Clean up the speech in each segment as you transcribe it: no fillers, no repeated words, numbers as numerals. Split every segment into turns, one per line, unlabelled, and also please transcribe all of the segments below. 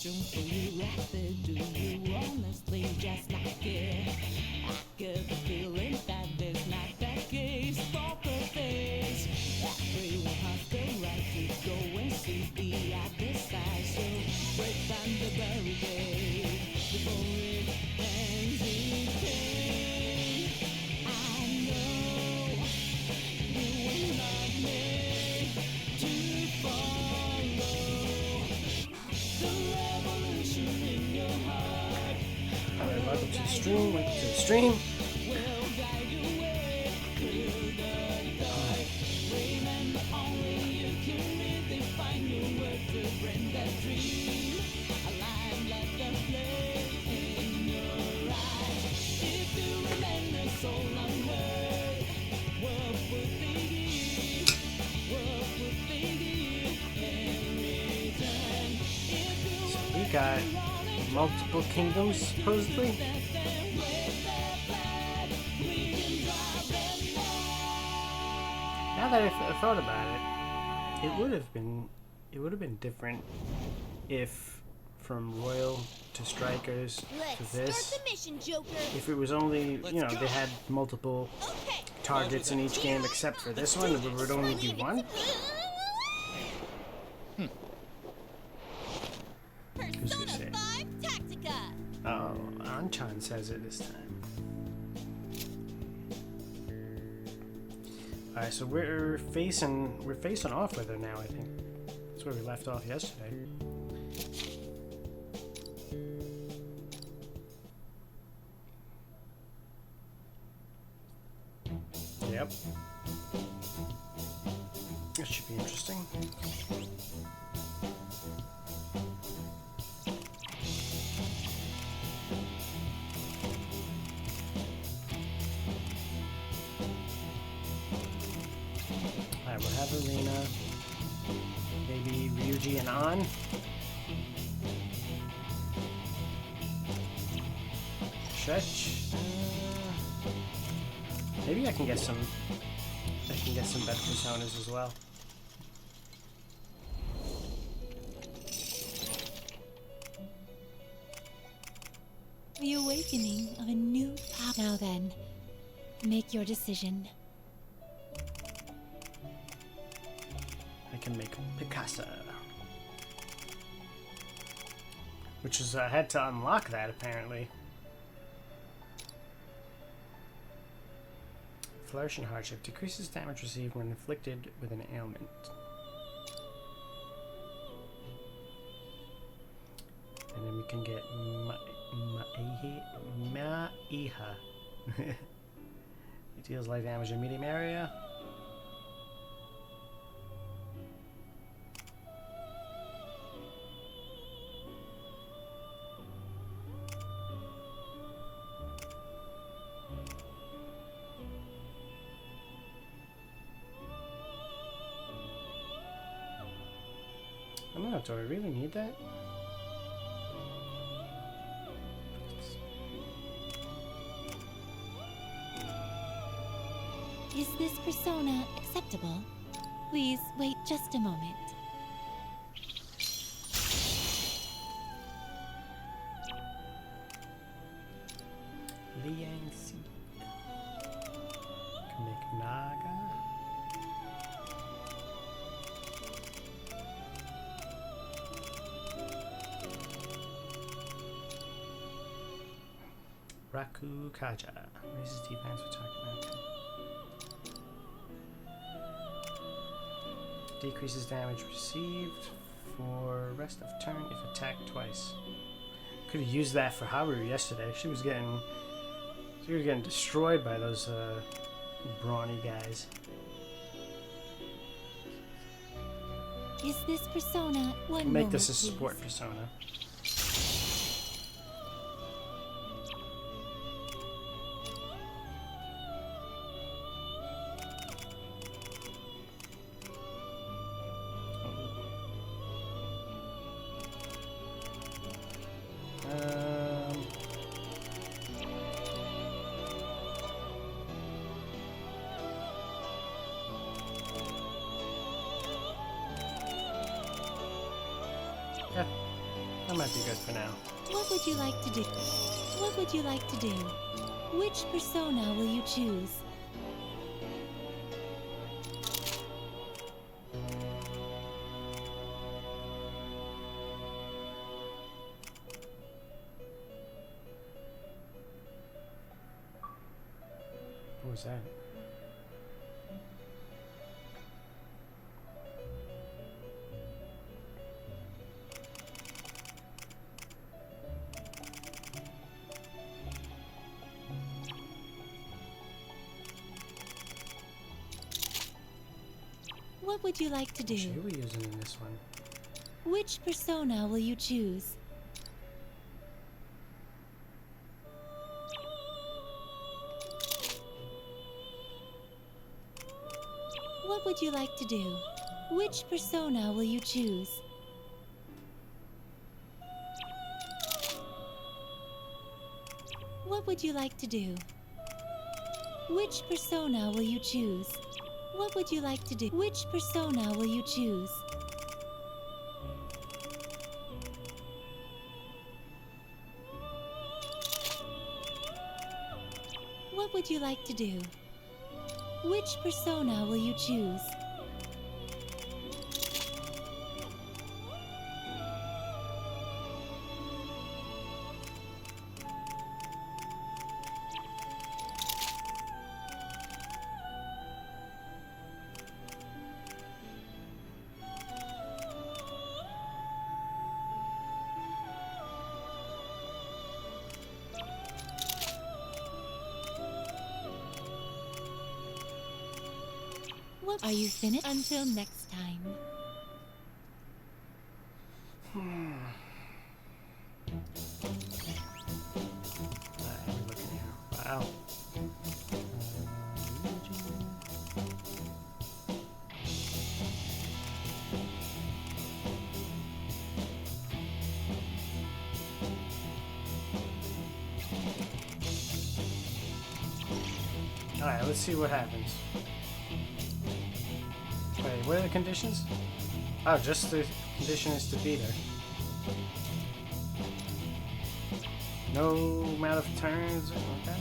room for you after. Do you honestly just like it? I get the feeling that there's not that case for the face. Everyone has the right to go and see the other side. So break down the barricade before it ends in pain. I know you were not made to follow the revolution in your heart.
Alright, welcome to the stream. Welcome to the stream.
Will guide your way through the dark. Remember, only you can redefine your word to bring that dream alive. Let the flame in your eyes. If you remain a soul unheard, what would they give? What would they give in return? If you
So we got multiple kingdoms, supposedly. Now that I thought about it, it would have been different if from royal to strikers to this.
Start the mission, Joker.
If it was only, they had multiple
Okay.
targets in each game except for this one, it would only be one. Who's gonna say
Persona
it?
5 Tactica.
Oh, Anchan says it this time. Alright, so we're facing off with her now, I think. That's where we left off yesterday. Yep. That should be interesting. Alright, we'll have Arena. Maybe Ryuji and An. Stretch. Maybe I can get some better personas as well.
The awakening of a new power. Now then, make your decision.
I can make Picasso. Which is, I had to unlock that apparently. Flourish and Hardship decreases damage received when inflicted with an ailment. And then we can get Ma'iha. It deals light damage in medium area. I don't know, do I really need that?
Is this persona acceptable? Please wait just a moment.
Liang Si. Can make Naga. Raku Kaja. Raises defense for target mountain. Decreases damage received for rest of turn if attacked twice. Could have used that for Haru yesterday. She was getting destroyed by those brawny guys.
Is this persona one
Make
moment,
this a
please?
support persona. That might be good for now.
What would you like to do? What would you like to do? Which persona will you choose?
What was that?
What would you like to
What should
do?
we using in this one?
Which persona will you choose? What would you like to do? Which persona will you choose? What would you like to do? Which persona will you choose? What would you like to do? Which persona will you choose? What would you like to do? Which persona will you choose? What are you finished? Until next time.
Alright, we're looking here. Wow. Alright, let's see what happens. Wait, what are the conditions? Oh, just the condition is to beat her. No amount of turns. Okay.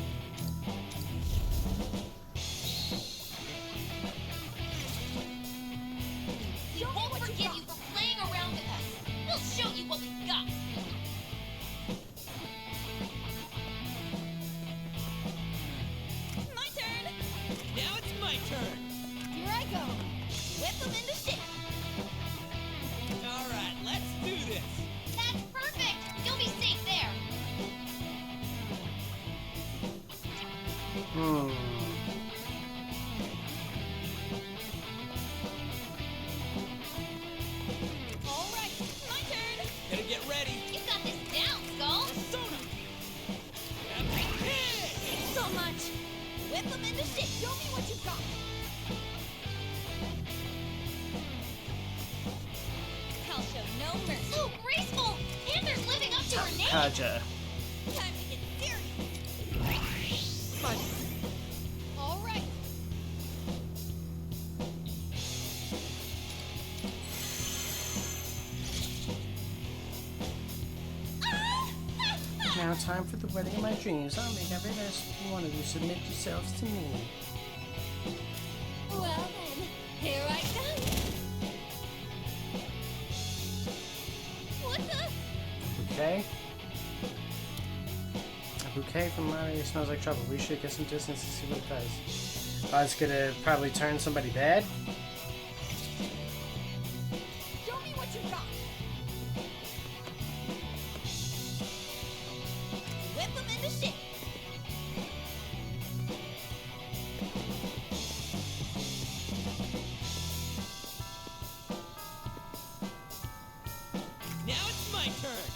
We won't forgive you for playing around with us. We'll show you what we got. My turn.
Now it's my turn.
Here I go. Whip them into shape.
All right, let's do this.
That's perfect. You'll be safe there. All right, my turn.
Gotta get ready.
You got this down, Skull.
Persona. Epic hit.
So much. Whip them into shape. Show me what you got. I'll show no mercy. So graceful. Pander's living up to her name.
Kaja.
Time to get serious.
My
All right.
Now time for the wedding of my dreams. I'll make every last one of you submit yourselves to me.
Well then, here I come. What the?
Bouquet? A bouquet from Mario smells like trouble. We should get some distance to see what it does. Oh, it's gonna probably turn somebody bad?
Show me what you got. Whip them into shape.
Now it's my turn.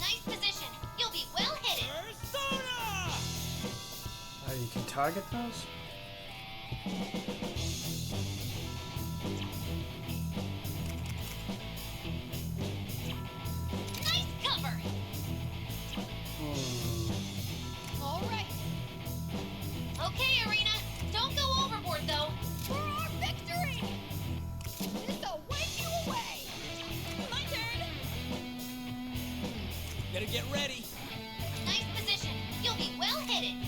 Nice position. You'll be well hidden.
Persona.
Oh, you can target those?
Nice cover. All right. Okay, Arena. Don't go overboard, though. For our victory!
Get ready.
Nice position. You'll be well hidden.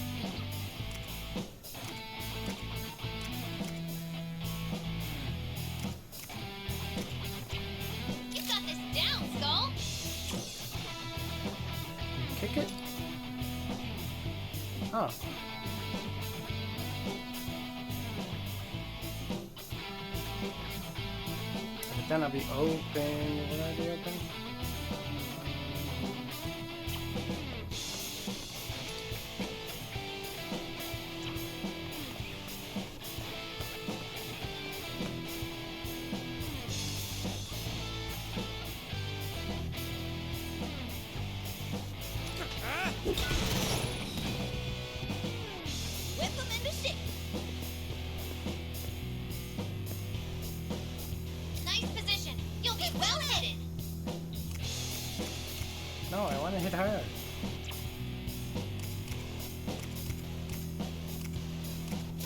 You got this down, Skull.
Kick it? Oh. But then I'll be open. Will I be open?
Whip them into shape. Nice position. You'll be well hidden.
No, I want to hit her.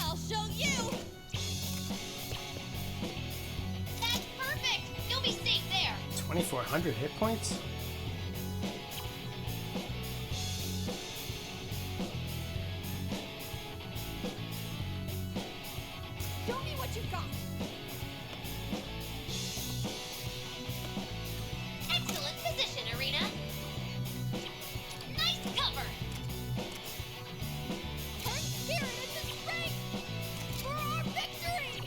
I'll show you. That's perfect. You'll be safe there.
2,400 hit points?
Show me what you got. Excellent position, Arena. Nice cover. Turn spirit into strength for our victory.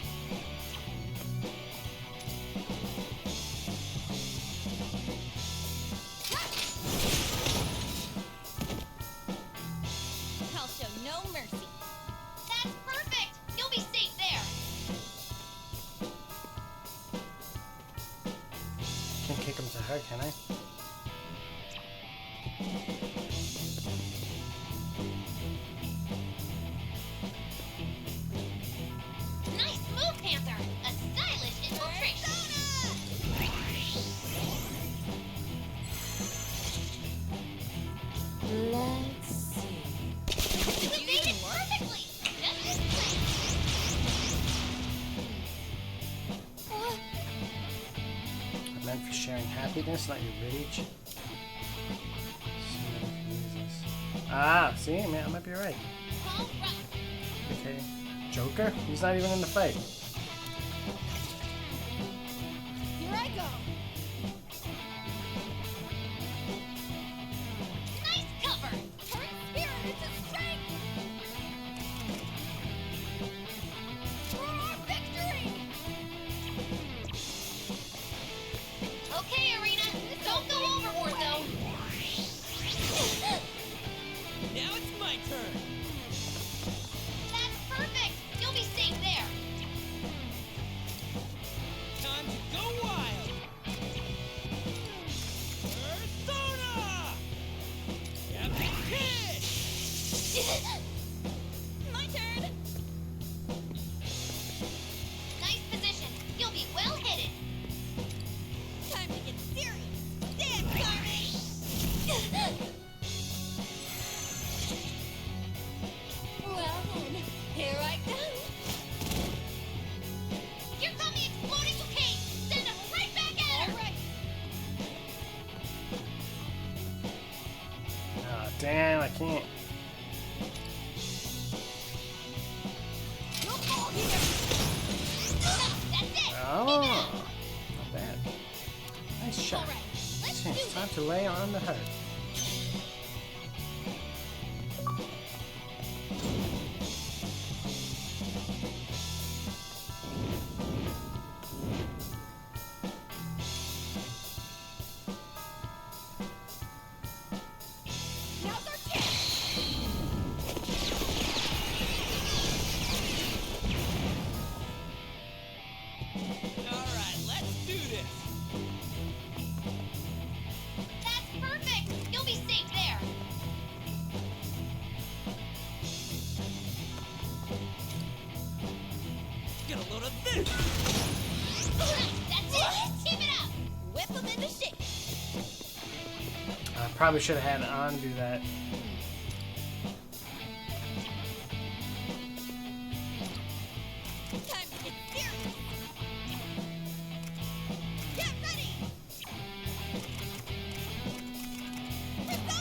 I'll show no mercy. That's perfect. You'll be safe there.
Can't kick him to her, can I?
Nice move, Panther. A stylish infiltration.
Let's see.
You made it perfectly. Just as planned.
I meant for sharing happiness, not your rage. Ah, see, man, I might be right.
All right.
Okay. Joker? He's not even in the fight.
Here I go. Nice cover. Turn spirit into strength. For our victory. Okay, Arena. Don't go overboard, though.
Now it's my turn.
That's perfect. You'll be safe there.
Time to go wild. Persona! Epic hit!
My turn. Nice position. You'll be well hidden. Time to get serious. Stand, Carnage. Well then, here I come. Here come the exploding bouquet. Send them right back at her. All right.
Ah, damn, I can't.
You'll fall here. That's it.
Oh, not bad. Nice shot.
All right. Let's do
It's
this.
time to lay on the hurt.
Now's our chance.
All right, let's do this.
That's perfect. You'll be safe there.
Get a load of this.
That's it. Keep it up. Whip them into shape.
I probably should have had On do that.
Time to get serious. Get ready. Persona!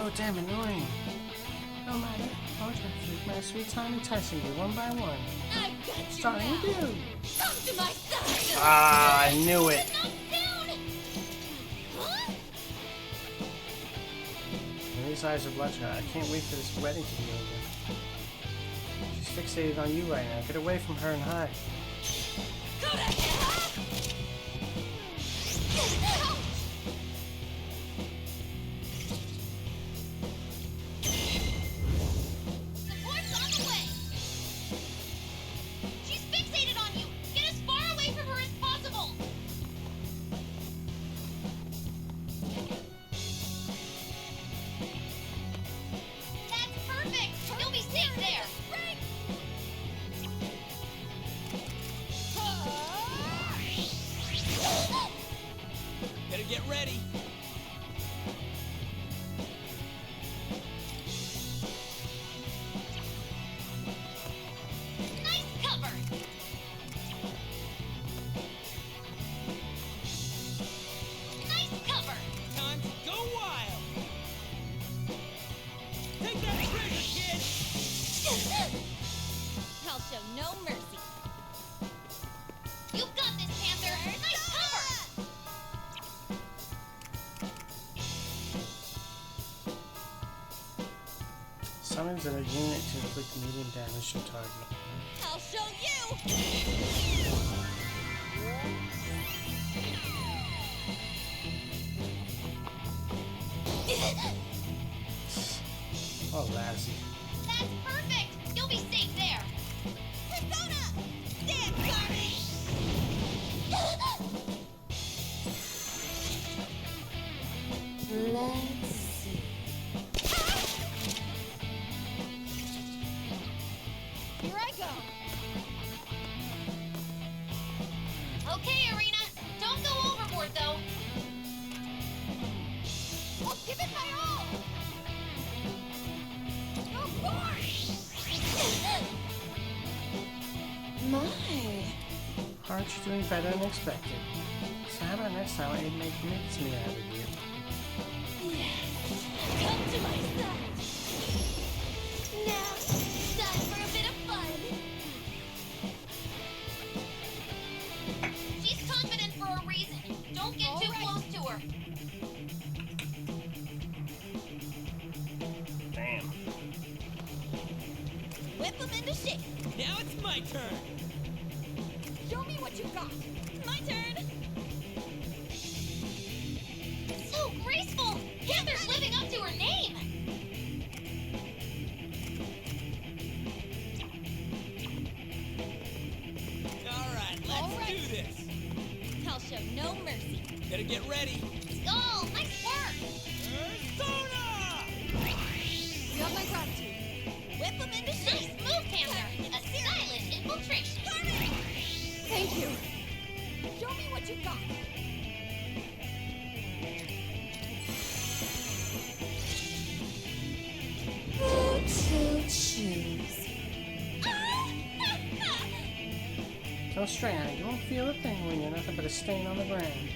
so damn annoying. No matter, I'll try to freak my sweet time enticing you one by one.
I got you
Starting with
now.
you.
Come to my side.
Ah, I knew it.
Knocked down. Huh?
These eyes are bloodshot. I can't wait for this wedding to be over. She's fixated on you right now. Get away from her and hide.
Go to hell. Ouch. Support's on the way. She's fixated on you. Get as far away from her as possible. That's perfect. You'll be safe there.
Better get ready.
Nice cover. Nice cover.
Time to go wild. Take that trigger, kid.
I'll show no mercy. You've got this, Panther. Nice cover.
Summons a unit to inflict medium damage to target.
I'll show you.
Oh, Lassie.
That's perfect. You'll be safe there. Persona! Stand guarding!
Let's see.
Here I go. Okay, Arena. Don't go overboard, though. I'll give it my all. Go forth!
My.
Aren't you doing better than expected? So how about next time I make mincemeat out of you?
Come to my side. Now, time for a bit of fun. She's confident for a reason. Don't get too close to her.
Damn.
Whip them into shape.
Now it's my turn.
Show me what you got. My turn. So graceful. Panther's living up to her name.
All right, let's do this.
I'll show no mercy.
Better get ready.
Oh, nice work.
Persona!
You have my gratitude. Whip them into shape. Nice move, Panther. A stylish infiltration. Thank you. Show me what you got.
Who to choose?
Don't strain out. You won't feel a thing when you're nothing but a stain on the ground.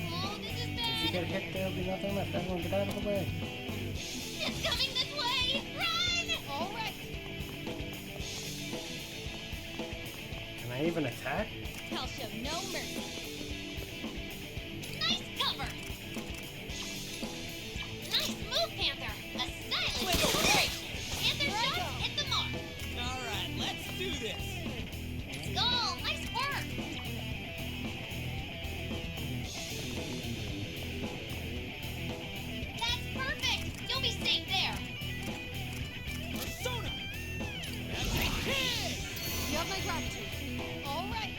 Oh, this is
If you
bad.
get hit, there'll be nothing left. Everyone get out of the way.
It's coming this way. Run! All right.
Can I even attack?
I'll show no mercy. Nice cover. Nice move, Panther. A stylish infiltration. Panther shots hit the mark.
All right, let's do this.
Skull, nice work. That's perfect. You'll be safe there.
Persona! That's a kid!
You have my gratitude. All right.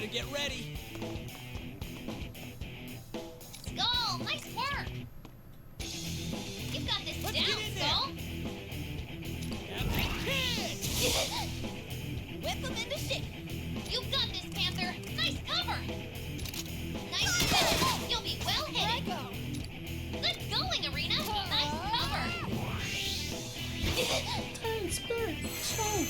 Better get ready.
Skull, nice work. You've got this
Let's
down,
get in there.
Skull.
Epic hit!
Whip him into shape. You've got this, Panther. Nice cover. Nice hit. You'll be well hit. Good going, Arena. Nice cover.
Turn, Spirit, strong.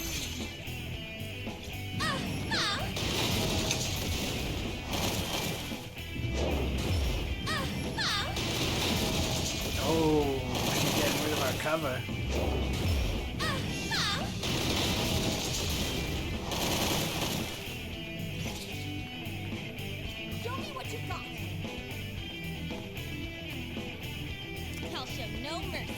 Oh, she's getting rid of our cover.
Show me what you've got. I'll show no mercy.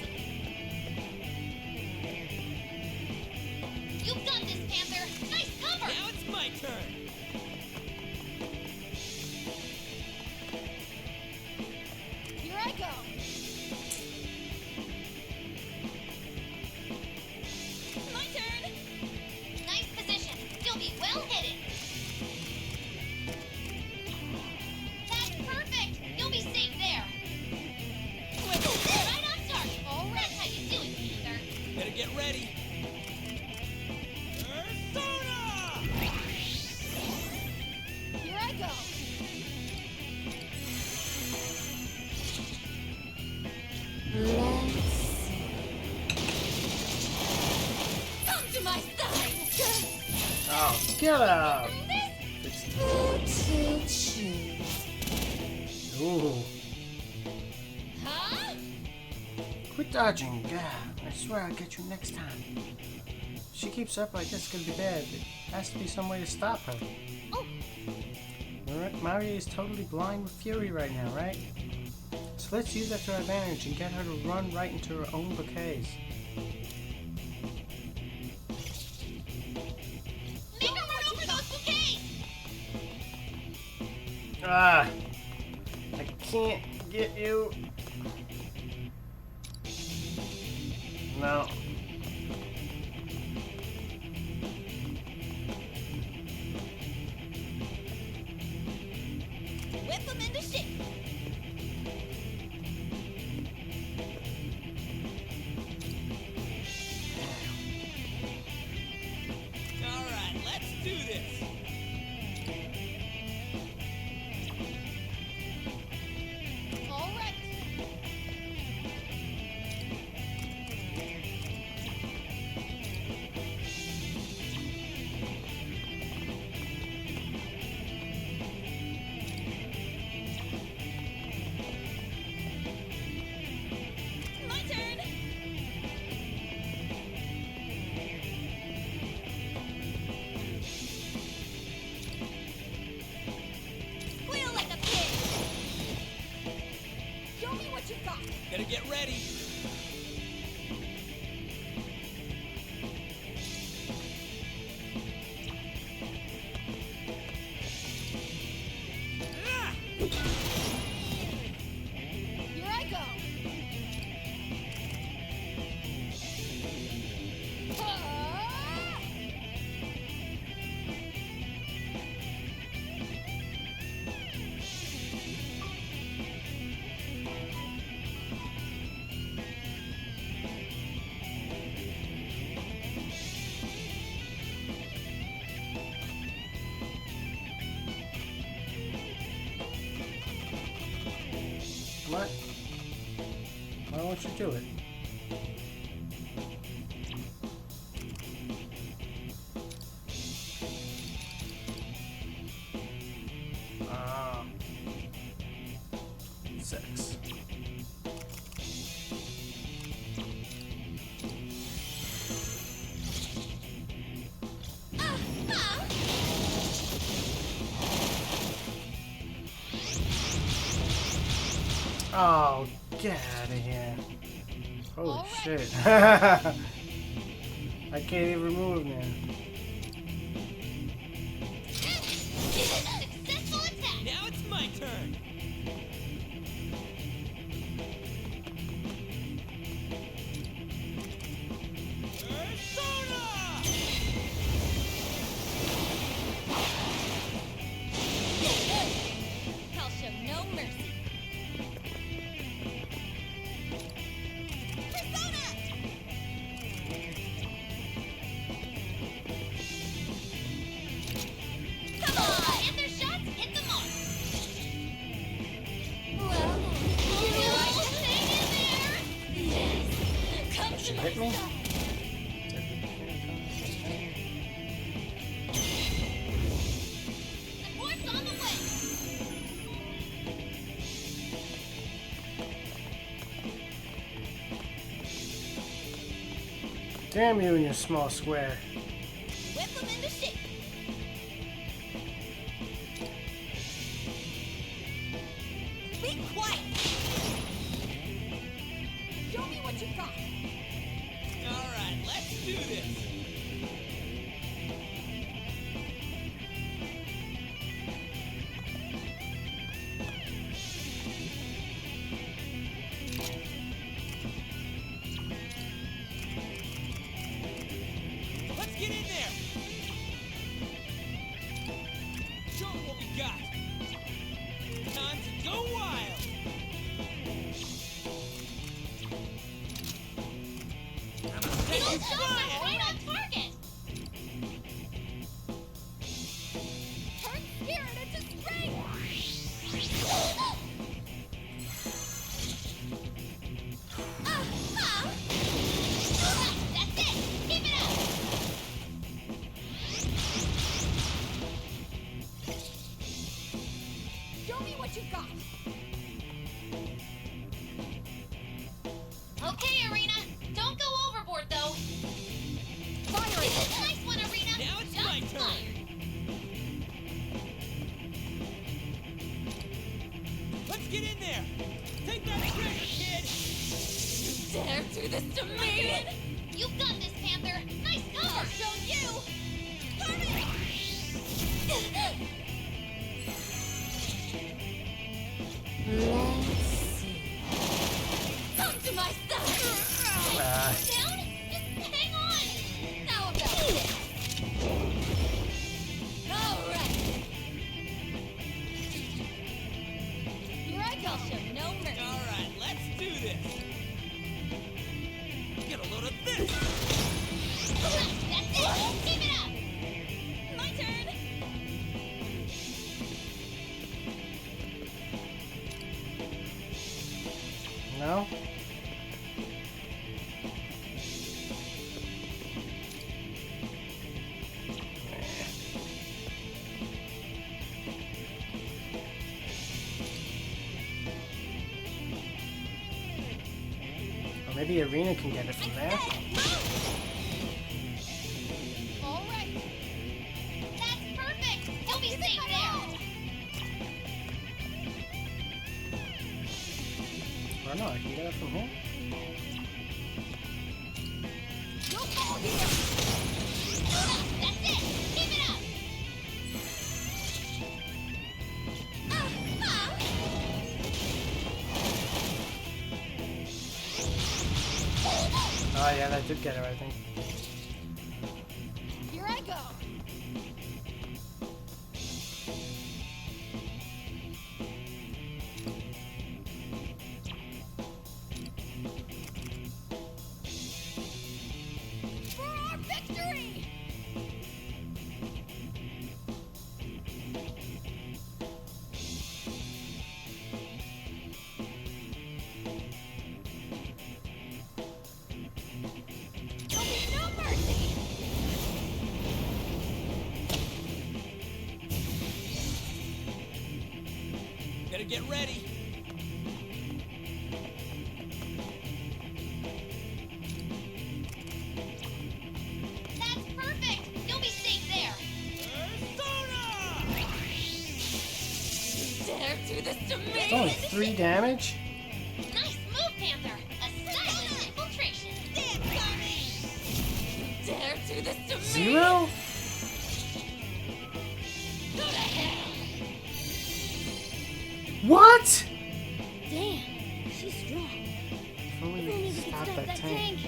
You've got this, Panther. Nice cover.
Now it's my turn.
Here I go. My turn. Nice position. You'll be well hidden. That's perfect. You'll be safe there. Right on target. That's how you do it, Panther.
Better get ready. Persona!
Here I go.
Let's
Come to my side.
Oh, get out!
who to choose.
Ooh,
Huh?
quit dodging, God. I swear I'll get you next time. She keeps up like this, it's gonna be bad. There has to be some way to stop her.
Oh,
Maria is totally blind with fury right now, right? So let's use that to our advantage and get her to run right into her own bouquets.
make her run over those bouquets.
Ah! I can't get you. No.
Whip them into shape.
All right, let's do this.
All right. My turn. Wheel like a pig. Show me what you've got.
Better get ready. Ah!
Here I go. Ah!
What? Why won't you do it? Ah. 6. Oh, get out of here. Holy
All right.
shit. I can't even move now.
Successful attack.
Now it's my turn. Persona!
me?
Support's on the way.
Damn you and your small square.
Whip them into shape. Be quiet. Show me what you got.
All right, let's do this. Let's get in there. Show 'em what we got. Time to go wild. Take
Those
it
shots
flying.
are right on target. Turn spirit into spring. That's it. Keep it up. Show me what you got. Okay, Arena. Don't go overboard, though. Fire it. Nice one, Arena.
Now it's
Just
my turn.
fine.
Let's get in there. Take that trigger, kid.
Dare do this to me? You got this, Panther. Nice cover. I'll show you. Hurry!
Let's see.
Come to my side.
Ah.
Down? Just hang on. Now about it. All right. Here I go. Show no mercy.
All right, let's do this. Get a load of this.
That's it. Keep it up. My turn.
No? Or maybe Arena can get it from there.
All right. That's perfect. He'll be safe there.
Or no, I can get it from here.
No fall here. That's it. Keep it up.
Oh yeah, that did get her, I think.
Here I go. For our victory! There'll be no mercy!
Better get ready.
That's perfect! You'll be safe there!
Persona!
Dare do this to me?
It's only 3 damage?
Nice move, Panther! A silent infiltration! Stand on me! Dare do this to me?
0?
Go to hell!
What?
Damn, she's strong.
If only we
Only we
could
could
stop
stop
that
that
tank.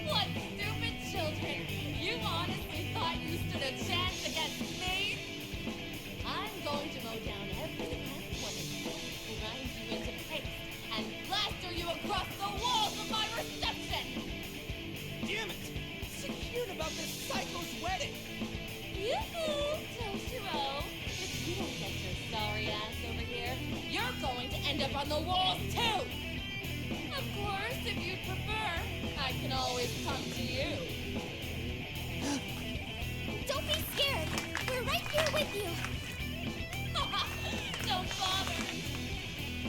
What stupid children! You honestly thought you stood a chance against me? I'm going to mow down every last one of you, grind you into paste, and plaster you across the walls of my reception!
Damn it! So cute about this psycho's wedding.
Yoo-hoo! Toshiro! If you don't get your sorry ass over here, you're going to end up on the walls too! Of course, if you'd prefer, I can always come to you.
Don't be scared. We're right here with you.
Don't bother.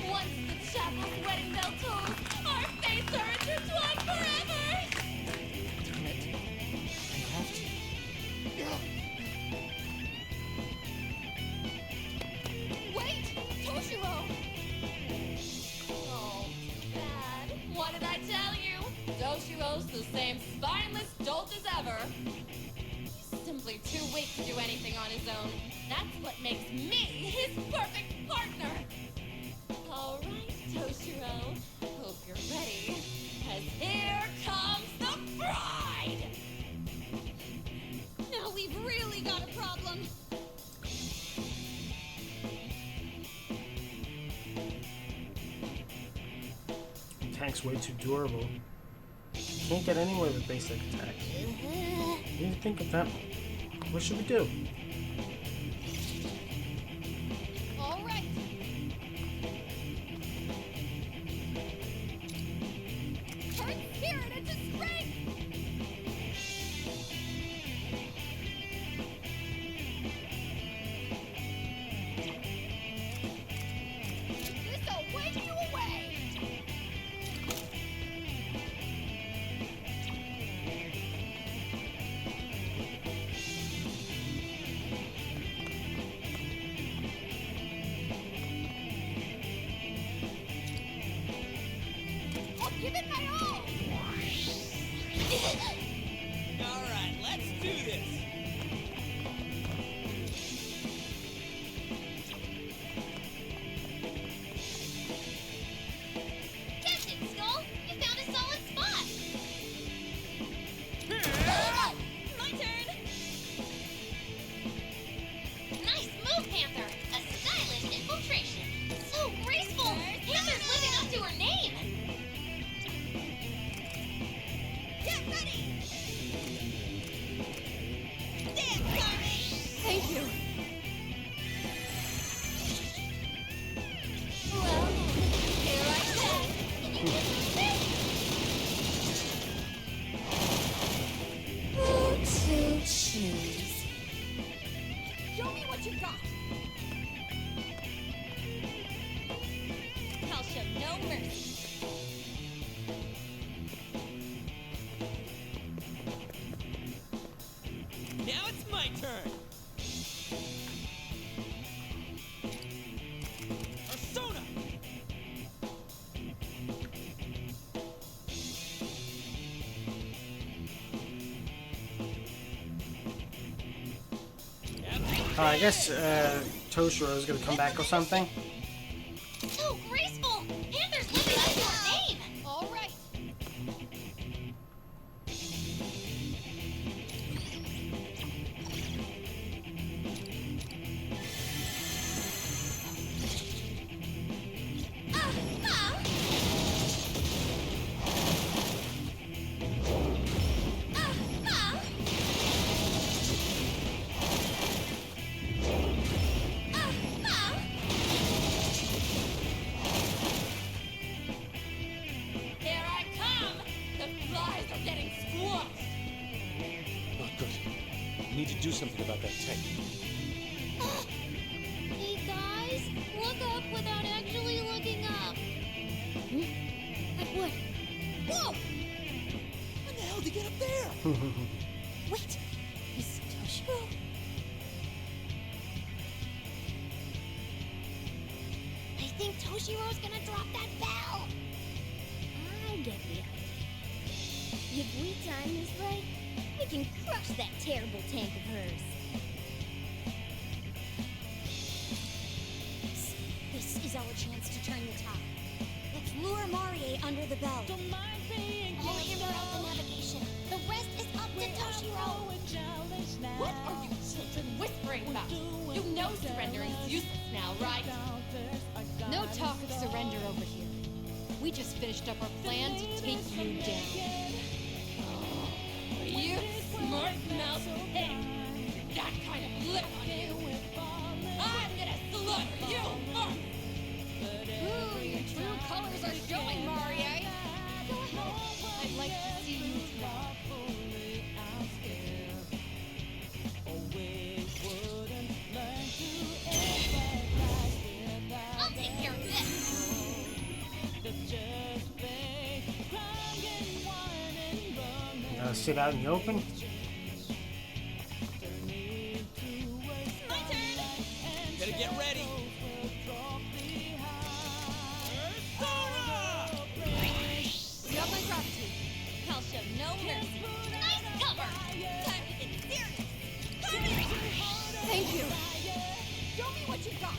Once the chapel's wedding bell tolls, our fates are intertwined forever.
Damn it. I have to.
Wait, Toshiro! Oh, bad. What did I tell you? Toshiro's the same spineless dolt as ever. He's simply too weak to do anything on his own. That's what makes me his perfect partner. All right, Toshiro. Hope you're ready. 'Cause here comes the bride!
Now we've really got a problem.
Tank's way too durable. Can't get anywhere with basic attacks. You need to think of that. What should we do?
All right. Turn spirit into strength. This'll wake you away. I'll give it my all.
All right, let's do this.
Catch it, Skull! You found a solid spot!
My turn.
Nice move, Panther! A stylish infiltration! So graceful! Panther's living up to her name!
Get ready. Dance, Carmen. Thank you.
Well, here I come! Can you give me
Who to choose?
Show me what you got.
I'll show no mercy!
Now it's my turn. Persona.
I guess Toshiro's gonna come back or something.
So graceful! Panther's living up to her name!
All right.
Here I come! The flies are getting squashed!
Not good. We need to do something about that tank.
Hey guys, look up without actually looking up. Like what? Whoa!
How the hell did you get up there?
Wait, is Toshiro? I think Toshiro's gonna drop that bell. I get the idea. If we time this right, we can crush that terrible tank of hers. This is our chance to turn the tide. Let's lure Marie under the bell.
Don't mind being
I'll hammer out the navigation. The rest is up to Toshiro.
What are you children whispering about? You know surrendering's useless now, right? No talk of surrender over here. We just finished up our plan to take you down. You smart-mouthed pig! That kind of lip on you! I'm gonna slaughter you first!
Ooh, your true colors are showing, Marie.
sit out in the open?
My turn!
Gotta get ready.
You have my gratitude.
I'll show no mercy. Nice cover! Time to get serious. Coming!
Thank you. Show me what you got.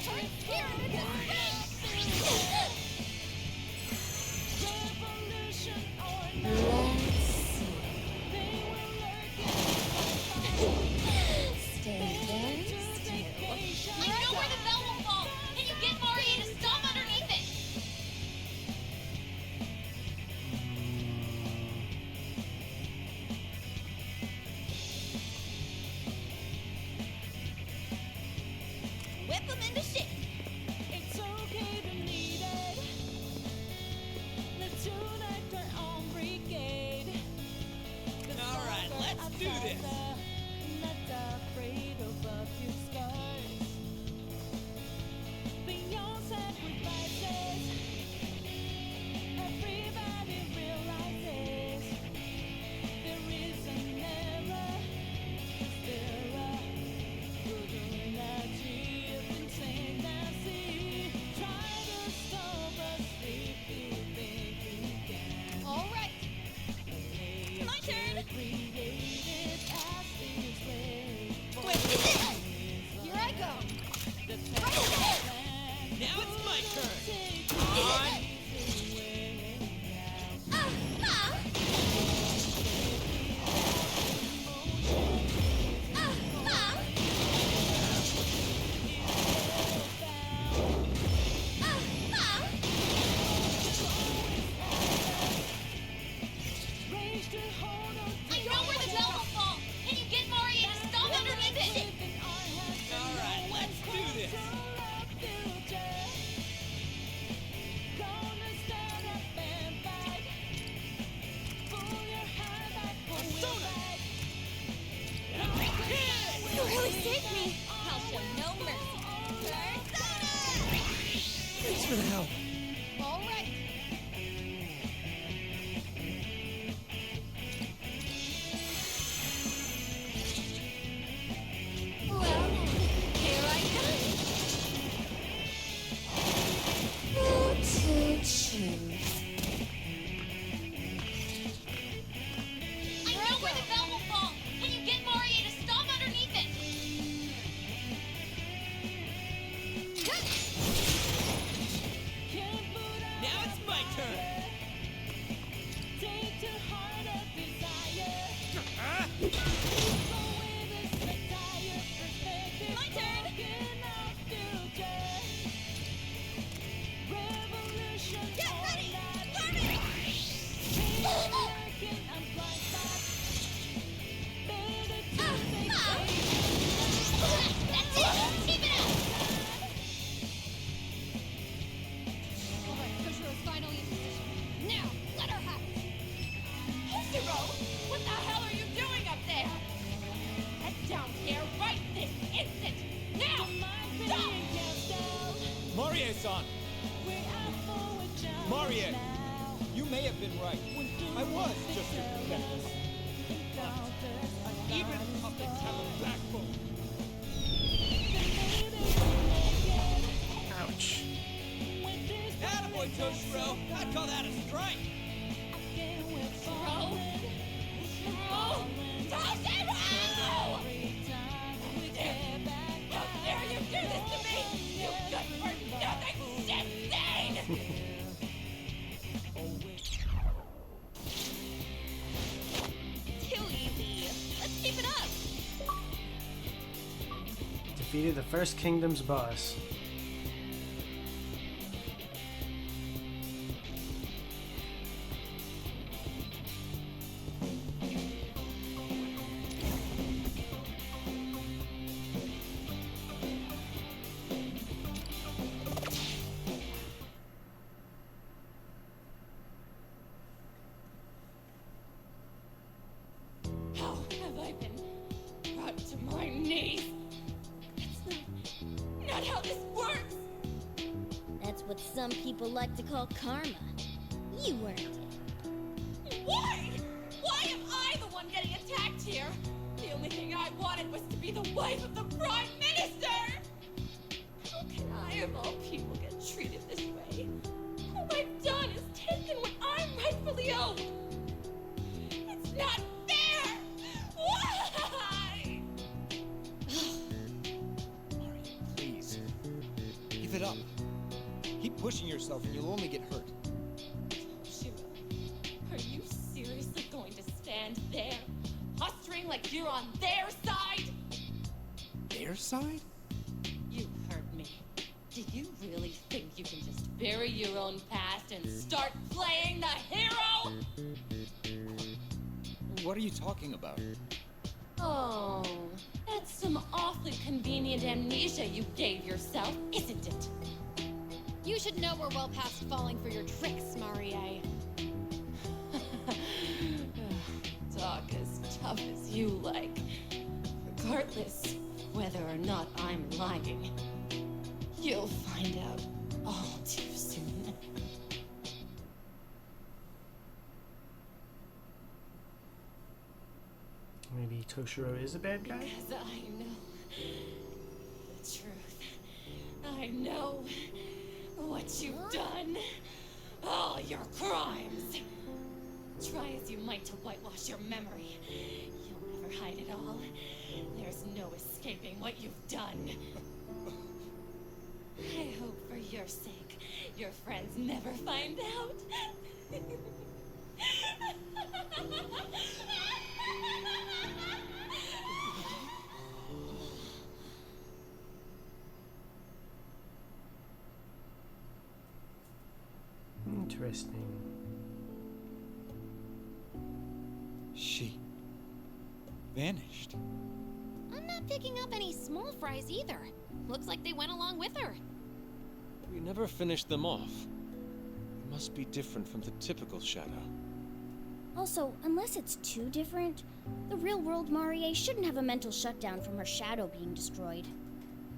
Turn spirit into strength. Stay very still.
I know where the bell will fall. Can you get Maria to stop underneath it? Whip them into shape.
It's okay to need it. Let's unite our own brigade.
All right, let's do this.
Not afraid of a few scars. Beyond sacrifices, everybody realizes there is an error. Is there a good energy of insanity? Try to stop us if you think you can.
All right. My turn.
Created as this way.
Wait, is it?
Here I go.
Now it's my turn.
I know where the bell will fall. Can you get Maria to stop underneath it?
All right, let's do this.
You really saved me.
I'll show no mercy.
Thanks for the help.
All right. Well, here I come. Who to choose?
I know where the bell will fall. Can you get Maria to stop underneath it?
Now it's my turn.
Take to heart a desire.
Huh?
My turn. Get ready. Coming. That's it. Keep it up.
All right, Toshiro's finally in position. Now, let her have it.
Toshiro, what the hell are you doing up there? Head down here right this instant. Now. Stop.
Marie-san! Marie! You may have been right. I was just your protector. Even puppets have a backbone.
Ouch.
Attaboy, Toshiro! I'd call that a strike!
Bro. Toshiro! How dare you do this to me? You good for nothing shit thing! Too easy. Let's keep it up.
Defeated the first kingdom's boss.
How have I been brought to my knees? That's not how this works!
That's what some people like to call karma. You earned it.
Why? Why am I the one getting attacked here? The only thing I wanted was to be the wife of the Prime Minister! How can I, of all people, get treated this way? All I've done is taken what I'm rightfully owed! It's not fair! Why?
Mario, please. Give it up. Keep pushing yourself and you'll only get hurt.
Shiro, are you seriously going to stand there, posturing like you're on their side?
Their side?
You heard me. Do you really think you can just bury your own past and start playing the hero?
What are you talking about?
Oh, that's some awfully convenient amnesia you gave yourself, isn't it?
You should know we're well past falling for your tricks, Marie.
Talk as tough as you like. Regardless whether or not I'm lying, you'll find out all too soon.
Maybe Toshiro is a bad guy?
Because I know the truth. I know what you've done. All your crimes. Try as you might to whitewash your memory. You'll never hide it all. There's no escaping what you've done. I hope for your sake, your friends never find out.
Interesting.
She vanished.
I'm not picking up any small fries either. Looks like they went along with her.
We never finished them off. It must be different from the typical shadow.
Also, unless it's too different, the real-world Marie shouldn't have a mental shutdown from her shadow being destroyed.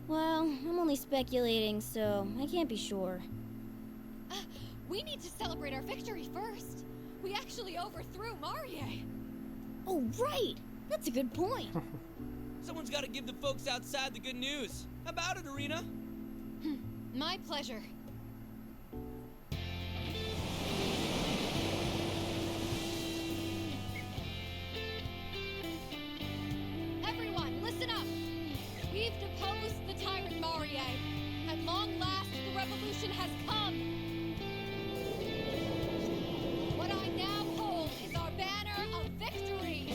Well, I'm only speculating, so I can't be sure.
We need to celebrate our victory first. We actually overthrew Marie.
Oh, right! That's a good point.
Someone's got to give the folks outside the good news. How about it, Arena?
My pleasure. Everyone, listen up. We've deposed the tyrant Marie. At long last, the revolution has come. What I now hold is our banner of victory.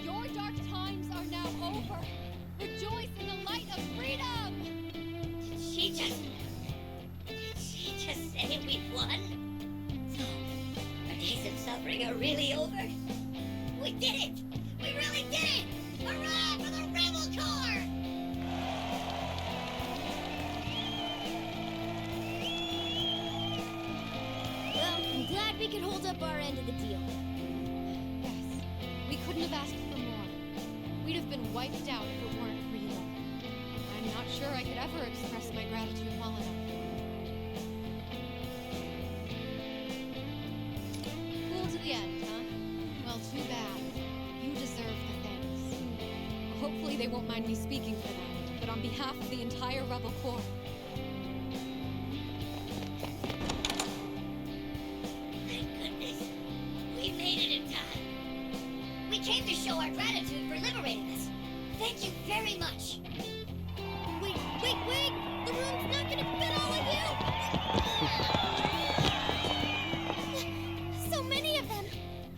Your dark times are now over. Rejoice in the light of freedom.
Did she just say we won? So, our days of suffering are really over? We did it! We really did it! Hurrah for the Rebel Corps!
Well, I'm glad we could hold up our end of the deal.
Yes, we couldn't have asked for more. We'd have been wiped out if it weren't for you. I'm not sure I could ever express my gratitude well enough. Cool to the end, huh? Well, too bad. You deserve the thanks. Hopefully they won't mind me speaking for them, but on behalf of the entire Rebel Corps.
Thank goodness. We made it in time. We came to show our gratitude for liberating us. Thank you very much.
Wait! The room's not gonna fit all of you! So many of them!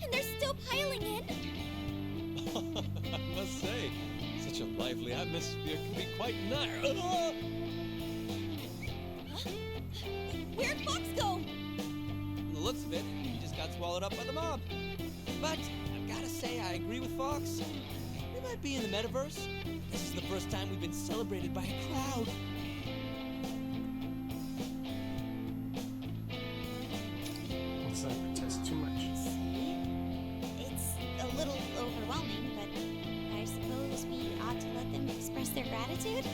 And they're still piling in!
I must say, such a lively atmosphere can be quite nice.
Where'd Fox go?
From the looks of it, he just got swallowed up by the mob. But I've got to say, I agree with Fox. We might be in the metaverse. This is the first time we've been celebrated by a crowd.
Let's not protest too much.
See? It's a little overwhelming, but I suppose we ought to let them express their gratitude?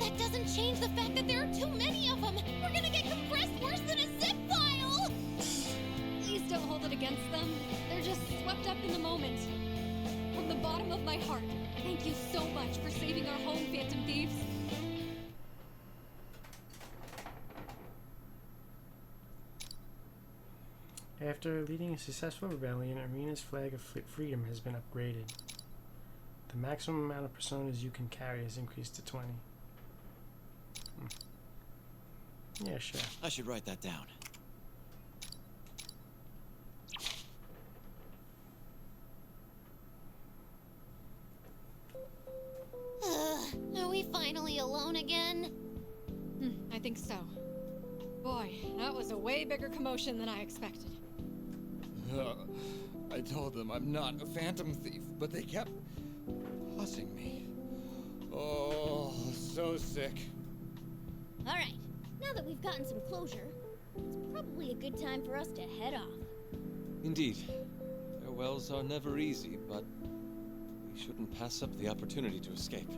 That doesn't change the fact that there are too many of them! We're gonna get compressed worse than a zip file! These
don't hold it against them. They're just swept up in the moment. From the bottom of my heart, thank you so much for saving our home, Phantom Thieves.
After leading a successful rebellion, Arena's flag of freedom has been upgraded. The maximum amount of personas you can carry has increased to 20. Yeah, sure.
I should write that down.
Are we finally alone again?
I think so. Boy, that was a way bigger commotion than I expected.
I told them I'm not a phantom thief, but they kept tossing me. Oh, so sick.
All right, now that we've gotten some closure, it's probably a good time for us to head off.
Indeed. Farewells are never easy, but we shouldn't pass up the opportunity to escape.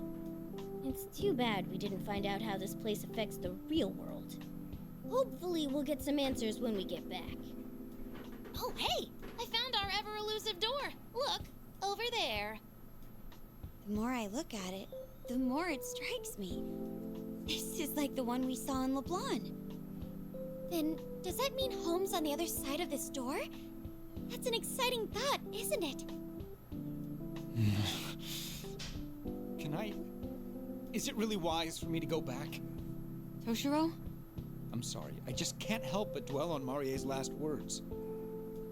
It's too bad we didn't find out how this place affects the real world. Hopefully we'll get some answers when we get back.
Oh, hey! I found our ever-elusive door. Look, over there.
The more I look at it, the more it strikes me. This is like the one we saw in LeBlanc.
Then, does that mean home's on the other side of this door? That's an exciting thought, isn't it?
Can I... Is it really wise for me to go back?
Toshiro?
I'm sorry, I just can't help but dwell on Marie's last words.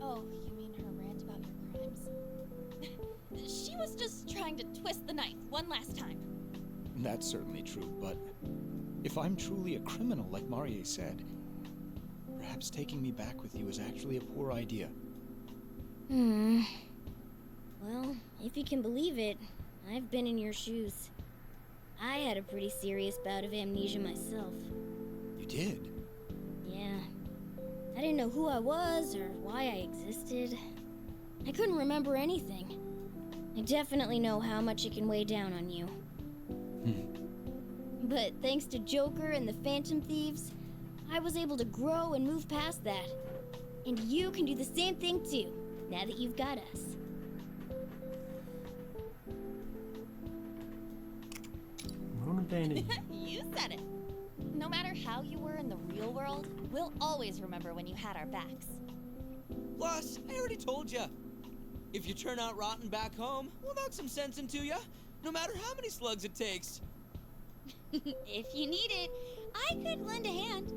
Oh, you mean her rant about your crimes? She was just trying to twist the knife one last time.
That's certainly true, but if I'm truly a criminal like Marie said, perhaps taking me back with you is actually a poor idea.
Well, if you can believe it, I've been in your shoes. I had a pretty serious bout of amnesia myself.
You did?
Yeah. I didn't know who I was or why I existed. I couldn't remember anything. I definitely know how much it can weigh down on you. But thanks to Joker and the Phantom Thieves, I was able to grow and move past that. And you can do the same thing too, now that you've got us.
Won't abandon you.
You said it. No matter how you were in the real world, we'll always remember when you had our backs.
Plus, I already told ya. If you turn out rotten back home, we'll knock some sense into ya, no matter how many slugs it takes.
If you need it, I could lend a hand.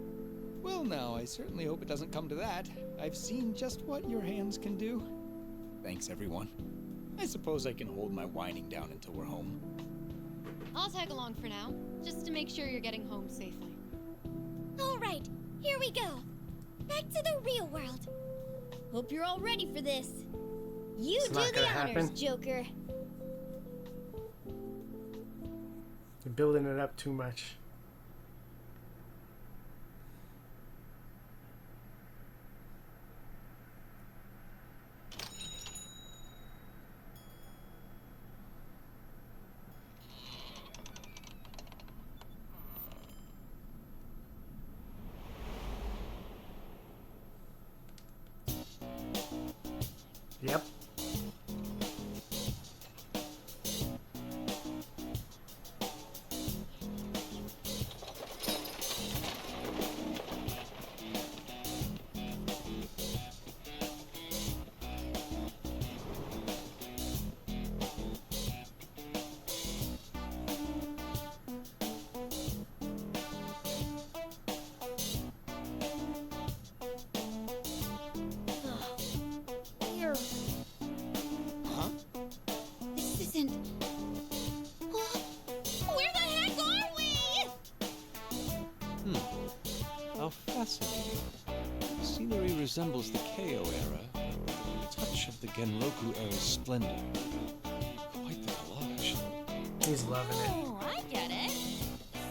Well, now, I certainly hope it doesn't come to that. I've seen just what your hands can do. Thanks, everyone. I suppose I can hold my whining down until we're home.
I'll tag along for now, just to make sure you're getting home safely.
All right, here we go. Back to the real world.
Hope you're all ready for this. You
It's
do
not
the
gonna
honors,
happen.
Joker.
You're building it up too much. Yep.
Here.
Huh?
This isn't... Where the heck are we?
How fascinating. The scenery resembles the Keiō era, but with a touch of the Genroku era's splendor. Quite the collage.
He's loving it.
Oh, I get it.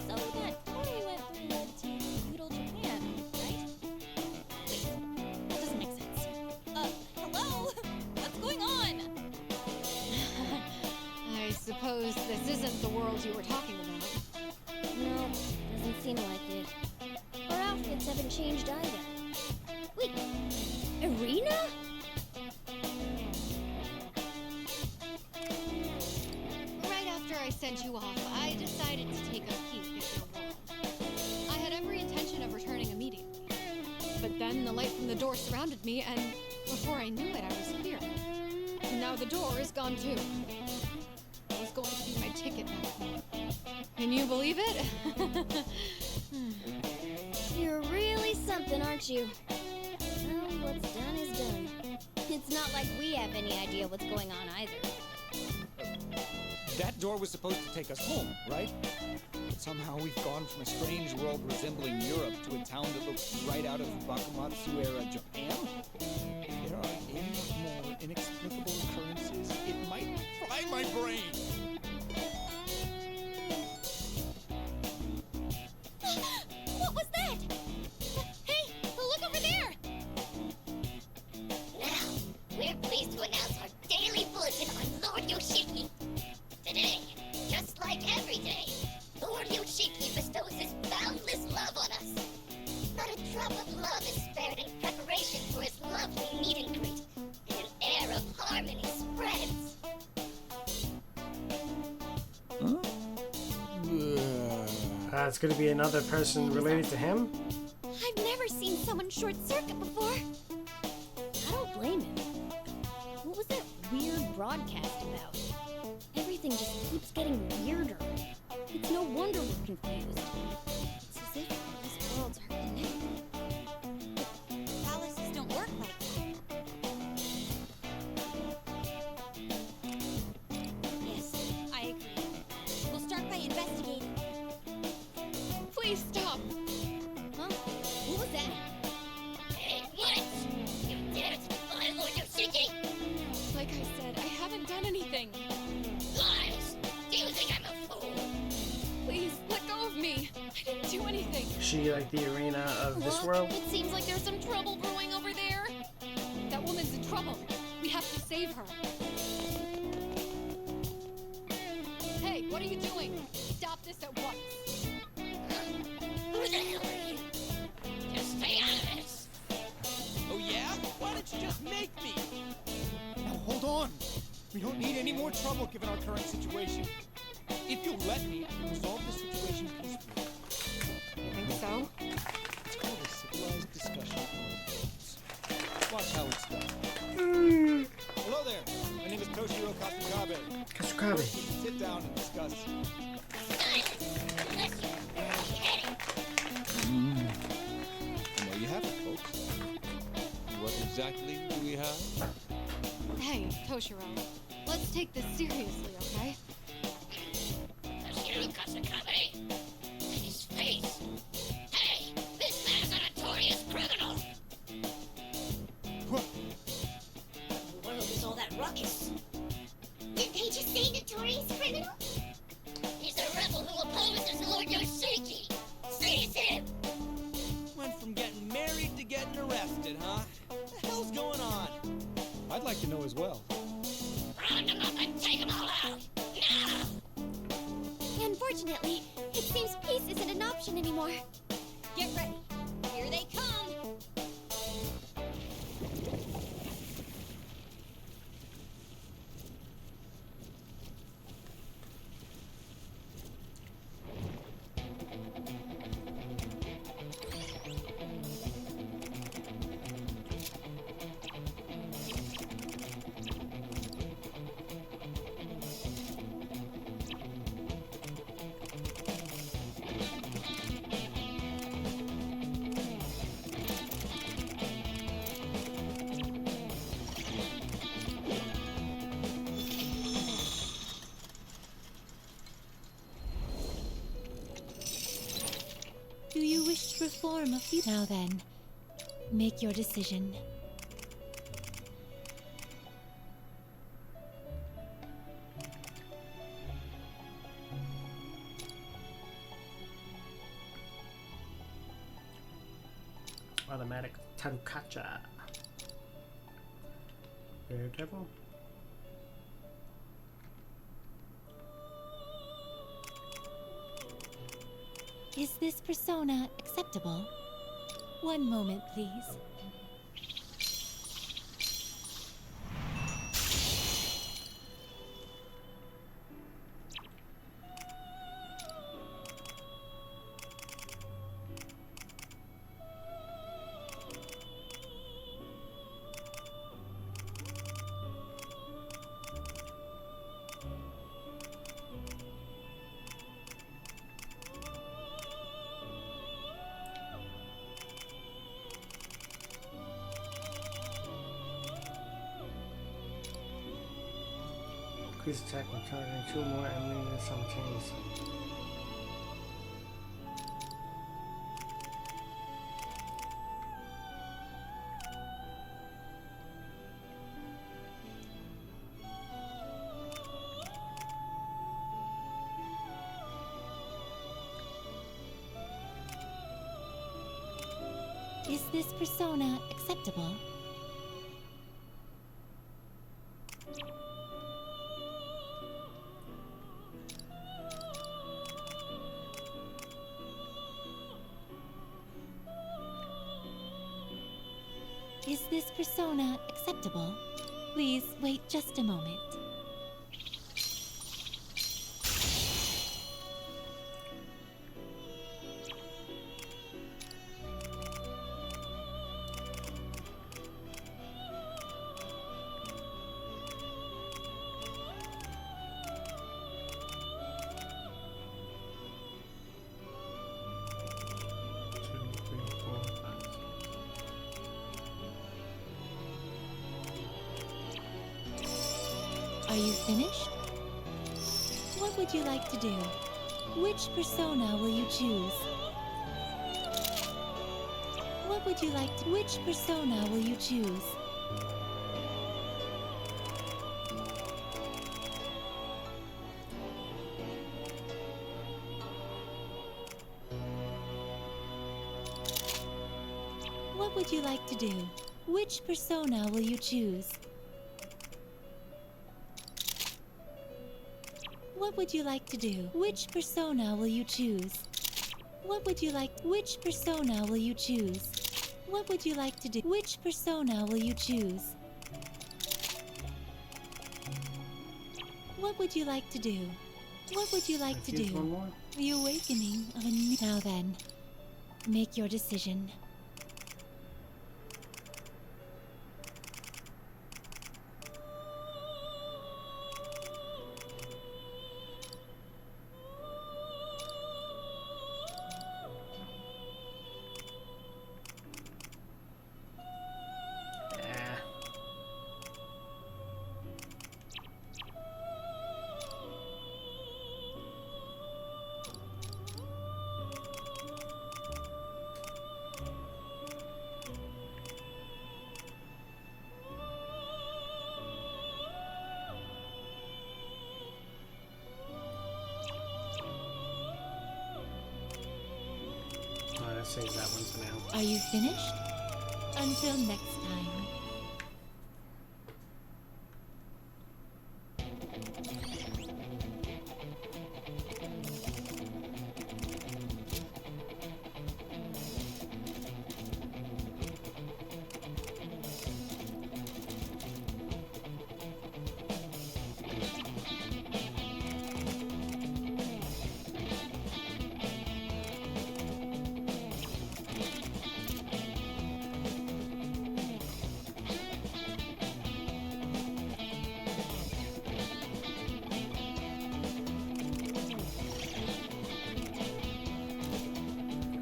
So that totally went through to feudal Japan, right? Wait, that doesn't make sense. Hello? What's going on?
I suppose this isn't the world you were talking about.
No, doesn't seem like it. Our outfits haven't changed either. Wait, Arena?
Right after I sent you off, I decided to take a peek at your world. I had every intention of returning immediately. But then the light from the door surrounded me, and before I knew it, I was here. And now the door is gone too. It was going to be my ticket back home. Can you believe it?
You're really something, aren't you? Well, what's done is done. It's not like we have any idea what's going on either.
That door was supposed to take us home, right? But somehow we've gone from a strange world resembling Europe to a town that looks right out of Bakumatsu-era Japan. If there are any more inexplicable occurrences, it might fry my brain.
What was that? Hey, look over there! Now, we're pleased to announce our daily bulletin on Lord Yoshiki. Today, just like every day, Lord Yoshiki bestows his boundless love on us. Not a drop of love is spared in preparation for his lovely meet and greet, and an air of harmony spreads.
It's going to be another person related to him?
I've never seen someone short circuit before.
I don't blame him. What was that weird broadcast about? Everything just keeps getting weirder. It's no wonder we're confused. It's as if these worlds are connected.
Palaces don't work like that. Yes, I agree. We'll start by investigating.
Please stop.
Huh? What was that?
Hey, what? You dare to defy Lord Yoshiki?
Like I said, I haven't done anything.
Lies! Do you think I'm a fool?
Please, let go of me. I didn't do anything.
Is she like the arena of this
Look,
world?
it seems like there's some trouble brewing over there. That woman's in trouble. We have to save her. Hey, what are you doing? Stop this at once.
Who the hell are you? Just stay out of this.
Oh yeah? Why don't you just make me?
Now hold on. We don't need any more trouble given our current situation. If you'll let me, I can resolve the situation peacefully.
You think so?
It's called a civilized discussion of words. Watch how it's done. Hello there. My name is Toshiro Kasukabe.
Kasukabe.
Sit down and discuss.
Unless you're beheaded.
And there you have it, folks. What exactly do we have?
Hey, Toshiro. Let's take this seriously, okay?
Toshiro Kasukabe. His face. Hey, this man's a notorious criminal.
What?
The world is all that ruckus. Did they just say notorious criminal? He's a rebel who opposes Lord Yoshiki. Seize him!
Went from getting married to getting arrested, huh? What the hell's going on?
I'd like to know as well.
Round them up and take them all out! Now!
Unfortunately, it seems peace isn't an option anymore.
Get ready. Here they come!
Do you wish to reform a few? Now then, make your decision.
Automatic Tactica. Daredevil.
Is this persona acceptable? One moment, please.
Please attack when targeting 2 or more enemies simultaneously.
Is this persona acceptable? Is this persona acceptable? Please wait just a moment. Are you finished? What would you like to do? Which persona will you choose? What would you like to... Which persona will you choose? What would you like to do? Which persona will you choose? What would you like to do? Which persona will you choose? What would you like? Which persona will you choose? What would you like to do? Which persona will you choose? What would you like to do? What would you like to
Choose one
do?
more?
The awakening of a new... Now then, make your decision.
Ah. Oh, let's save that one for now.
Are you finished? Until next time.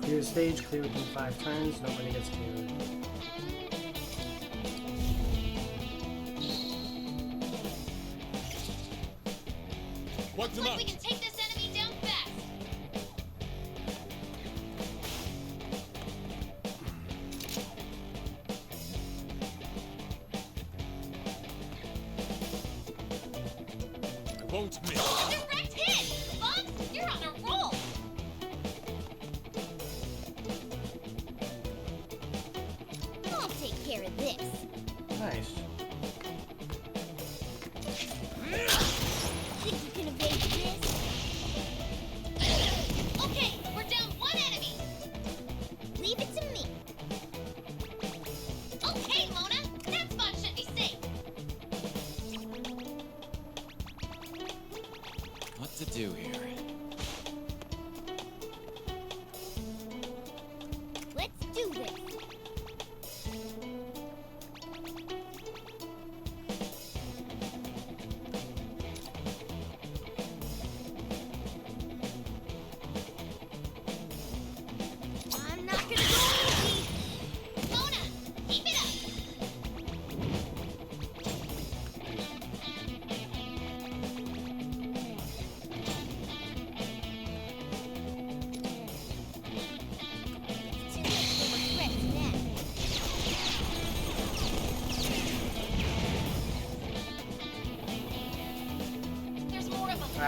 Clear the stage, clear within 5 turns, nobody gets killed.
Looks like we can take this enemy down fast.
I won't miss.
Direct hit! Bugs, you're on a roll!
I'll take care of this.
Nice.
Think you can evade this?
Okay, we're down one enemy!
Leave it to me.
Okay, Mona, that spot should be safe.
What to do here?
Let's do this.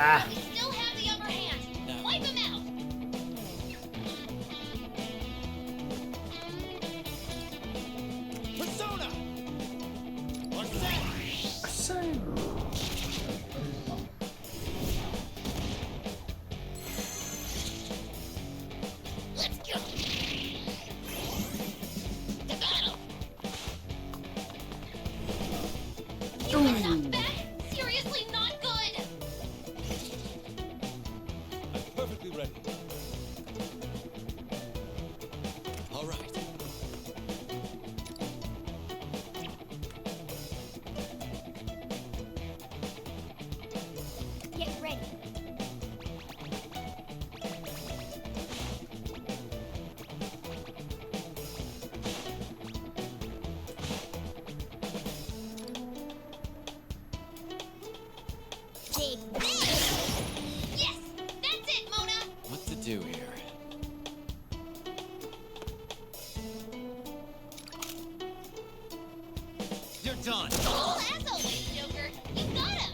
Ah.
We still have the upper hand. Wipe him out.
Persona! On set!
Same.
Let's go. To battle. You knocked back? Seriously not good.
I'm perfectly ready. All right.
Get ready. Dig this!
Yes, that's it, Mona.
What to do here?
You're done!
Cool as always, Joker. You got him.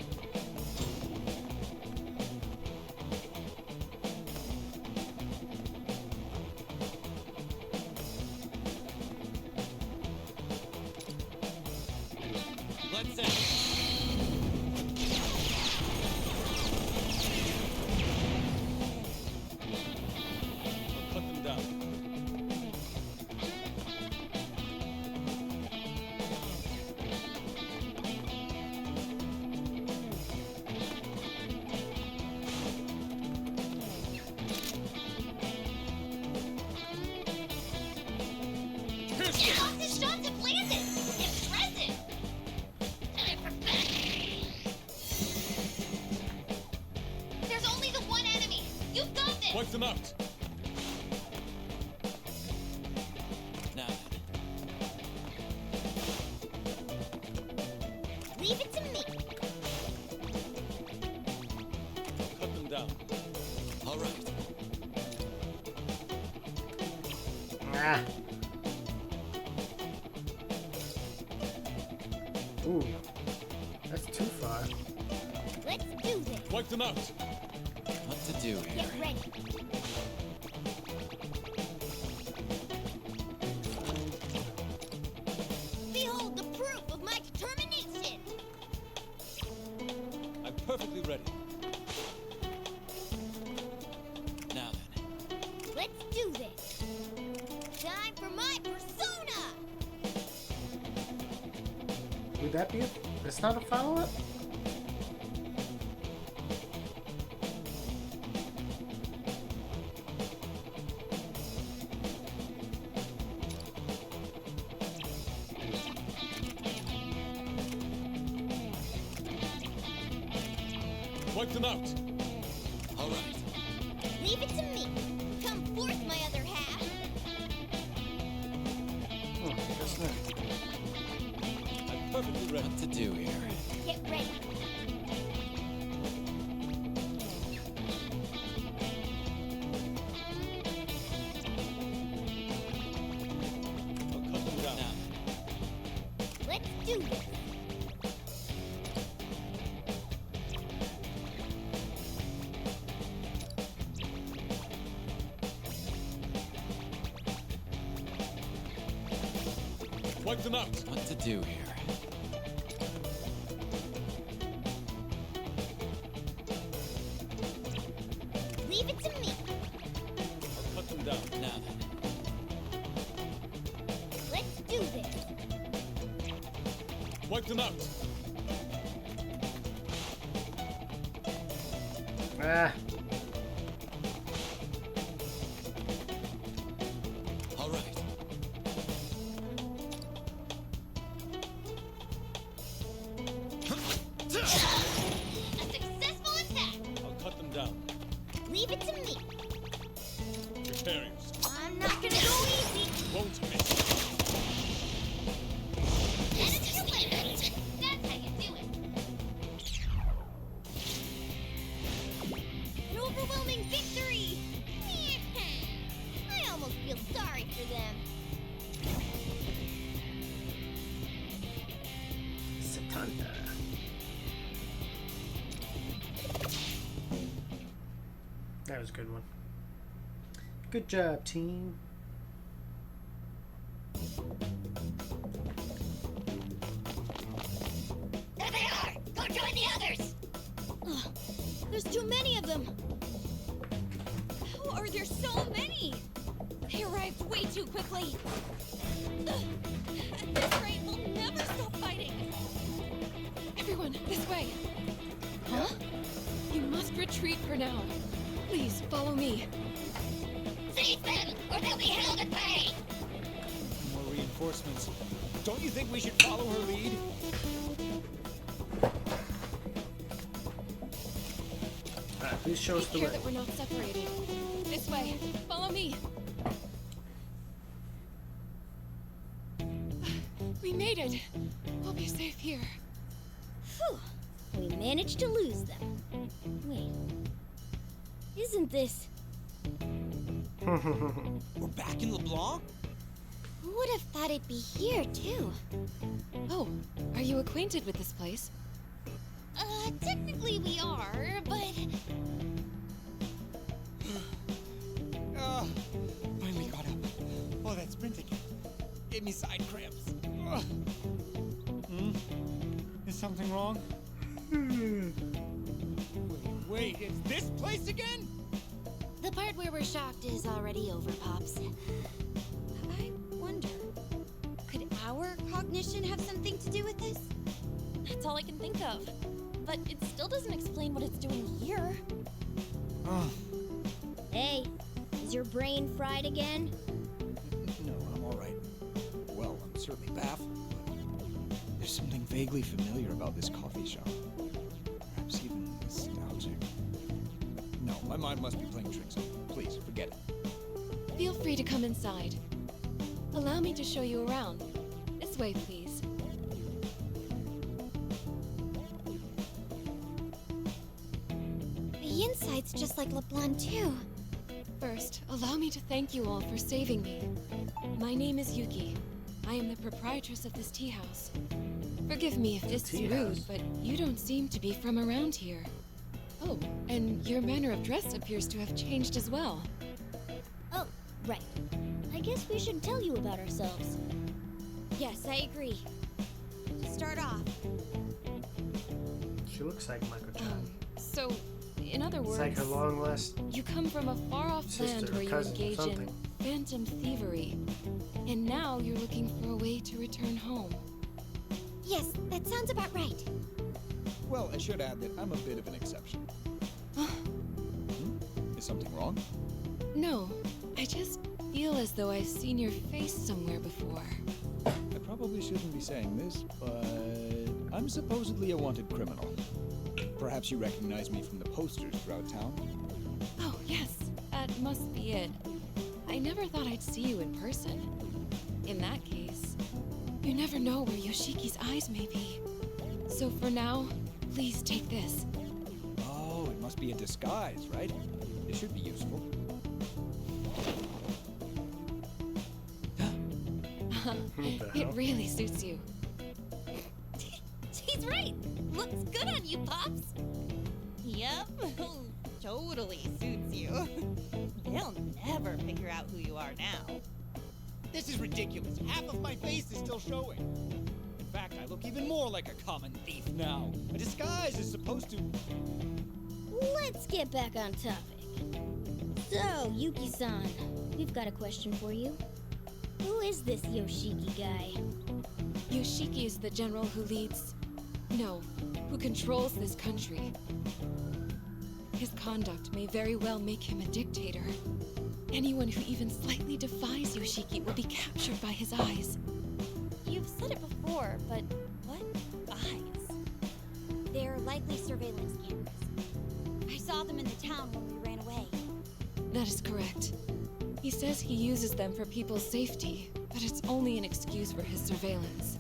Let's end. I'll cut them down.
Fox's shots have landed. Impressive. Time for bed. There's only the one enemy. You've got this.
Wipe them out. Now
Leave it to me.
cut them down. All right.
Ah. Ooh. That's too far.
Let's do this.
Wipe them out.
What to do here?
Get ready. Behold the proof of my determination.
I'm perfectly ready. Now then.
Let's do this. Time for my persona.
Would that be it? It's not a follow-up?
Wipe them out. All right.
Leave it to me. Come forth, my other half.
Oh, that's not.
I'm perfectly ready.
What to do here?
Get ready.
I'll cut them down.
Let's do this.
Wipe them out.
What to do here?
Leave it to me.
I'll cut them down.
Now then.
Let's do this.
Wipe them out.
Ah.
All right.
A successful attack.
I'll cut them down.
Leave it to me.
Prepare yourself.
I'm not gonna go easy.
Won't miss.
And it's your limit. That's how you do it.
An overwhelming victory. I almost feel sorry for them.
Satanda. That was a good one. Good job, team.
There they are! Go join the others!
Ugh, there's too many of them.
How are there so many? They arrived way too quickly. Ugh. At this rate, we'll never stop fighting. Everyone, this way. Huh? You must retreat for now. Please, follow me.
Seize them, or they'll be held at bay!
More reinforcements. Don't you think we should follow her lead?
Alright, please show us the
Take care
way.
that we're not separated. This way. Follow me. We made it. We'll be safe here.
Phew. We managed to lose them. Wait. Isn't this...
We're back in LeBlanc?
Who would have thought it'd be here, too?
Oh, are you acquainted with this place?
Technically we are, but...
Finally got up. Oh, that sprint again. Gave me side cramps. Ugh. Is something wrong? Wait, it's this place again?
The part where we're shocked is already over, Pops.
I wonder, could our cognition have something to do with this? That's all I can think of. But it still doesn't explain what it's doing here.
Oh,
Hey, is your brain fried again?
no, I'm all right. Well, I'm certainly baffled, but there's something vaguely familiar about this coffee shop. Perhaps even nostalgic. No, my mind must be playing tricks on me. Please, forget it.
Feel free to come inside. Allow me to show you around. This way, please.
The inside's just like LeBlanc, too.
First, allow me to thank you all for saving me. My name is Yuki. I am the proprietress of this tea house. Forgive me if this is
tea
rude,
house?
but you don't seem to be from around here. Oh, and your manner of dress appears to have changed as well.
Oh, right. I guess we should tell you about ourselves. Yes, I agree. To start off,
She looks like Michael-chan.
So, in other
It's
words,
like her long lost
you come from a far-off
sister
land
or
where you
cousin or
engage in
something.
phantom thievery. And now you're looking for a way to return home.
yes, that sounds about right.
Well, I should add that I'm a bit of an exception. Is something wrong?
No, I just feel as though I've seen your face somewhere before.
I probably shouldn't be saying this, but I'm supposedly a wanted criminal. Perhaps you recognize me from the posters throughout town?
Oh, yes, that must be it. I never thought I'd see you in person. In that case, you never know where Yoshiki's eyes may be. So for now, please take this.
Oh, it must be a disguise, right? It should be useful.
What the
It
hell?
really suits you.
He's right! Looks good on you, Pops!
Yep, totally suits you. They'll never figure out who you are now.
This is ridiculous. Half of my face is still showing. In fact, I look even more like a common thief now. A disguise is supposed to...
Let's get back on topic. So, Yuki-san, we've got a question for you. Who is this Yoshiki guy?
Yoshiki is the general who leads... No, who controls this country. His conduct may very well make him a dictator. Anyone who even slightly defies Yoshiki will be captured by his eyes.
You've said it before, but what eyes? They're likely surveillance cameras. I saw them in the town when we ran away.
That is correct. He says he uses them for people's safety, but it's only an excuse for his surveillance.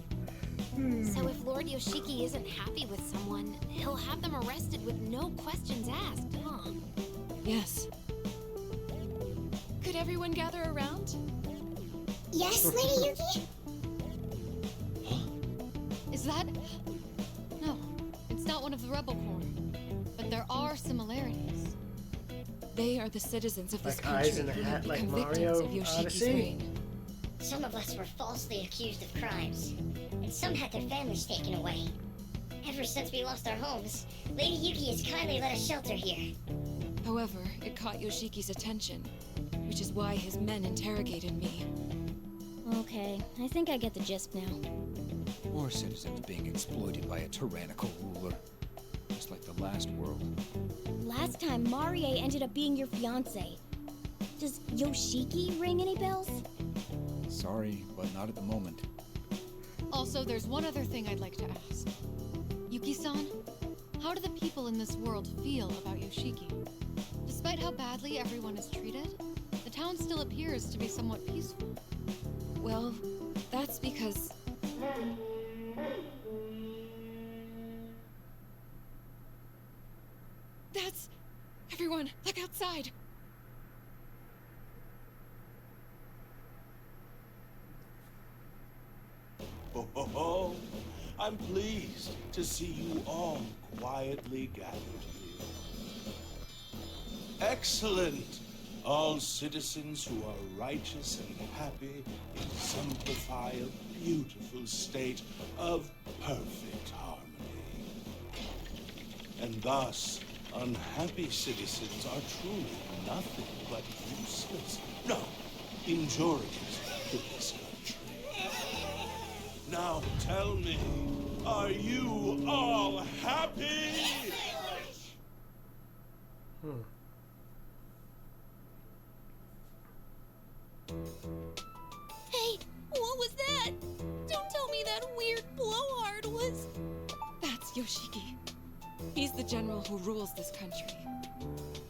So if Lord Yoshiki isn't happy with someone, he'll have them arrested with no questions asked, huh?
Yes. Could everyone gather around?
Yes, Lady Yuki?
Is that... No, it's not one of the Rebel Corps. But there are similarities. They are the citizens of this
Like
country
eyes in a
who
hat,
have
like
become
Mario
victims of Yoshiki's
Odyssey?
reign.
Some of us were falsely accused of crimes, and some had their families taken away. Ever since we lost our homes, Lady Yuki has kindly let us shelter here.
However, it caught Yoshiki's attention, which is why his men interrogated me.
Okay, I think I get the gist now.
More citizens being exploited by a tyrannical ruler. Just like the last world.
Last time, Marie ended up being your fiancé. Does Yoshiki ring any bells?
Sorry, but not at the moment.
Also, there's one other thing I'd like to ask. Yuki-san, how do the people in this world feel about Yoshiki? Despite how badly everyone is treated, the town still appears to be somewhat peaceful. Well, that's because... That's... Everyone, look outside!
Ho, ho, ho. I'm pleased to see you all quietly gathered here. Excellent! All citizens who are righteous and happy exemplify a beautiful state of perfect harmony. And thus, unhappy citizens are truly nothing but useless, no, injurious to this country. Now tell me, are you all happy?
Hey, what was that? Don't tell me that weird blowhard was... That's Yoshiki. He's the general who rules this country.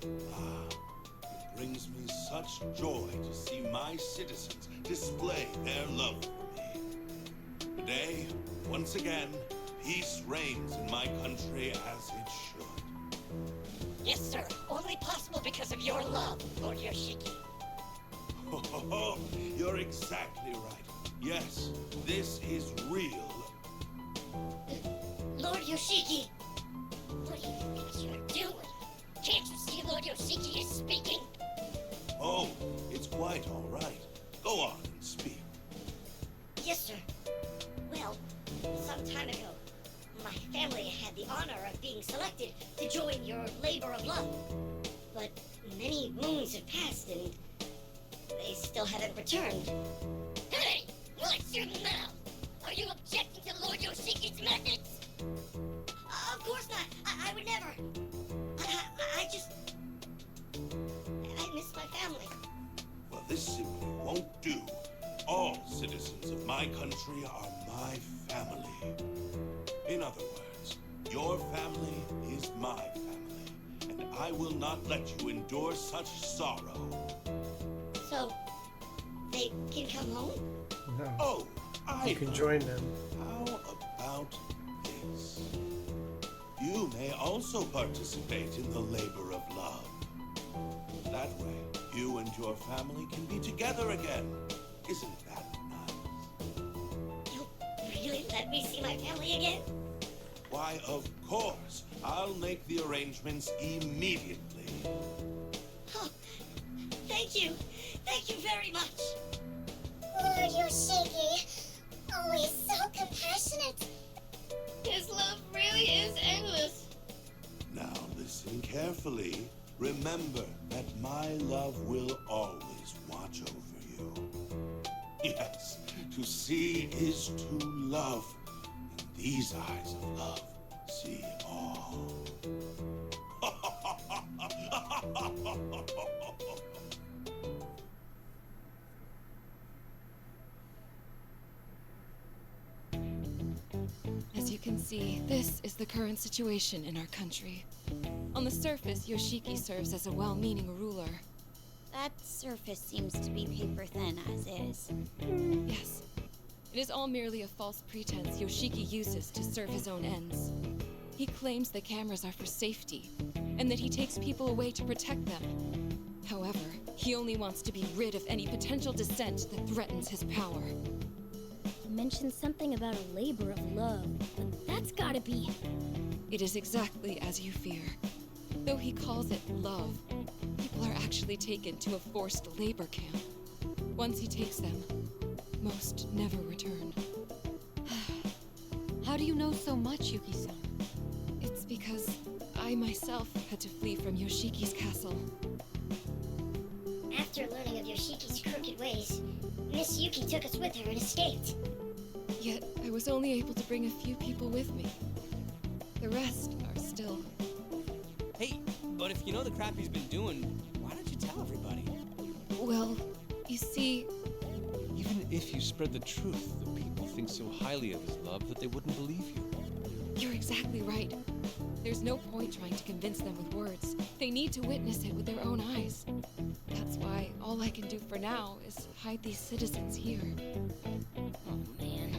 It brings me such joy to see my citizens display their love for me. Today, once again, peace reigns in my country as it should.
Yes, sir. Only possible because of your love, Lord Yoshiki.
Oh, you're exactly right. Yes, this is real.
Lord Yoshiki! What do you think you're doing? Can't you see Lord Yoshiki is speaking?
Oh, it's quite all right. Go on and speak.
Yes, sir. Well, some time ago, my family had the honor of being selected to join your labor of love. But many moons have passed and they still haven't returned. Hey! What's your mouth? Are you objecting to Lord Yoshiki's methods? Of course not. I would never. I just... I miss my family.
Well, this simply won't do. All citizens of my country are my family. In other words, your family is my family, and I will not let you endure such sorrow.
So, they can come home?
No.
Oh,
You can join them.
How about this? You may also participate in the labor of love. That way, you and your family can be together again. Isn't that nice?
You'll really let me see my family again?
Why, of course. I'll make the arrangements immediately.
Oh, thank you. Thank you very much.
Lord Yoshiki, always so compassionate.
His love really is endless.
Now listen carefully. Remember that my love will always watch over you. Yes, to see is to love. And these eyes of love see all.
As you can see, this is the current situation in our country. On the surface, Yoshiki serves as a well-meaning ruler.
That surface seems to be paper thin as is.
Yes. It is all merely a false pretense Yoshiki uses to serve his own ends. He claims the cameras are for safety, and that he takes people away to protect them. However, he only wants to be rid of any potential dissent that threatens his power.
You mentioned something about a labor of love, but that's gotta be...
It is exactly as you fear.
Though he calls it love, people are actually taken to a forced labor camp. Once he takes them, most never return.
How do you know so much, Yuki-san?
It's because I myself had to flee from Yoshiki's castle.
After learning of Yoshiki's crooked ways, Miss Yuki took us with her and escaped.
Yet I was only able to bring a few people with me. The rest are still...
Hey, but if you know the crap he's been doing, why don't you tell everybody?
Well, you see...
Even if you spread the truth, the people think so highly of his love that they wouldn't believe you.
You're exactly right. There's no point trying to convince them with words. They need to witness it with their own eyes. That's why all I can do for now is hide these citizens here.
Oh man.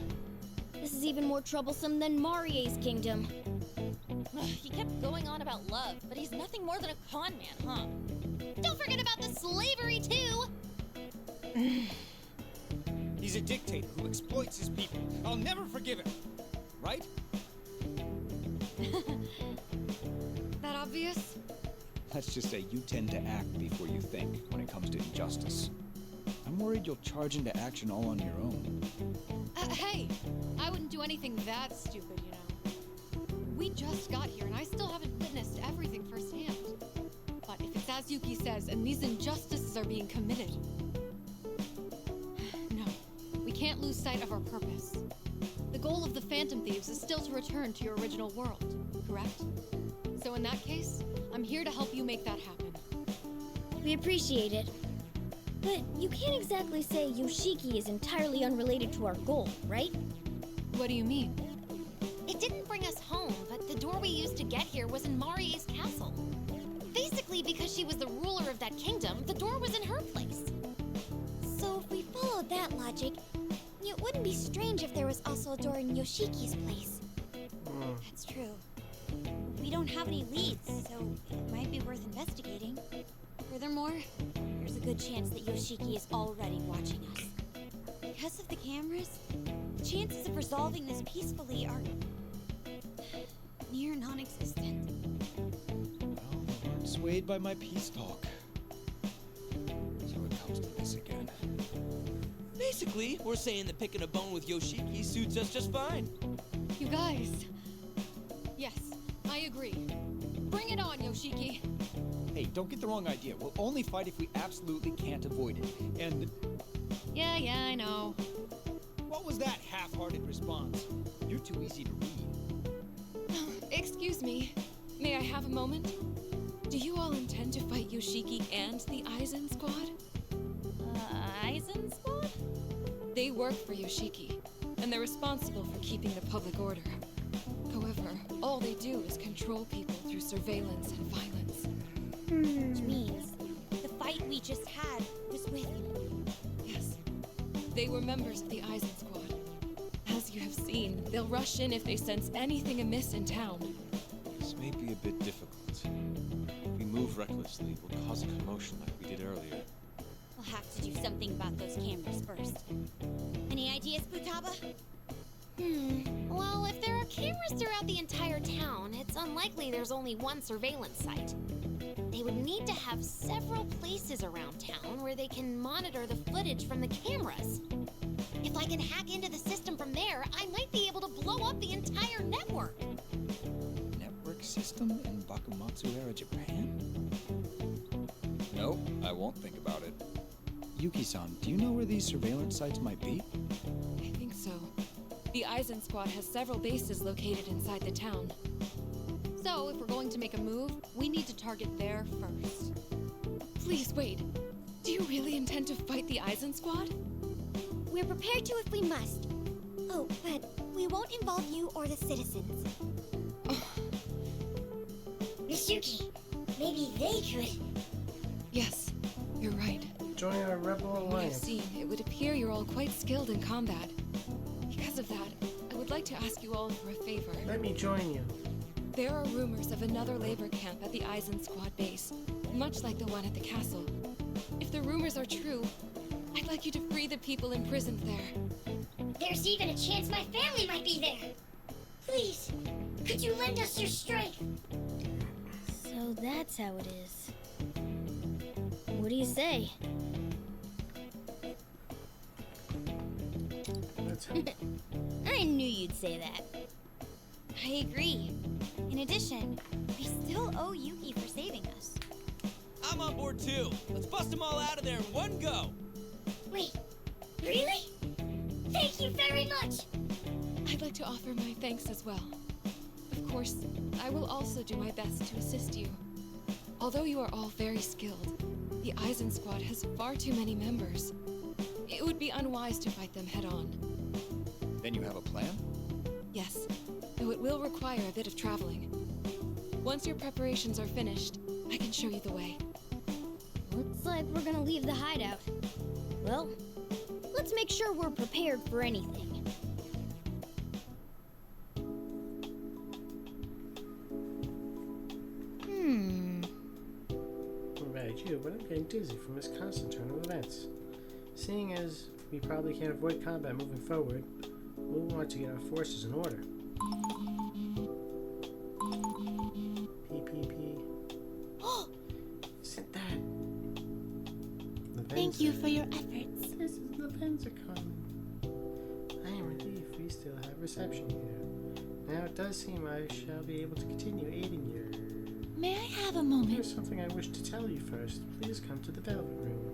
This is even more troublesome than Marie's kingdom.
He kept going on about love, but he's nothing more than a con man, huh? Don't forget about the slavery, too!
He's a dictator who exploits his people. I'll never forgive him. Right?
That obvious?
Let's just say you tend to act before you think when it comes to injustice. I'm worried you'll charge into action all on your own.
Hey! I wouldn't do anything that stupid, you know. We just got here, and I still haven't witnessed everything firsthand. But if it's as Yuki says, and these injustices are being committed... No, we can't lose sight of our purpose. The goal of the Phantom Thieves is still to return to your original world, correct? So in that case, I'm here to help you make that happen.
We appreciate it. But you can't exactly say Yoshiki is entirely unrelated to our goal, right?
What do you mean?
It didn't bring us home, but the door we used to get here was in Marie's castle. Basically, because she was the ruler of that kingdom, the door was in her place.
So if we followed that logic, it wouldn't be strange if there was also a door in Yoshiki's place. That's true. We don't have any leads, so it might be worth investigating. Furthermore, there's a good chance that Yoshiki is already watching us. Because of the cameras, the chances of resolving this peacefully are near non-existent.
Well, they weren't swayed by my peace talk. So it comes to this again.
Basically, we're saying that picking a bone with Yoshiki suits us just fine.
You guys... Yes, I agree. Bring it on, Yoshiki.
Hey, don't get the wrong idea. We'll only fight if we absolutely can't avoid it. And...
Yeah, I know.
What was that half-hearted response? You're too easy to read.
Excuse me. May I have a moment? Do you all intend to fight Yoshiki and the Aizen squad?
Aizen squad?
They work for Yoshiki, and they're responsible for keeping the public order. However, all they do is control people through surveillance and violence.
Which means the fight we just had was with...
Yes. They were members of the Aizen squad. As you have seen, they'll rush in if they sense anything amiss in town.
This may be a bit difficult. If we move recklessly, we'll cause a commotion like we did earlier.
We'll have to do something about those cameras first. Any ideas, Futaba?
Well, if there are cameras throughout the entire town, it's unlikely there's only one surveillance site. They would need to have several places around town where they can monitor the footage from the cameras. If I can hack into the system from there, I might be able to blow up the entire network.
Network system in Bakumatsu-era Japan? No, I won't think about it. Yuki-san, do you know where these surveillance sites might be?
I think so. The Aizen squad has several bases located inside the town.
So, if we're going to make a move, we need to target there first.
Please wait. Do you really intend to fight the Aizen squad?
We're prepared to if we must. Oh, but we won't involve you or the citizens.
Miss Yuki, maybe they could.
Yes, you're right.
Join our rebel
From what I've
alliance.
seen, it would appear you're all quite skilled in combat. Because of that, I would like to ask you all for a favor.
Let me join you.
There are rumors of another labor camp at the Aizen squad base, much like the one at the castle. If the rumors are true, I'd like you to free the people imprisoned there.
There's even a chance my family might be there. Please, could you lend us your strength?
So So that's how it is. What do you say?
That's how.
I knew you'd say that.
I agree. In addition, we still owe Yuki for saving us.
I'm on board too. Let's bust them all out of there in one go.
Wait, really? Thank you very much!
I'd like to offer my thanks as well. Of course, I will also do my best to assist you. Although you are all very skilled, the Eisen Squad has far too many members. It would be unwise to fight them head-on.
Then you have a plan?
Yes, though it will require a bit of traveling. Once your preparations are finished, I can show you the way.
Looks like we're gonna leave the hideout. Well, let's make sure we're prepared for anything.
What about you? But I'm getting dizzy from this constant turn of events. Seeing as we probably can't avoid combat moving forward, we'll want to get our forces in order. PPP. Isn't that?
Thank you for your efforts.
This is the Venzicon. I am relieved we still have reception here. Now it does seem I shall be able to continue aiding you.
May I have a moment?
There's something I wish to tell you first. Please come to the Velvet Room.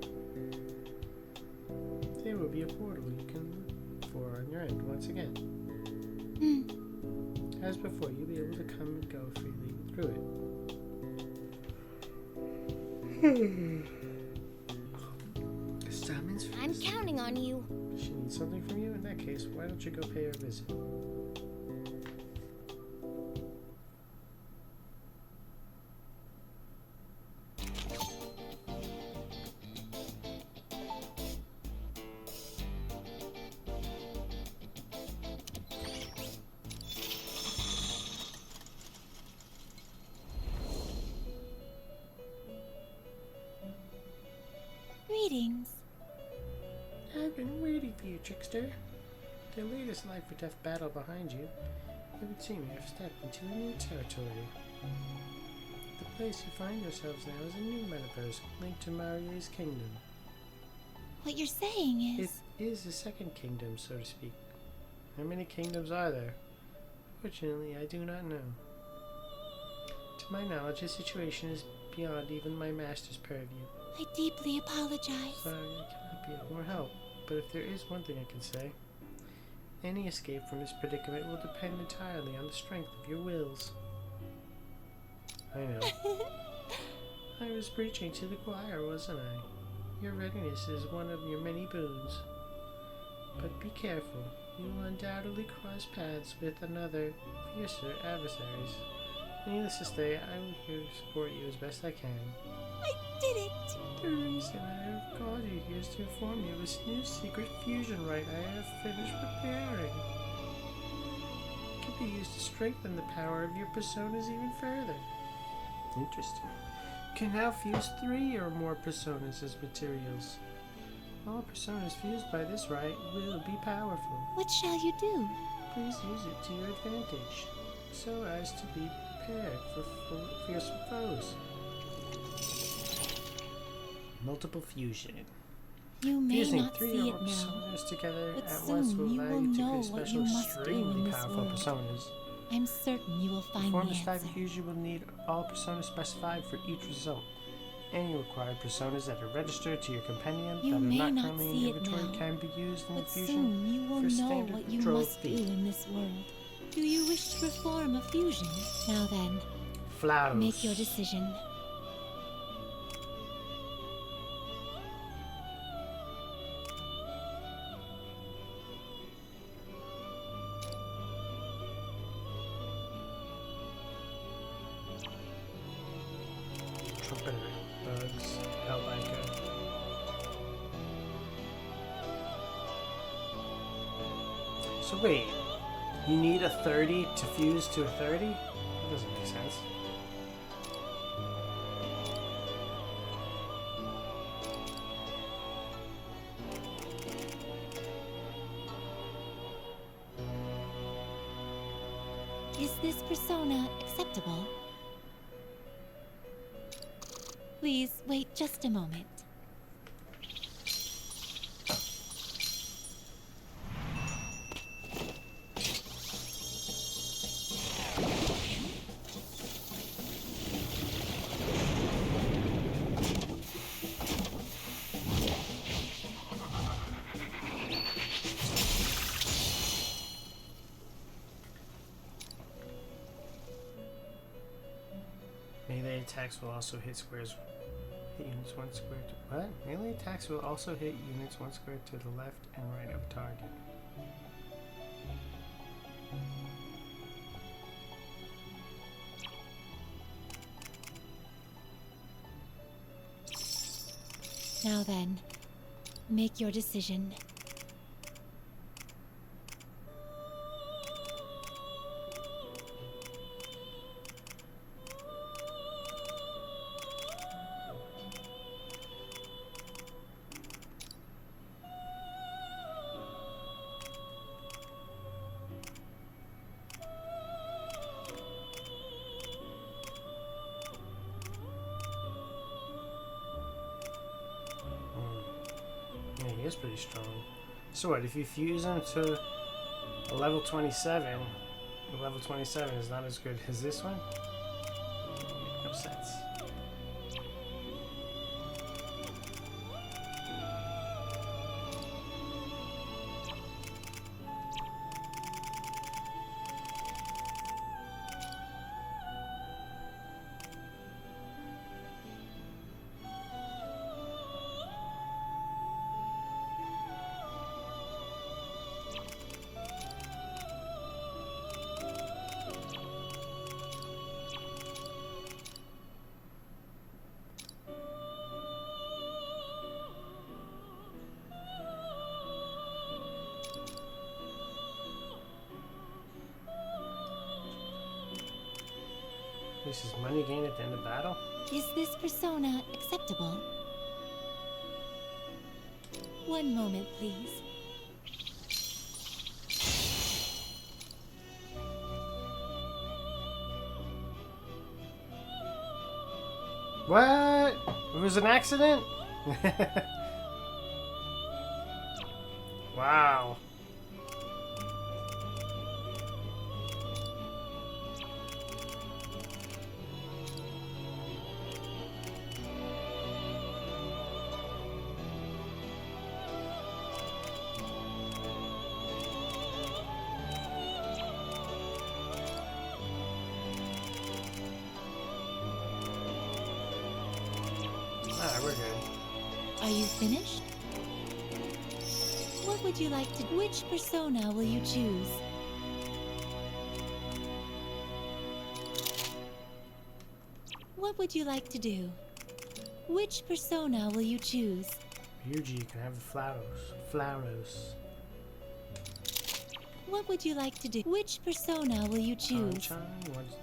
There will be a portal you can look for on your end once again. As before, you'll be able to come and go freely through it. Summons
I'm counting on you.
She needs something from you? In that case, why don't you go pay her a visit?
Greetings.
I've been waiting for you, trickster. The latest life or death battle behind you, it would seem you have stepped into a new territory. The place you find yourselves now is a new metaverse linked to Marie's kingdom.
What you're saying is...
It is a second kingdom, so to speak. How many kingdoms are there? Fortunately, I do not know. To my knowledge, the situation is beyond even my master's purview.
I deeply apologize.
Sorry, I cannot be of more help. But if there is one thing I can say, any escape from this predicament will depend entirely on the strength of your wills. I know. I was preaching to the choir, wasn't I? Your readiness is one of your many boons. But be careful. You will undoubtedly cross paths with another, fiercer adversaries. Needless to say, I will here to support you as best I can.
I did it!
The reason I have called you here is to inform you of this new secret fusion rite I have finished preparing. It can be used to strengthen the power of your personas even further. Interesting. You can now fuse 3 or more personas as materials. All personas fused by this rite will be powerful.
What shall you do?
Please use it to your advantage, so as to be prepared for fearsome foes. Multiple fusion.
You may
Fusing
not
3
see
or
it
more
now,
personas together
but
at once
soon
will
you
allow
will
you to
know
create
what
special,
you must do in
extremely
this
powerful
world.
personas.
I'm certain you will
To
find
form
the
this type
answer.
of fusion, you will need all personas specified for each result. Any required personas that are registered to your compendium
You
that are
may
not
not
currently in
see it
inventory
now,
can be used in the
but
fusion
soon you will
for
know
standard
what you
control
must do
feat.
in this world. Do you wish to perform a fusion? Now then,
Flowers.
make your decision.
Trumpeter, bugs, Hellbiker. So wait, you need a 30 to fuse to a 30? That doesn't make sense.
Is this persona acceptable? Please wait just a moment.
Melee attacks will also hit squares. Hit units one square to what? Melee attacks will also hit units one square to the left and right of target.
Now then, make your decision.
Yeah, he is pretty strong. So what, if you fuse him to a level 27, the level 27 is not as good as this one? No sense. This is money gained at the end of battle?
Is this persona acceptable? One moment, please.
What? It was an accident? Wow. Alright, we're good.
Are you finished? What would you like to... Which persona will you choose? What would you like to do? Which persona will you choose?
Ryuji can have the flowers. Flowers.
What would you like to do? Which persona will you choose?
Chan, what's...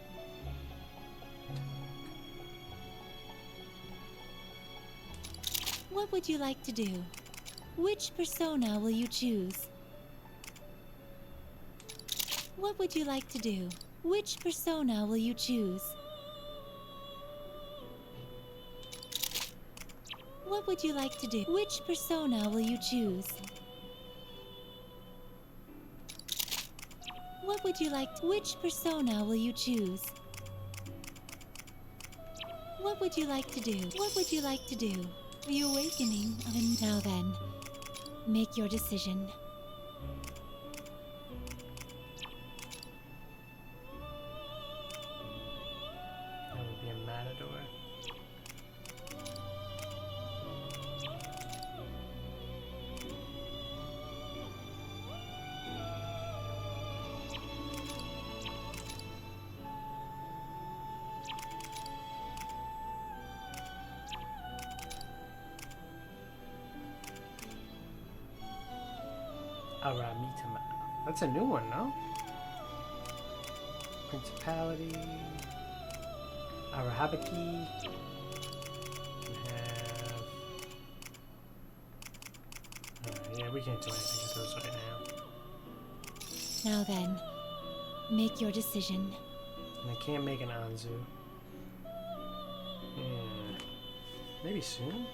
What would you like to do? Which persona will you choose? What would you like to do? Which persona will you choose? What would you like to do? Which persona will you choose? What would you like? Which persona will you choose? What would you like to do? What would you like to do? The awakening of a... Now then, make your decision.
That would be a matador. Aramitama. That's a new one, no? Principality. Arahabaki. We have... yeah, we can't do anything with those right now.
Now then, make your decision.
And I can't make an Anzu. Yeah. Maybe soon?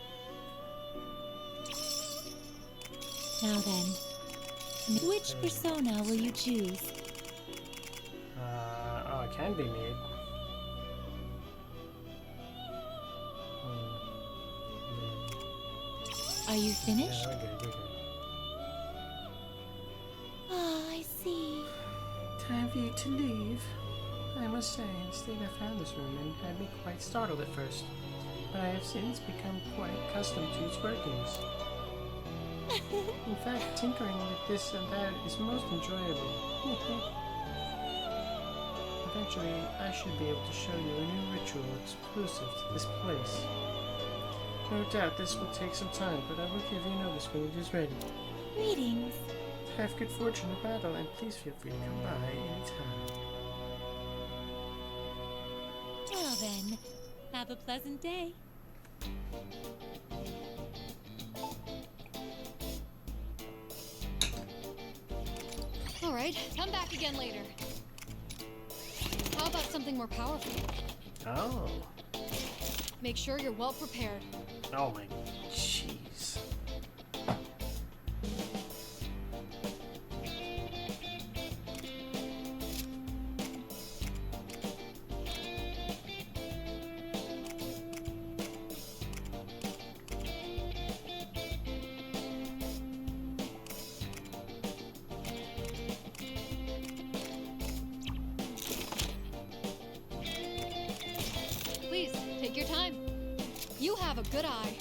Now then, which persona will you choose?
Oh, it can be made.
Are you finished?
Yeah, we're good.
Ah, I see.
Time for you to leave. I must say, the state I found this room in had me quite startled at first, but I have since become quite accustomed to its workings. In fact, tinkering with this and that is most enjoyable. Eventually, I should be able to show you a new ritual exclusive to this place. No doubt this will take some time, but I will give you notice when it is ready.
Greetings.
Have good fortune in battle, and please feel free to come by anytime.
Well then, have a pleasant day.
All right, come back again later. How about something more powerful?
Oh.
Make sure you're well prepared.
Oh my jeez.
Please, take your time. You have a good eye.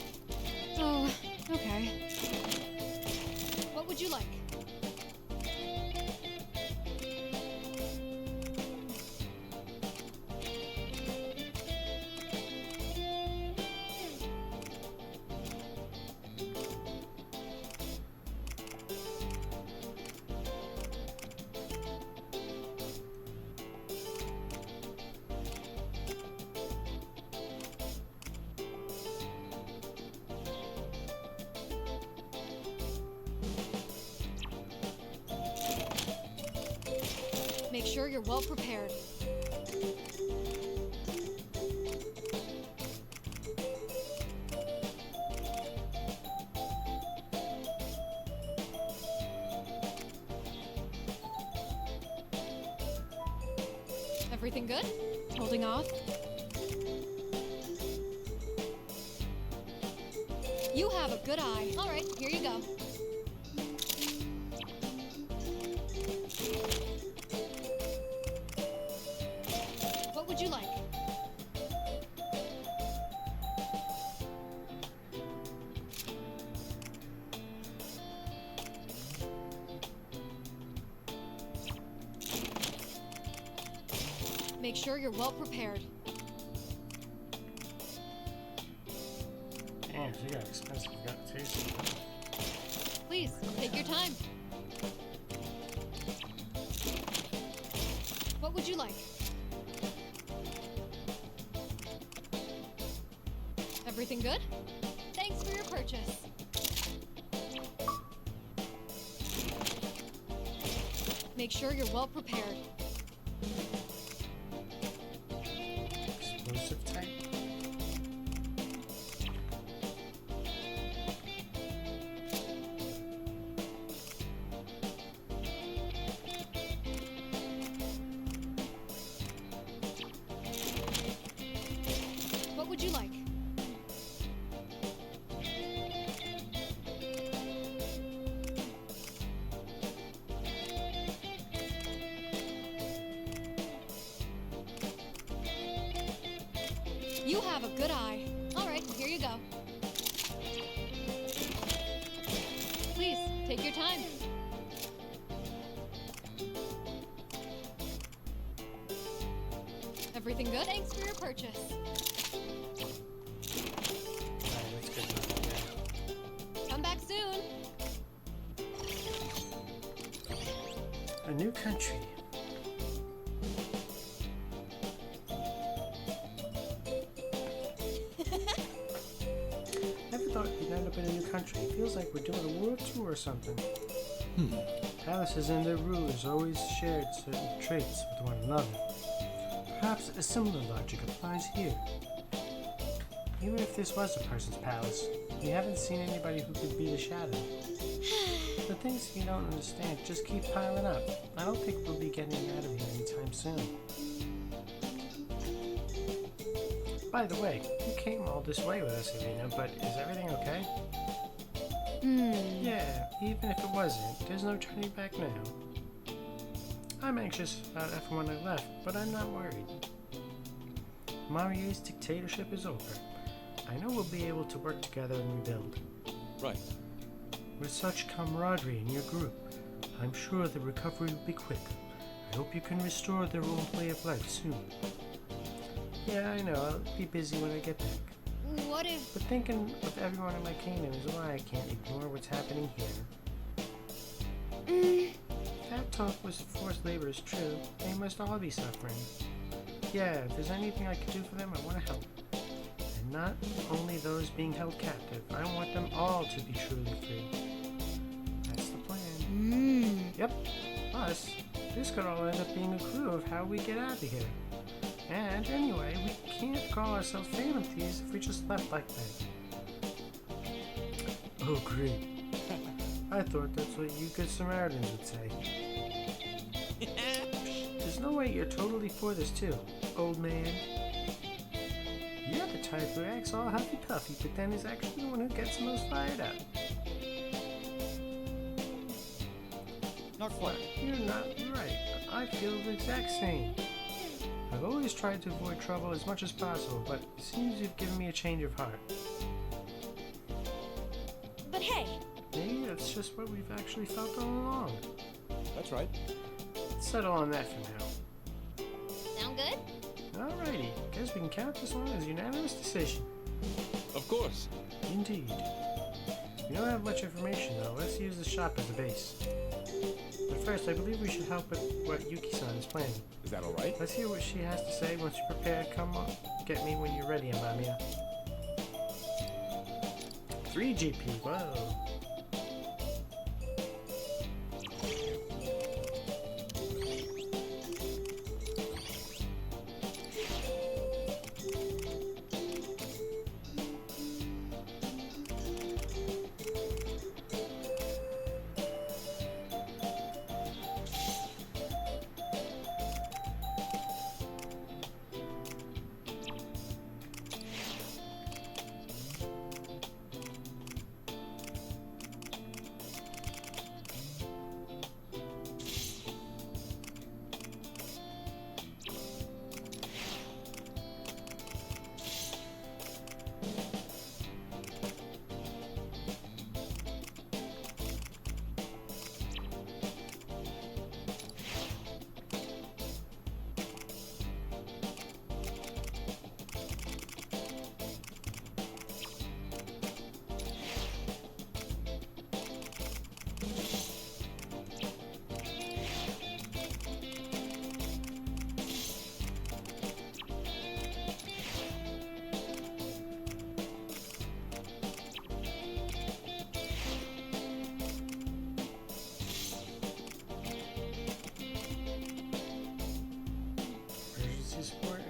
Oh, okay. What would you like? Make sure you're well prepared. Everything good? Holding off? You have a good eye. All right, here you go. What would you like? Make sure you're well prepared.
Damn, she got expensive. Got to taste it.
Please, take your time. What would you like? Everything good? Thanks for your purchase. Make sure you're well prepared.
Explosive type.
What would you like? You have a good eye. All right, here you go. Please, take your time. Everything good? Thanks for your purchase.
Alright, let's get that.
Come back soon.
A new country. Never thought we'd end up in a new country. It feels like we're doing a world tour or something. Palaces and their rulers always shared certain traits with one another. Perhaps a similar logic applies here. even if this was a person's palace, we haven't seen anybody who could be the shadow. The things you don't understand just keep piling up. I don't think we'll be getting out of here anytime soon. By the way, you came all this way with us, Irina, but is everything okay? Yeah, even if it wasn't, there's no turning back now. I'm anxious about everyone I left, but I'm not worried. Marie's dictatorship is over. I know we'll be able to work together and rebuild.
Right.
With such camaraderie in your group, I'm sure the recovery will be quick. I hope you can restore their old way of life soon. Yeah, I know, I'll be busy when I get back.
What if...
But thinking of everyone in my kingdom is why I can't ignore what's happening here. That talk was forced labor is true. They must all be suffering. Yeah, if there's anything I can do for them, I want to help. And not only those being held captive, I want them all to be truly free. That's the plan. Yep. Plus, this could all end up being a clue of how we get out of here. And anyway, we can't call ourselves Phantom Thieves if we just left like that. Oh, great. I thought that's what you good Samaritans would say. There's no way you're totally for this too, old man. You're the type who acts all huffy-puffy, but then is actually the one who gets the most fired up.
Not quite.
You're not right. I feel the exact same. I've always tried to avoid trouble as much as possible, but it seems you've given me a change of heart.
But hey,
Maybe that's just what we've actually felt all along.
That's right.
Let's settle on that for now.
Sound good?
Alrighty, guess we can count this one as a unanimous decision.
Of course.
Indeed. We don't have much information though, let's use the shop as a base. But first, I believe we should help with what Yuki-san is planning.
Is that all right?
Let's hear what she has to say. Once you're prepared, come on, get me when you're ready, Amamiya. 3 GP, whoa.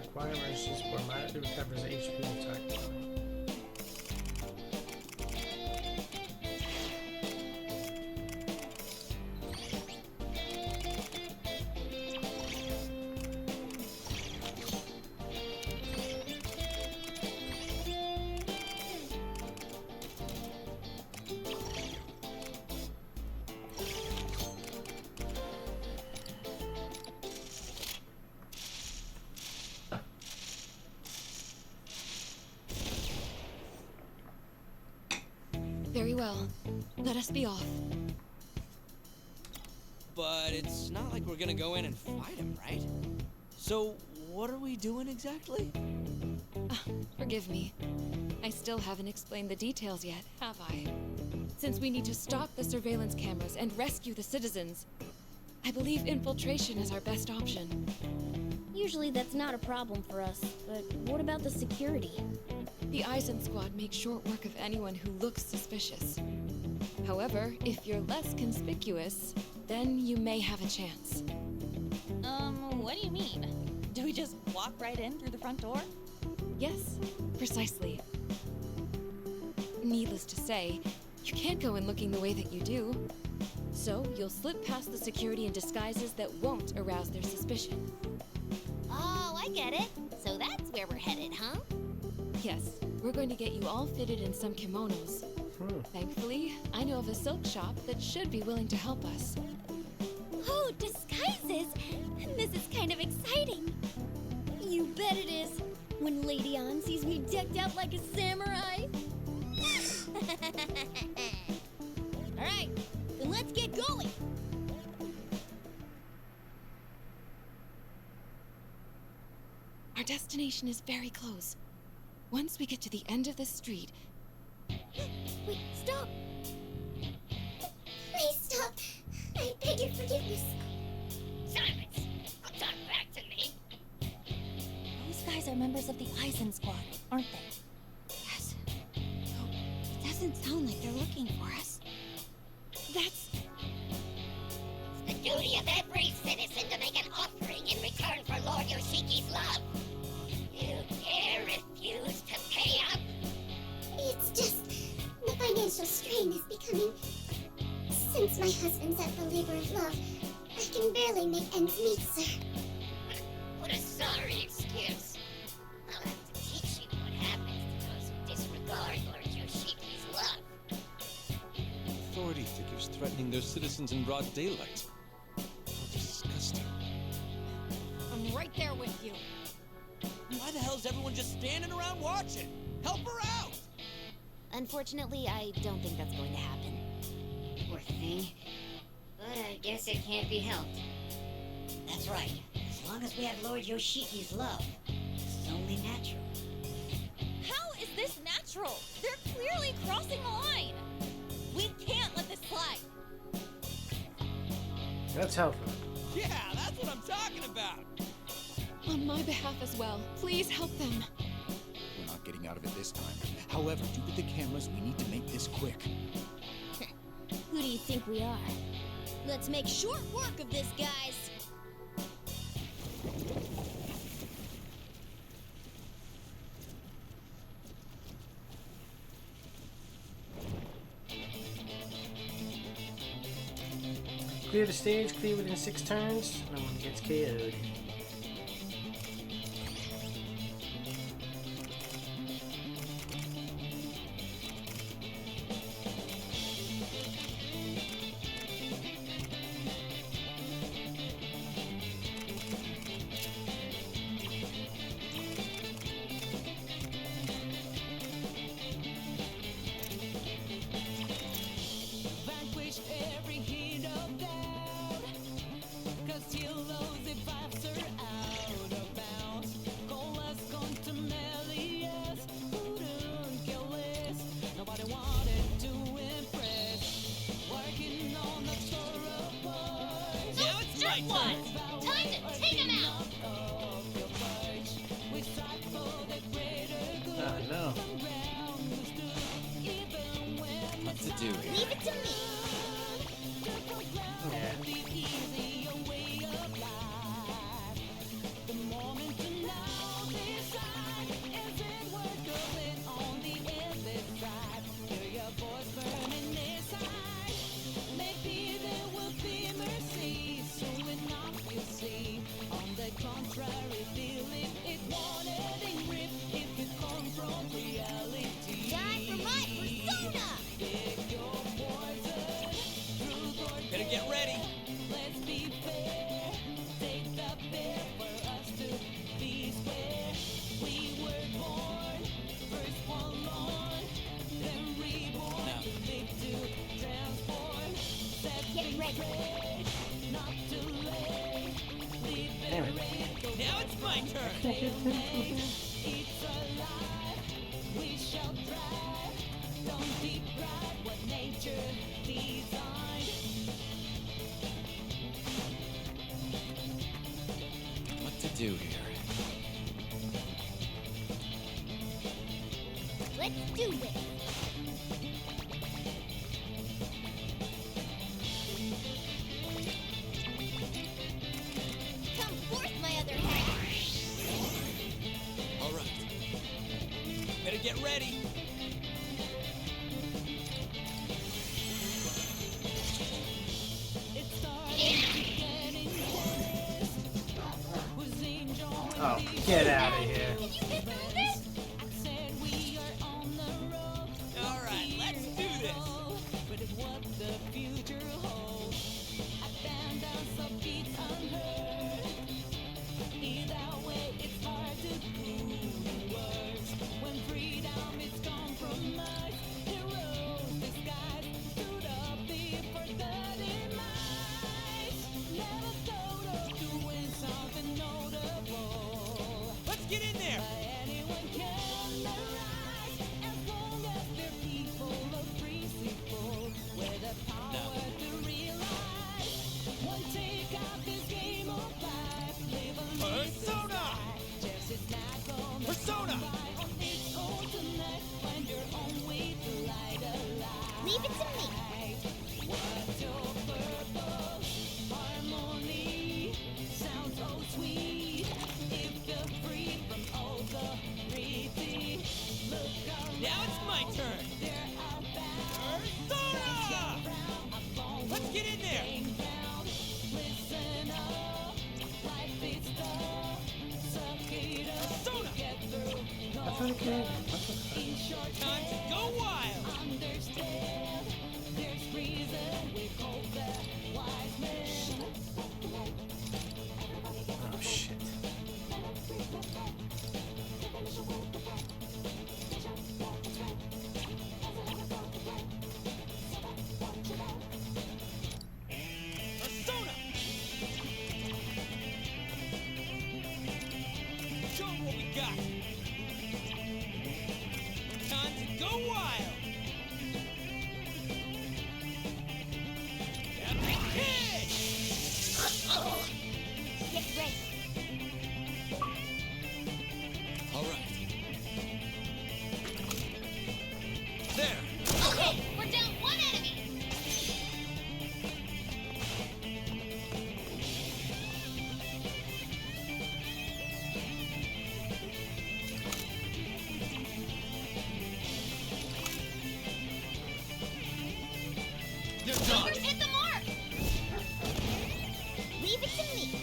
Acquire emergency support monitor recovers HP and target time.
Very well. Let us be off.
But it's not like we're gonna go in and fight him, right? So, what are we doing exactly?
Forgive me. I still haven't explained the details yet, have I? Since we need to stop the surveillance cameras and rescue the citizens, I believe infiltration is our best option.
Usually that's not a problem for us, but what about the security?
The Eisen Squad makes short work of anyone who looks suspicious. However, if you're less conspicuous, then you may have a chance.
What do you mean? Do we just walk right in through the front door?
Yes, precisely. Needless to say, you can't go in looking the way that you do. So you'll slip past the security in disguises that won't arouse their suspicion.
Oh, I get it. So that's where we're headed, huh?
Yes, we're going to get you all fitted in some kimonos. Thankfully, I know of a silk shop that should be willing to help us.
Oh, disguises! This is kind of exciting. You bet it is. When Lady Ann sees me decked out like a samurai. All right, then let's get going.
Our destination is very close. Once we get to the end of the street...
Wait, stop!
Please stop. I beg your forgiveness.
Silence! Don't talk back to me.
Those guys are members of the Eisen Squad, aren't they?
Yes. No, it doesn't sound like they're looking for us.
That's...
It's the duty of every citizen to make an offering in return for Lord Yoshiki's love. You dare refuse to pay up?
It's just the financial strain is becoming. Since my husband's at the labor of love, I can barely make ends meet, sir.
What a sorry excuse. I'll have to teach you what happens to those who disregard Lord Yoshiki's love.
Authority figures threatening their citizens in broad daylight. How disgusting.
I'm right there with you.
Why the hell is everyone just standing around watching? Help her out!
Unfortunately, I don't think that's going to happen.
Poor thing. But I guess it can't be helped. That's right. As long as we have Lord Yoshiki's love, it's only natural.
How is this natural? They're clearly crossing the line. We can't let this slide.
Let's help her.
Yeah, that's what I'm talking about!
On my behalf as well, please help them.
We're not getting out of it this time. However, due to the cameras, we need to make this quick.
Who do you think we are? Let's make short work of this, guys.
Clear the stage, clear within 6 turns. No one gets KO'd.
Vanquish every hint of doubt. 'Cause heroes if vibes are out of bounds. Colas contumelious, wouldn't kill less. Nobody wanted to impress. Working on the thorough boys.
Now it's my turn. Time to take him out.
We strive for the greater good.
Oh no.
What to do here?
Leave it to me.
Yeah.
Contrary feeling, it wanted a grip if it comes from reality.
Time for my persona.
Pick your poison, truth or
Better get ready!
let's be fair. Take the bear for us to be square. We were born, first one born, then reborn.
Now.
To live to transform. Set
Get
things
ready.
straight, not too late.
Damn it.
Now it's my turn!
It's alive, we shall thrive. Don't deprive what nature designed.
What to do here?
Let's do this. Come forth, my other half.
Alright. Better get ready!
Get out of here.
Can you get through this?
All right, let's do this.
But what the future holds, I found out some beats unheard. Either way, it's hard to prove words when freedom is compromised. Heroes disguised stood up before the demise. Never thought of doing something notable.
Let's get in there.
Anyone can arise as long as they're people of principle with the power to realize one take out this game of life. Live a
Persona!
just is not gonna
Persona!
survive on its own tonight. Find your own way to light a light.
Leave it to me.
What's your purpose? Harmony sounds so sweet. If you're free from authority, look around.
Now it's my turn.
They're outbound.
Persona! Let's get in there.
Listen up. Life is tough. Suck it up.
Persona!
Get through.
I thought it came.
In short,
Time to go wild.
understand. There's reason we call that wise men.
Oh shit.
Persona! Show 'em what we got. Time to go wild. Epic kick!
Get ready.
All right. There.
Okay, we're down one enemy.
You're done.
Fingers hit the mark.
Leave it to me.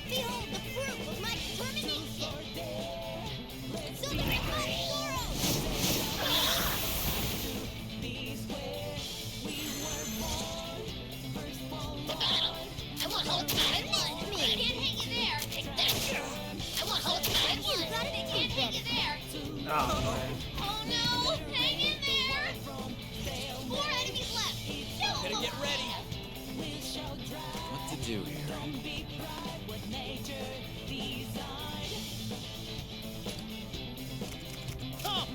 Behold the proof of my determination. So there is my sorrow.
I want hold tight one. They can't hit you there. Take that. I want hold tight one. They can't hit you there.
Oh man.
Oh no! Hang in there. 4 enemies left. Show 'em
Better get
what-
ready.
What to do here?
Come.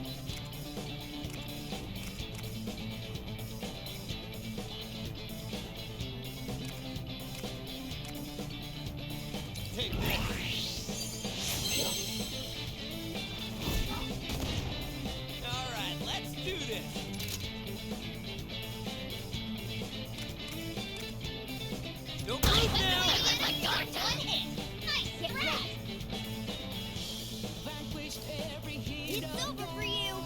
Take this. All right, let's do this. Don't move now.
My God, one hit. Nice
Get
try.
ready. It's over for you.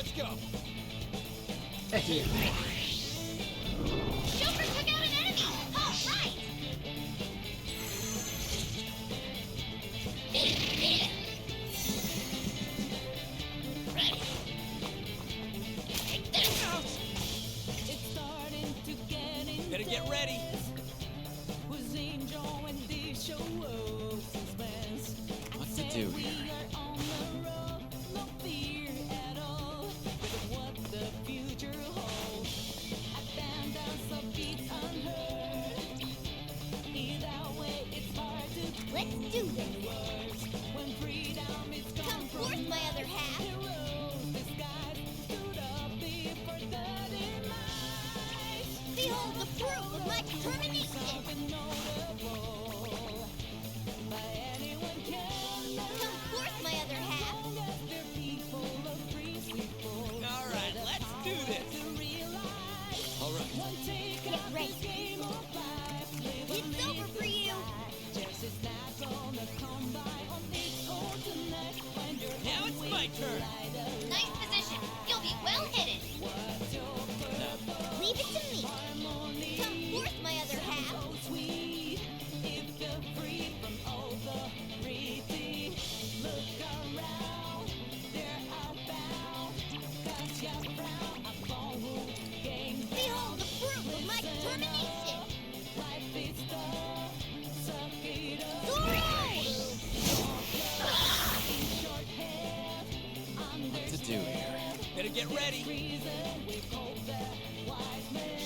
let's go.
Thank you.
Joker took out an enemy! All right!
It's starting to get intense.
Better get ready.
Was Angel and they show suspense.
What to do
We
here?
are on the road, no fear at all. With what the future holds. I found out some beats unheard. Either way, it's hard to
Let's do this.
words. When freedom is gone
Come
from
forth, my other half.
heroes, the skies stood up before the demise.
Behold the proof of my determination.
Something notable by anyone can know.
Come forth, my other half.
They're people of free people.
All right, let's do this.
To realize
All right.
one take
Get
out
ready.
this game of life. Live
It's over for you.
just is not gonna come by on its own tonight. Find your
Now
own
it's
way
my
to
turn.
light a
Nice position. You'll be well hidden.
What's your purpose?
Leave it to me.
Harmony.
Come forth, my other half.
So sweet, if you're free from authority, look around, they're outbound, 'cause you're proud of all who gain.
Behold the proof of my determination.
Life is tough, suck it up. In short hair,
What to do here?
Better get ready.
reason we hope that wise men.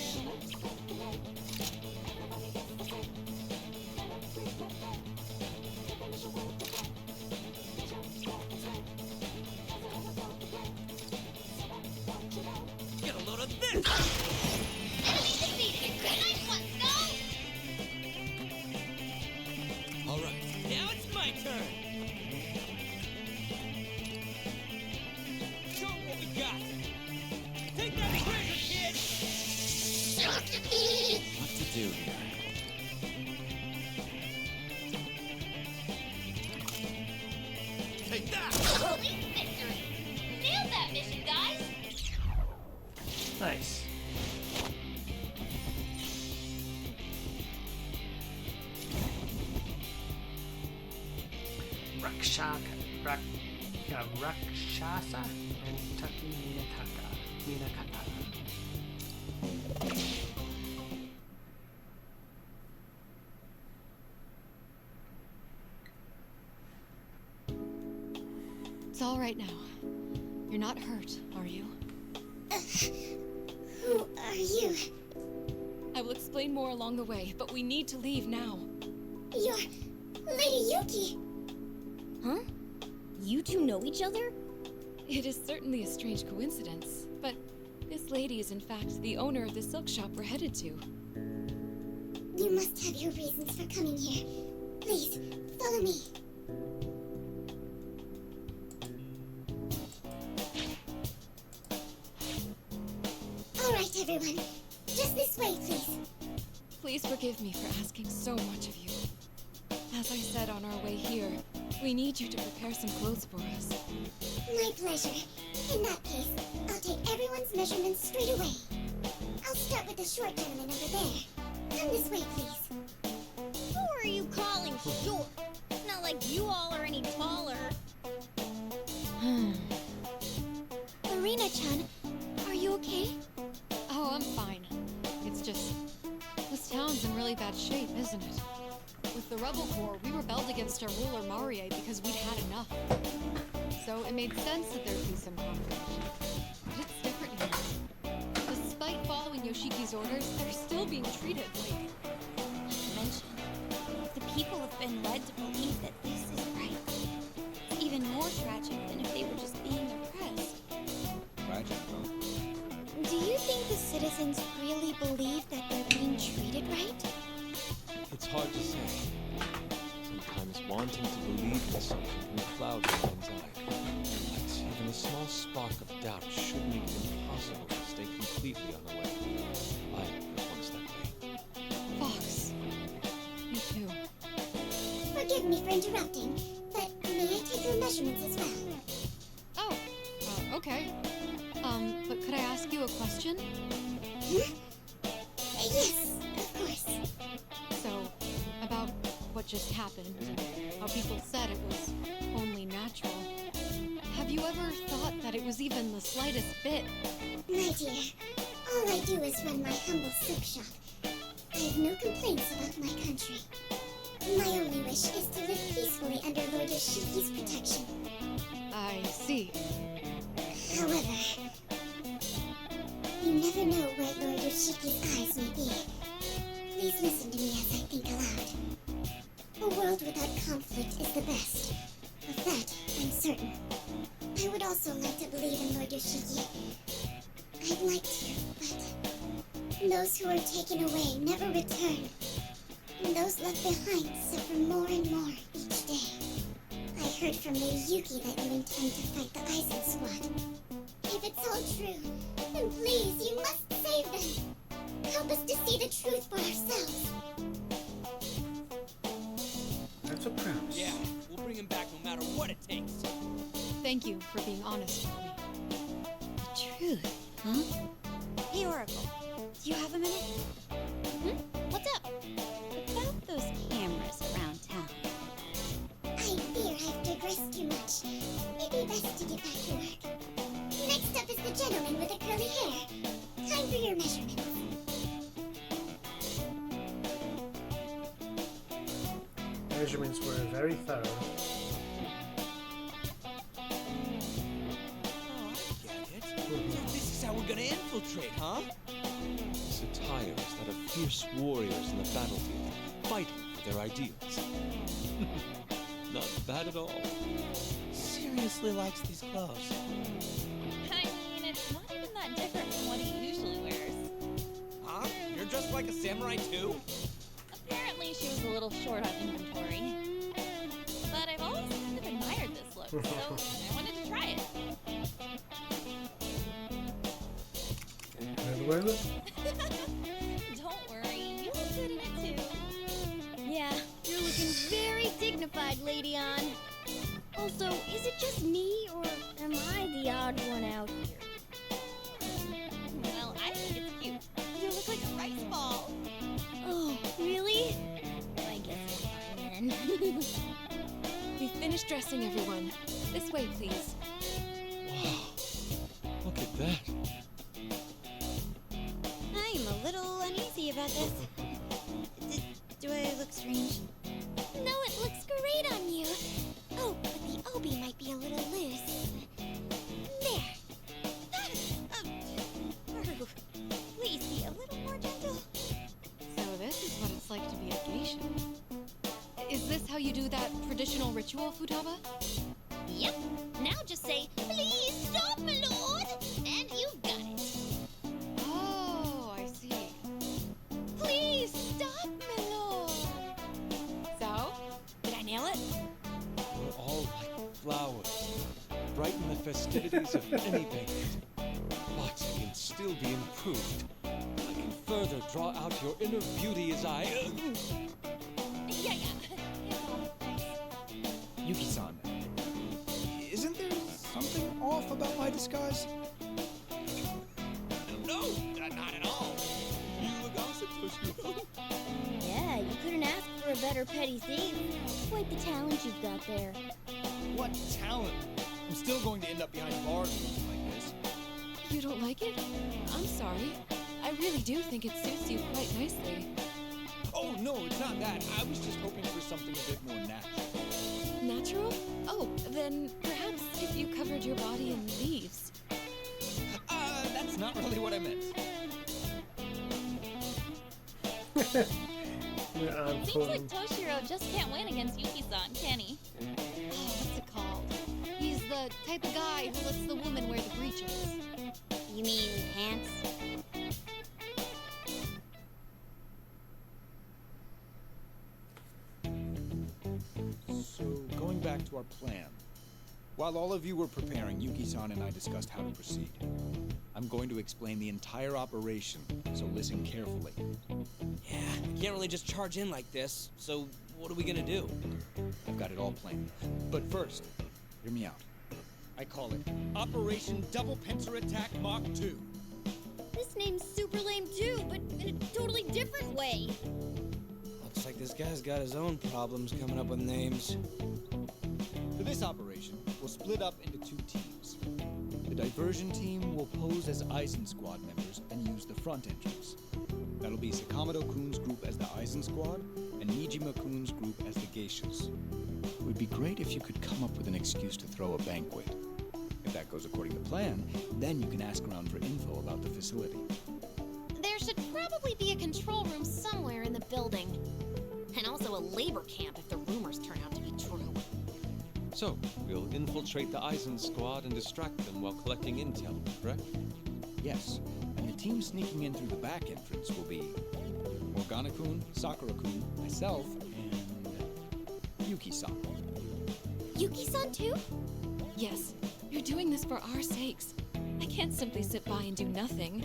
Get a load of this.
Enemy defeated. Nice one, Skull.
All right, now it's my turn. Show 'em what we got. Take that treasure, kid.
What to do here?
Take that.
Police victory. Nailed that mission, guys.
Nice. Rakshasa and Taki Minakata.
It's all right now. You're not hurt, are you?
Who are you?
I will explain more along the way, but we need to leave now.
You're Lady Yuki.
Huh? You two know each other?
It is certainly a strange coincidence, but this lady is in fact the owner of the silk shop we're headed to.
You must have your reasons for coming here. Please, follow me. All right, everyone. Just this way, please.
Please forgive me for asking so much of you. As I said on our way here, we need you to prepare some clothes for us.
My pleasure. In that case, I'll take everyone's measurements straight away. I'll start with the short gentleman over there. Come this way, please.
Who are you calling short? It's not like you all are any taller. Arena-chan, are you okay?
Oh, I'm fine. It's just, this town's in really bad shape, isn't it? With the Rebel Corps, we rebelled against our ruler Marie because we'd had enough. So it made sense that there'd be some conflict. But it's different now. Despite following Yoshiki's orders, they're still being treated like...
Mention. The people have been led to believe that this is right. It's even more tragic than if they were just being oppressed.
Tragic, huh?
Do you think the citizens really believe that they're being treated right?
It's hard to say. Sometimes wanting to believe in something can cloud one's eye. But even a small spark of doubt should make it impossible to stay completely on the way. I was once that way.
Fox. Me too.
Forgive me for interrupting, but may I take your measurements as well?
Oh, okay.
But could I ask you a question?
Huh? Yes, of course.
So, about what just happened, and how people said it was only natural. Have you ever thought that it was even the slightest bit?
My dear, all I do is run my humble soup shop. I have no complaints about my country. My only wish is to live peacefully under Lord Yoshiki's protection.
I see.
However, you never know where Lord Yoshiki's eyes may be. Please listen to me as I think aloud. A world without conflict is the best. Of that, I'm certain. I would also like to believe in Lord Yoshiki. I'd like to, but those who are taken away never return. And those left behind suffer more and more each day. I heard from Lady Yuki that you intend to fight the Aizen Squad. If it's all true, then please, you must save them. Help us to see the truth for ourselves.
That's a promise.
Yeah, we'll bring him back no matter what it takes.
Thank you for being honest with me.
The truth, huh? Hey, Oracle, do you have a minute?
What's up?
About those cameras around town.
I fear I've digressed too much. It'd be best to get back to work. Next up is the gentleman with the curly hair. Time for your measurements.
Measurements were very thorough.
This is how we're gonna infiltrate, huh?
This attire is that of fierce warriors in the battlefield, fighting for their ideals. Not bad at all.
Seriously likes these clothes.
I mean, it's not even that different from what he usually wears.
Huh? You're dressed like a samurai too?
Apparently, she was a little short on inventory. But I've always kind of admired this look, so I wanted to try it. Don't worry, you look good in it too.
Yeah, you're looking very dignified, Lady Ann. Also, is it just me, or am I the odd one out here?
Well, I think it's cute. You look like a rice ball.
Oh, really? I guess I'm fine then.
We've finished dressing everyone. This way, please.
Wow. Look at that.
I'm a little uneasy about this. Do I look strange?
No, it looks great on you. Oh, but the obi might be a little loose. There.
Please be a little more gentle.
So this is what it's like to be a geisha. Is this how you do that traditional ritual, Futaba?
Yep. Now just say, please stop, my lord, and you've got it.
Oh, I see.
Please stop, my lord.
So, did I nail it?
We're all like flowers, brighten the festivities of any banquet. But it can still be improved. I can further draw out your inner beauty as I...
Yeah.
Yuki-san, isn't there something off about my disguise?
No, not at all. You look awesome, Toshiro.
Yeah, you couldn't ask for a better petty thief. Quite the talent you've got there.
What talent! I'm still going to end up behind bars like this.
You don't like it? I'm sorry. I really do think it suits you quite nicely.
Oh, no, it's not that. I was just hoping for something a bit more natural.
Natural? Oh, then perhaps if you covered your body in leaves.
That's not really what I meant.
Seems like Toshiro just can't win against Yuki-san, can he?
What's it called? He's the type of guy who lets the woman wear the breeches.
You mean pants?
So, going back to our plan. While all of you were preparing, Yuki-san and I discussed how to proceed. I'm going to explain the entire operation, so listen carefully.
Yeah, we can't really just charge in like this, so what are we gonna do?
I've got it all planned. But first, hear me out. I call it Operation Double Pincer Attack Mach 2.
This name's super lame too, but in a totally different way.
Looks like this guy's got his own problems coming up with names.
For this operation, we'll split up into 2 teams. The diversion team will pose as Eisen Squad members and use the front entrance. That'll be Sakamoto-kun's group as the Eisen Squad, and Nijima-kun's group as the Geishas. It would be great if you could come up with an excuse to throw a banquet. If that goes according to plan, then you can ask around for info about the facility.
There should probably be a control room somewhere in the building. And also a labor camp if the rumors turn out to be true.
So, we'll infiltrate the Eisen squad and distract them while collecting intel, correct?
Yes, and the team sneaking in through the back entrance will be Morgana-kun, Sakura-kun, myself, and Yuki-san.
Yuki-san too?
Yes, you're doing this for our sakes. I can't simply sit by and do nothing.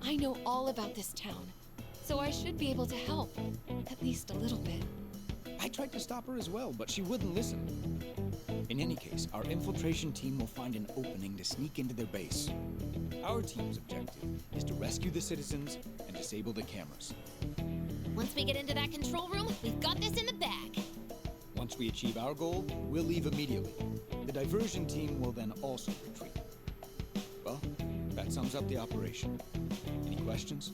I know all about this town, so I should be able to help, at least a little bit.
I tried to stop her as well, but she wouldn't listen. In any case, our infiltration team will find an opening to sneak into their base. Our team's objective is to rescue the citizens and disable the cameras.
Once we get into that control room, we've got this in the bag.
Once we achieve our goal, we'll leave immediately. The diversion team will then also retreat. Well, that sums up the operation. Any questions?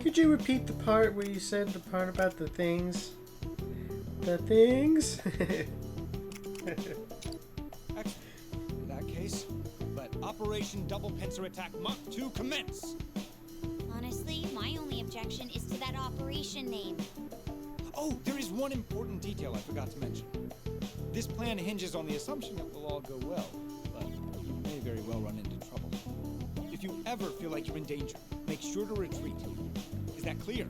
Could you repeat the part where you said the part about the things? The things?
Excellent. In that case, let Operation Double Pincer Attack Mach 2 commence!
Honestly, my only objection is to that operation name.
Oh, there is one important detail I forgot to mention. This plan hinges on the assumption it will all go well, but you may very well run into trouble. If you ever feel like you're in danger, make sure to retreat. Is that clear?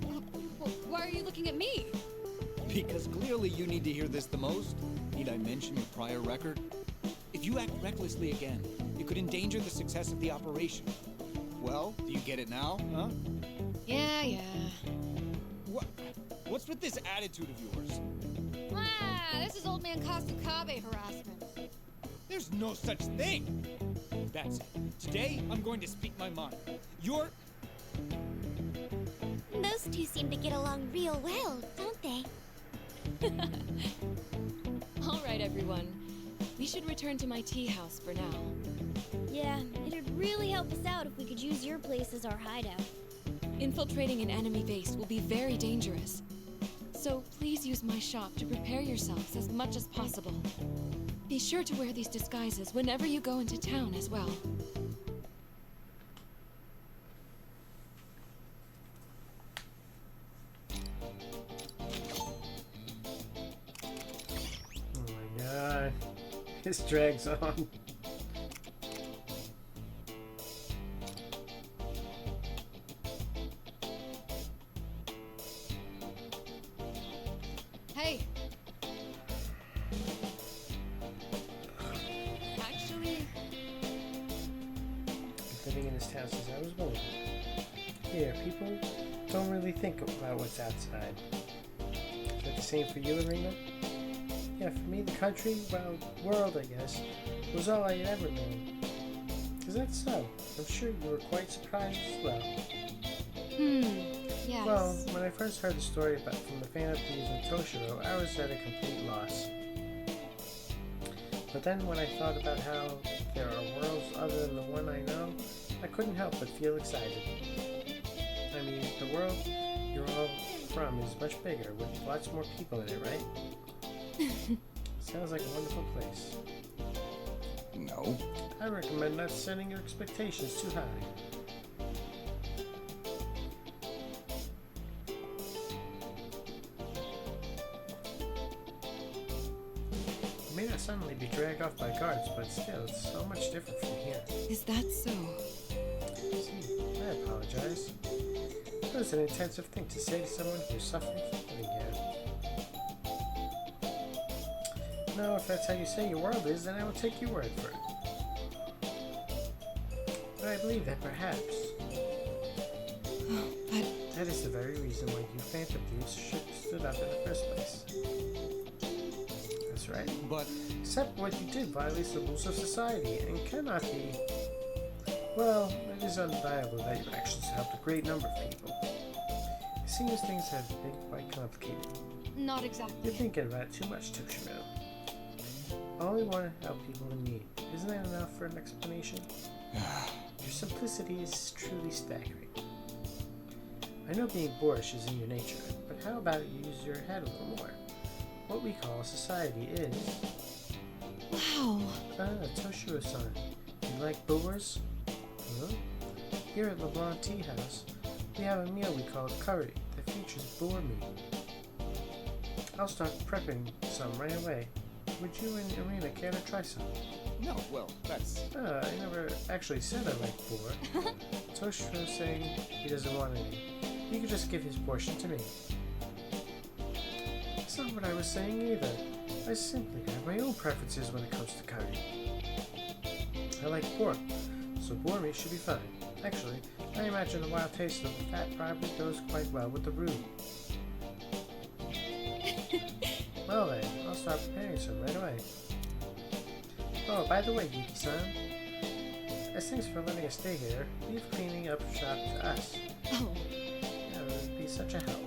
Well, why are you looking at me?
Because clearly you need to hear this the most. Need I mention your prior record? If you act recklessly again, it could endanger the success of the operation. Well, do you get it now, huh?
Yeah.
What's with this attitude of yours?
This is old man Kasukabe harassment.
There's no such thing! That's it. Today, I'm going to speak my mind.
Those two seem to get along real well, don't they?
All right, everyone. We should return to my tea house for now.
Yeah, it'd really help us out if we could use your place as our hideout.
Infiltrating an enemy base will be very dangerous. So please use my shop to prepare yourselves as much as possible. Be sure to wear these disguises whenever you go into town as well.
Oh my god. This drags on.
Hey. Actually,
Living in this town since I was born. Here, people don't really think about what's outside. Is that the same for you, Arena? Yeah, for me, the country, well, world, I guess, was all I had ever known. Is that so? I'm sure you were quite surprised as well.
yes.
Well, when I first heard the story from the fan of thieves in Toshiro, I was at a complete loss. But then when I thought about how there are worlds other than the one I know, I couldn't help but feel excited. I mean, the world you're all from is much bigger, with lots more people in it, right? Sounds like a wonderful place.
No.
I recommend not setting your expectations too high. You may not suddenly be dragged off by guards, but still, it's so much different from here.
Is that so?
See, I apologize. It was an intensive thing to say to someone who's suffering from living here. No, if that's how you say your world is, then I will take your word for it. But I believe that perhaps
But
that is the very reason why you Phantom Thieves stood up in the first place. right?
But
Except what you did violates the rules of society and cannot be. Well, it is undeniable that your actions helped a great number of people. It seems things have been quite complicated.
Not
You're
exactly.
thinking about it too much, Toshiro. I only want to help people in need. Isn't that enough for an explanation? Your simplicity is truly staggering. I know being boorish is in your nature, but how about you use your head a little more? What we call society is...
Wow.
Toshiro-san, you like boars? Huh? Here at LeBlanc Tea House, we have a meal we call curry that features boar meat. I'll start prepping some right away. Would you and Irina care to try some?
no, well, that's...
I never actually said I like boar. Toshiro's saying he doesn't want any. He could just give his portion to me. That's not what I was saying either. I simply have my own preferences when it comes to curry. I like pork, so boar meat should be fine. Actually, I imagine the wild taste of the fat probably goes quite well with the roux. Well then, I'll start preparing some right away. Oh, by the way, Yuki-san, as thanks for letting us stay here, leave cleaning up shop to us.
Oh.
That would be such a help.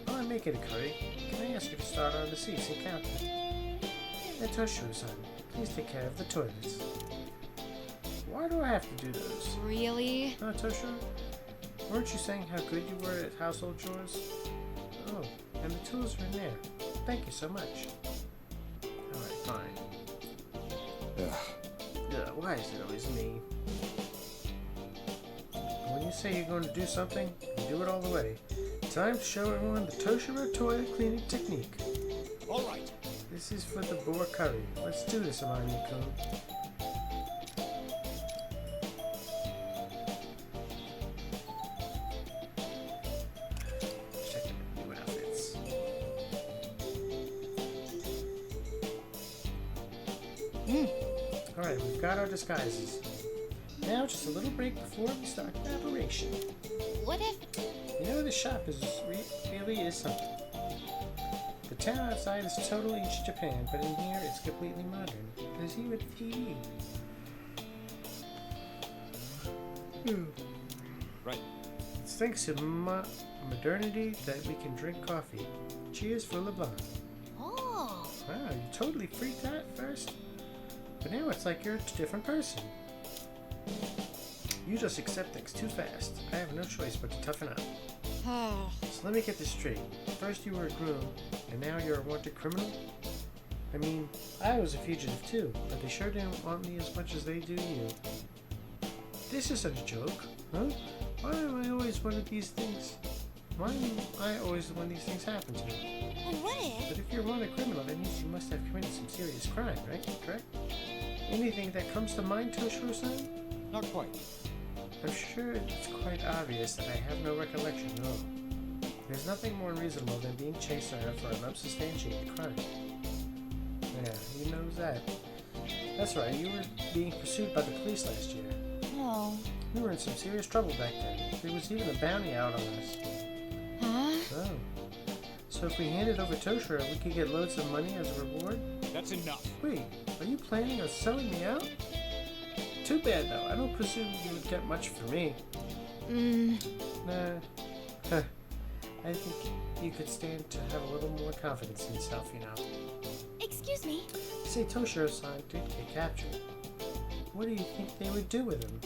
While I'm making a curry, can I ask you to start on the seats and count them? And Toshiro-san, please take care of the toilets. Why do I have to do those?
Really?
Toshiro? Weren't you saying how good you were at household chores? Oh, and the tools are in there. Thank you so much. Alright, fine. Why is it always me? When you say you're going to do something, you do it all the way. Time to show everyone the Toshiro toilet cleaning technique.
All right.
This is for the boar curry. Let's do this, Amani-kun. Check out new outfits. Alright, we've got our disguises. Now just a little break before we start the operation.
What if...
You know, this shop really is something. The town outside is total ancient Japan, but in here it's completely modern. There's even a TV.
Right.
It's thanks to modernity that we can drink coffee. Cheers for LeBlanc.
Oh.
Wow, you totally freaked out at first. But now it's like you're a different person. You just accept things too fast. I have no choice but to toughen up. So let me get this straight. First you were a groom, and now you're a wanted criminal? I mean, I was a fugitive too, but they sure didn't want me as much as they do you. This isn't a joke, huh? Why am I always one of these things? Why am I always the one these things happen to?
And what if...
But if you're a wanted criminal, that means you must have committed some serious crime, right? Correct? Anything that comes to mind, Toshiro-san?
Not quite.
I'm sure it's quite obvious that I have no recollection at all. There's nothing more reasonable than being chased around for an unsubstantiated crime. Yeah, he knows that. That's right, you were being pursued by the police last year.
Oh.
We were in some serious trouble back then. There was even a bounty out on us.
Huh?
Oh. So if we handed over Toshiro, we could get loads of money as a reward?
That's enough.
Wait, are you planning on selling me out? Too bad though, I don't presume you would get much for me. Nah. Huh. I think you could stand to have a little more confidence in yourself, you know.
Excuse me.
Say Toshiro-san did get captured. What do you think they would do with him?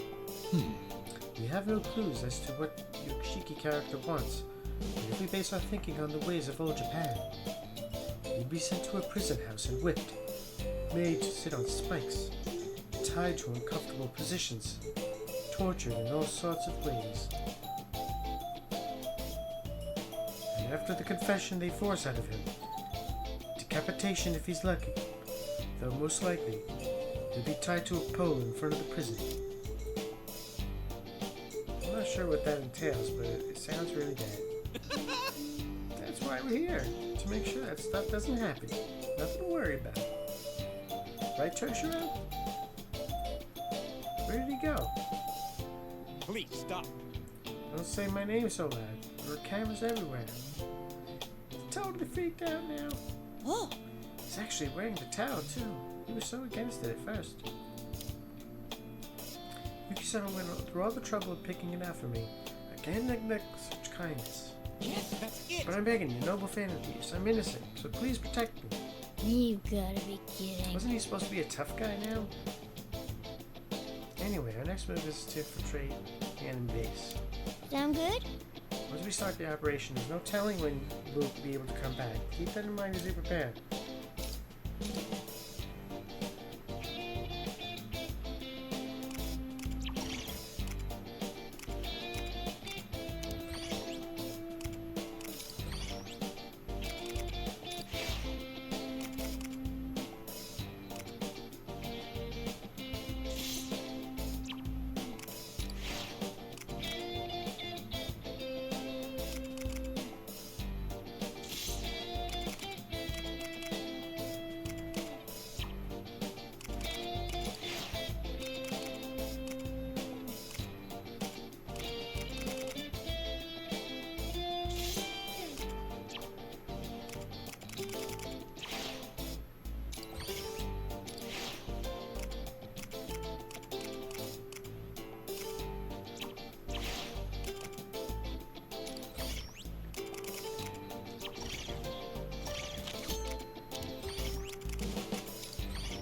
We have no clues as to what your Shiki character wants, but if we base our thinking on the ways of old Japan, he'd be sent to a prison house and whipped, made to sit on spikes, tied to uncomfortable positions, tortured in all sorts of ways. And after the confession they force out of him, decapitation if he's lucky, though most likely he'll be tied to a pole in front of the prison. I'm not sure what that entails, but it sounds really bad. That's why we're here, to make sure that stuff doesn't happen. Nothing to worry about. Right, Toshiro? Where did he go?
Please, stop.
Don't say my name so loud. There are cameras everywhere. Totally freaked out now.
Oh.
He's actually wearing the towel, too. He was so against it at first. Yuki-sama went through all the trouble of picking it out for me. I can't neglect such kindness.
Yes, that's it.
But I'm begging you, noble fan of these. I'm innocent, so please protect me.
You gotta be kidding.
Wasn't he supposed to be a tough guy now? Anyway, our next move is to infiltrate the enemy base.
Sound good?
Once we start the operation, there's no telling when we'll be able to come back. Keep that in mind as you prepare.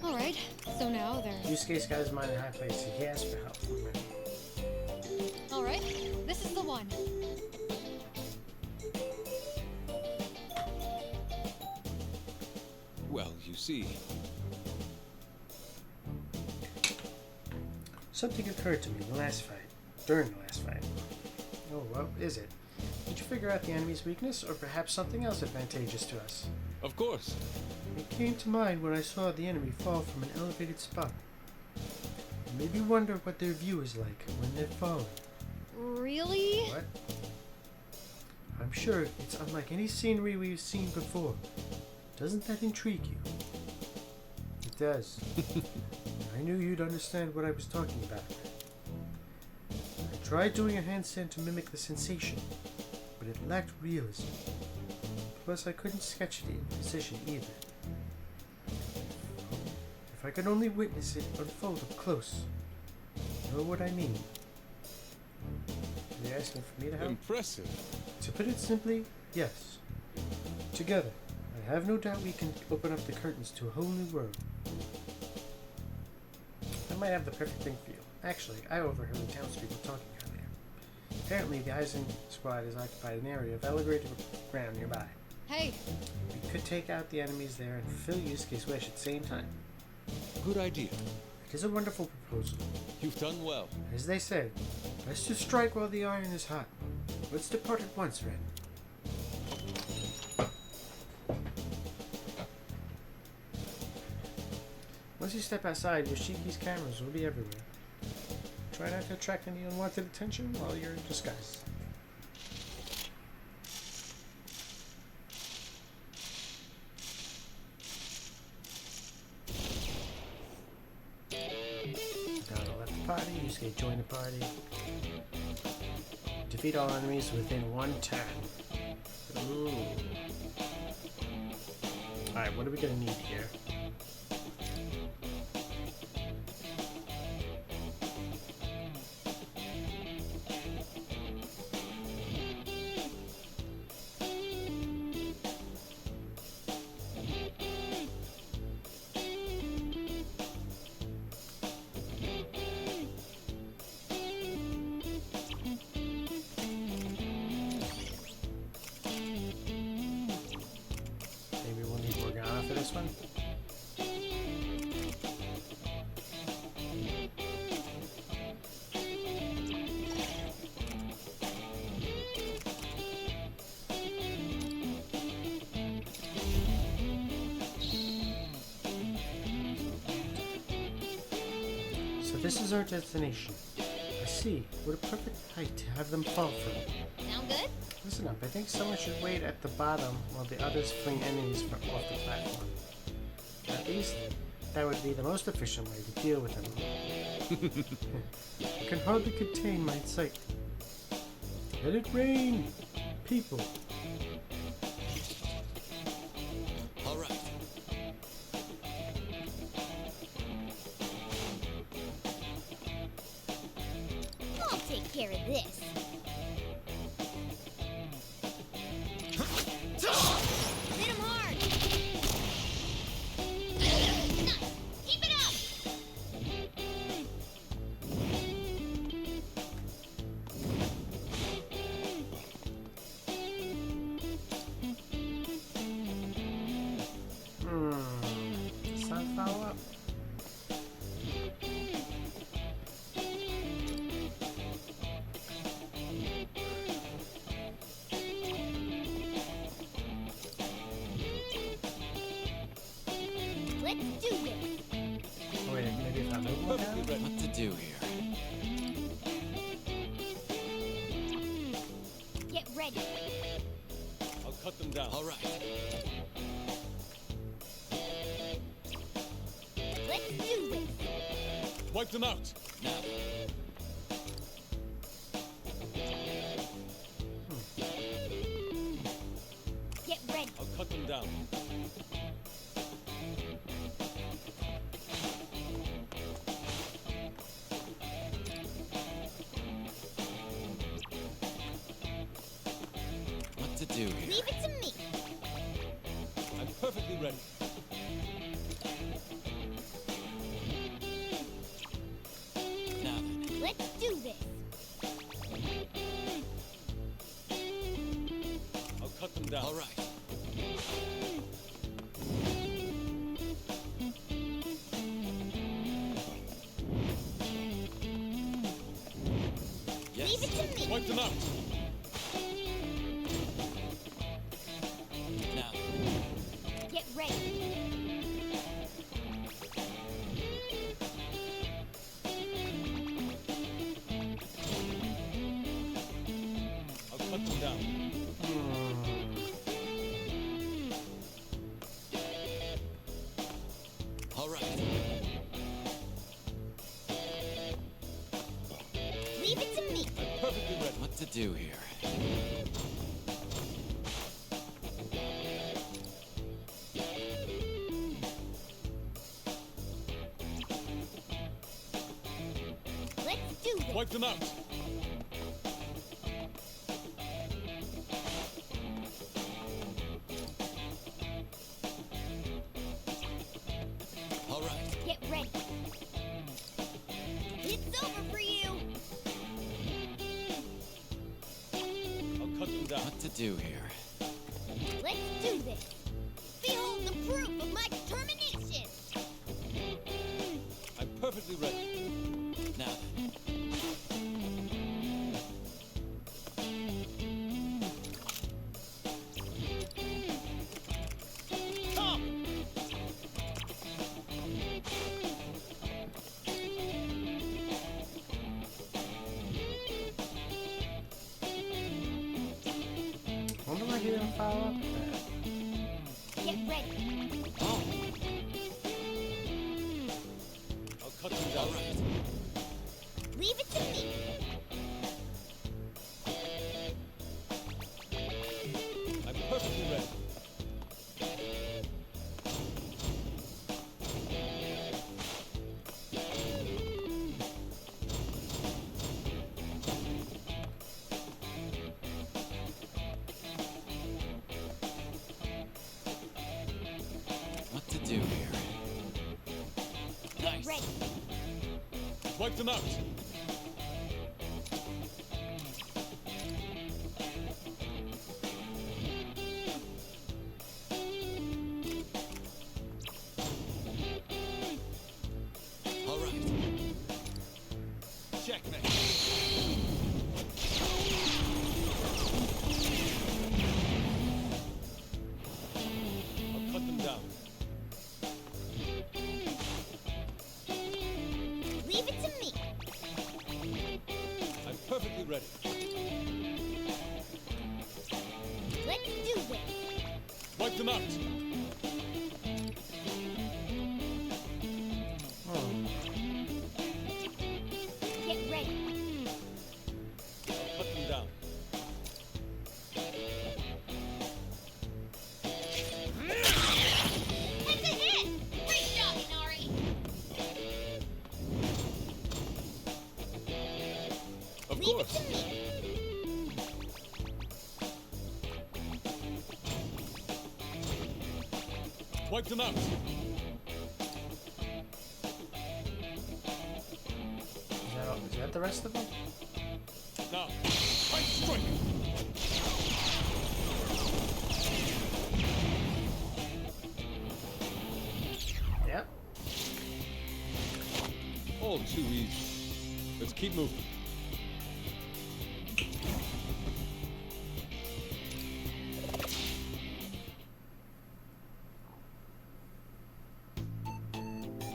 Alright, so now there's...
Yusuke's got his mind in a high place. He asked for help.
Alright, this is the one.
Well, you see,
Something occurred to me in the last fight. During the last fight. Oh, what is it? Did you figure out the enemy's weakness, or perhaps something else advantageous to us?
of course.
It came to mind when I saw the enemy fall from an elevated spot. It made me wonder what their view is like when they're falling.
Really?
What? I'm sure it's unlike any scenery we've seen before. Doesn't that intrigue you? It does. I knew you'd understand what I was talking about. I tried doing a handstand to mimic the sensation, but it lacked realism. Plus, I couldn't sketch it in precision either. If I could only witness it unfold up close, know what I mean. Are you asking for me to help?
Impressive.
To put it simply, yes. Together, I have no doubt we can open up the curtains to a whole new world. I might have the perfect thing for you. Actually, I overheard the townspeople talking earlier. Apparently, the Eisen squad has occupied an area of elevated ground nearby.
Hey,
We could take out the enemies there and fulfill Yusuke's wish at the same time.
Good idea.
It is a wonderful proposal.
You've done well.
As they say, best to strike while the iron is hot. Let's depart at once, Ren. Once you step outside, Yoshiki's cameras will be everywhere. Try not to attract any unwanted attention while you're in disguise. Donna left the party, Yusuke joined the party. Defeat all enemies within one turn. Ooh. Alright, what are we gonna need here? Maybe we'll need Morgana for this one. So this is our destination. I see. What a perfect height to have them fall from.
Sound good?
Listen up, I think someone should wait at the bottom while the others fling enemies from off the platform. At least, that would be the most efficient way to deal with them. I can hardly contain my excitement. Let it rain! People!
All right.
care of this. Hit him hard!
Nice! Keep it up!
Does that follow up?
Let's do this!
Wait, maybe if I move one down?
What to do here?
Get ready!
I'll cut them down. All right.
Let's do this!
Wipe them out. Now.
Get ready!
I'll cut them down. What to do here?
Leave it to me!
I'm perfectly ready. Now then.
Let's do this!
I'll cut them down. All right. Yes.
Leave it to me!
Wipe them out. Now.
Get ready!
I'll cut them down. All right.
Leave it to me!
I'm perfectly ready. What to do here?
Let's do this!
Wipe them out. All right.
Get ready! It's over for you!
I'll cut them down. What to do here?
Let's do this! Behold the proof of my determination!
I'm perfectly ready. Now then. Come!
Wonder why he didn't follow up with that.
Get ready!
Oh. I'll cut them down. All right.
Leave it to me!
I'm perfectly ready. What to do here? Nice.
Ready!
Wipe them out. All right. Checkmate. I'll cut them down.
Leave it to me!
I'm perfectly ready.
Let's do this!
Wipe them out.
Get ready!
I'll cut them down.
That's a hit! Great job, Inari!
Of
Leave it
course. Wipe them out.
Is that the rest of them?
Now, fight strike.
Yep.
All too easy. Let's keep moving.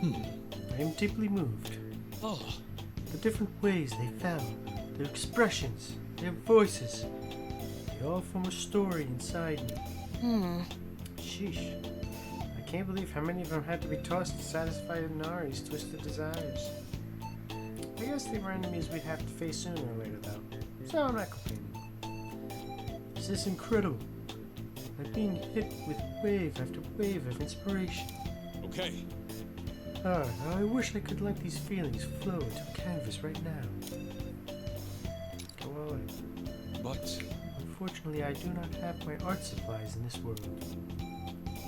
I am deeply moved.
Oh,
The different ways they fell, their expressions, their voices. They all form a story inside me. Sheesh. I can't believe how many of them had to be tossed to satisfy Inari's twisted desires. I guess they were enemies we'd have to face sooner or later, though. So I'm not complaining. This is incredible. I'm being hit with wave after wave of inspiration.
okay.
I wish I could let these feelings flow into a canvas right now. Go on.
But
Unfortunately, I do not have my art supplies in this world.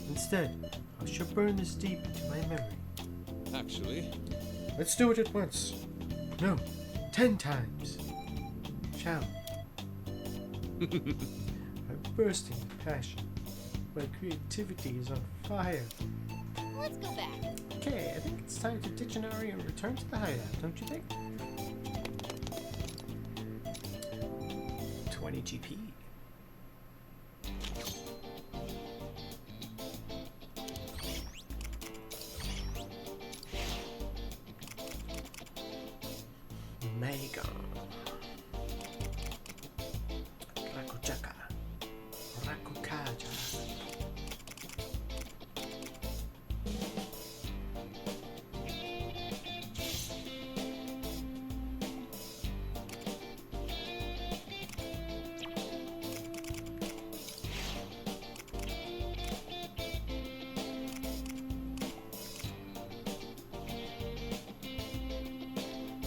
Instead, I shall burn this deep into my memory.
actually,
Let's do it at once. No, 10 times. Shall we? I'm bursting with passion. My creativity is on fire.
Let's go back.
Okay, I think it's time to ditch Inari and return to the hideout, don't you think? 20 GP. Megan. Rakuchaka. Rakukaja.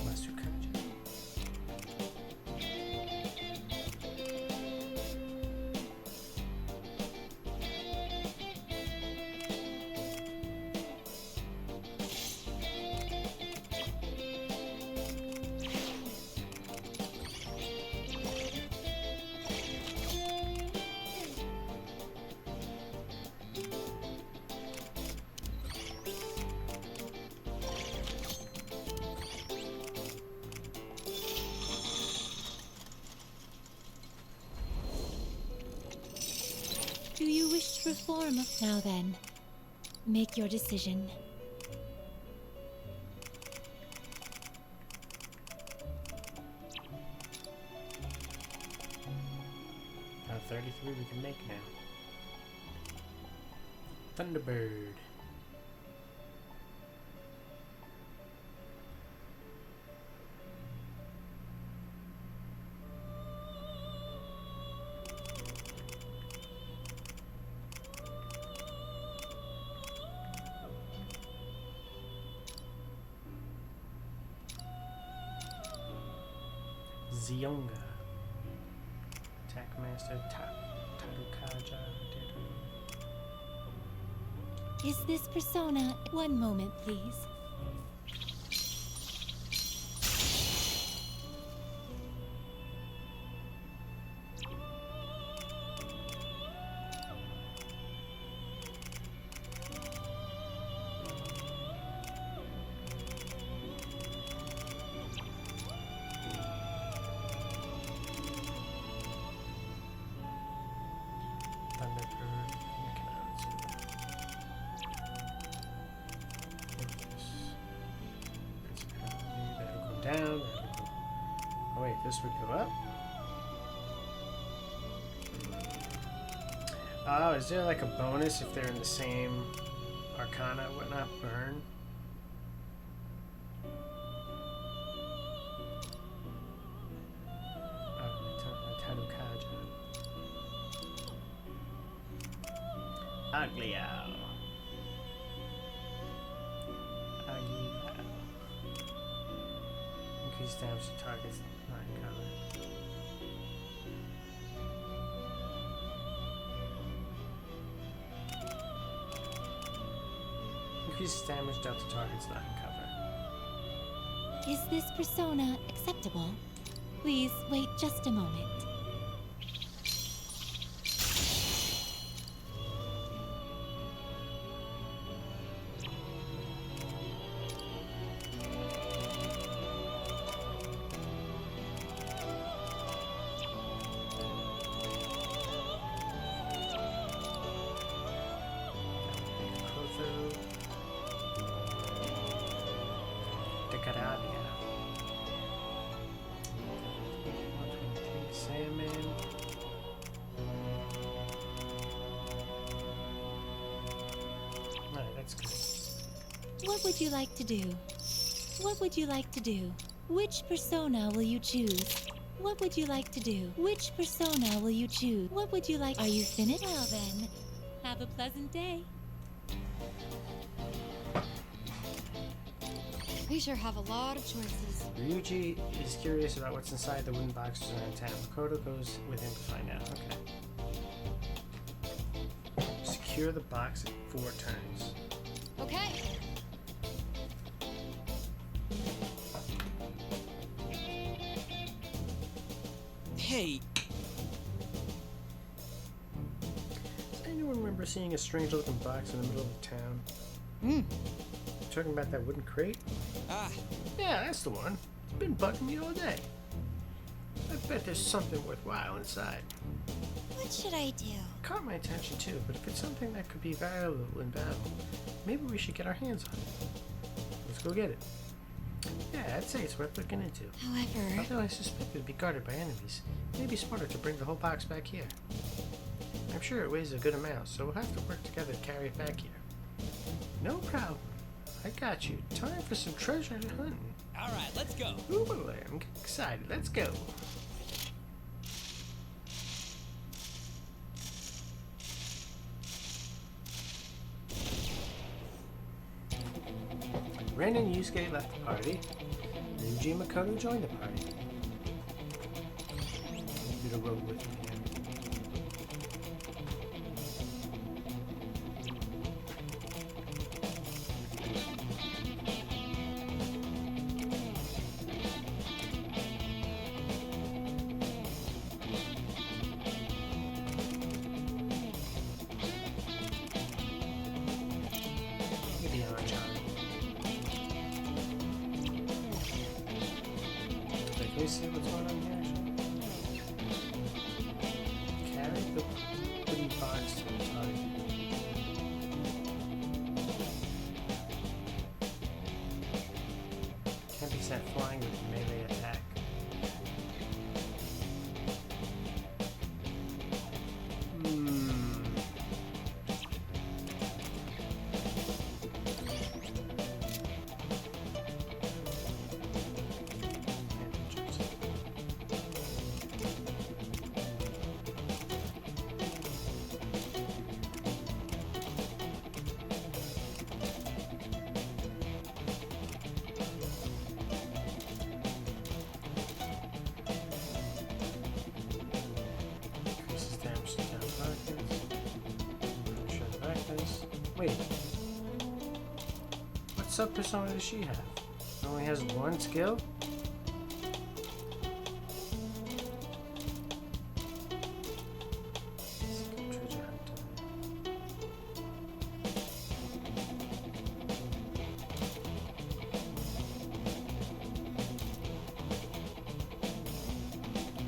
Masukaja.
Do you wish to reform? Now then, make your decision.
33 we can make now. Thunderbird. Zionga. Attack Master Tarukaja.
Is this persona? One moment, please.
Thunderbird. That'll go down. That'll go. Oh wait, this would go up. Oh, is there like a bonus if they're in the same arcana and whatnot? Burn. Ugly owl. Ugly owl. Increase damage to targets not in combat. Increases damage dealt to targets not in cover.
Is this persona acceptable? Please wait just a moment.
Salmon. Alright, that's good.
What would you like to do? What would you like to do? Which persona will you choose? What would you like to do? Which persona will you choose? What would you like? Are you finished? Well then, have a pleasant day.
We sure have a lot of choices.
Ryuji is curious about what's inside the wooden boxes around town. Makoto goes with him to find out. Okay. Secure the box in 4 turns.
Okay.
Hey,
Does anyone remember seeing a strange looking box in the middle of the town?
Hmm.
Talking about that wooden crate? Yeah, that's the one. It's been bugging me all day. I bet there's something worthwhile inside.
What should I do?
Caught my attention too, but if it's something that could be valuable in battle, maybe we should get our hands on it. Let's go get it. Yeah, I'd say it's worth looking into.
However,
Although I suspect it would be guarded by enemies, it may be smarter to bring the whole box back here. I'm sure it weighs a good amount, so we'll have to work together to carry it back here. No problem. I got you. Time for some treasure hunting.
all right, let's go.
Ooh, I'm excited. Let's go. Ren and Yusuke left the party. Ryuji and Makoto joined the party. Do the road with me. Maybe on John. Can we see what's going on here? Carry the wooden box to the target. Can't be sent flying with melee attack. Increases damage to down targets. Sure the backface. Wait. What sub persona does she have? It only has 1 skill? Treasure hunter.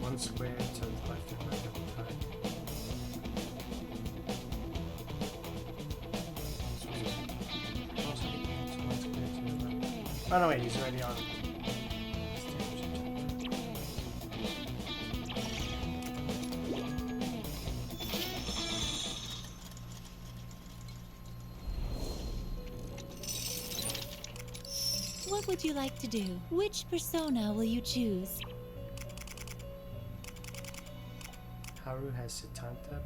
One square to the left and right of the target. Oh no, wait, he's already on.
What would you like to do? Which persona will you choose?
Haru has Satanta.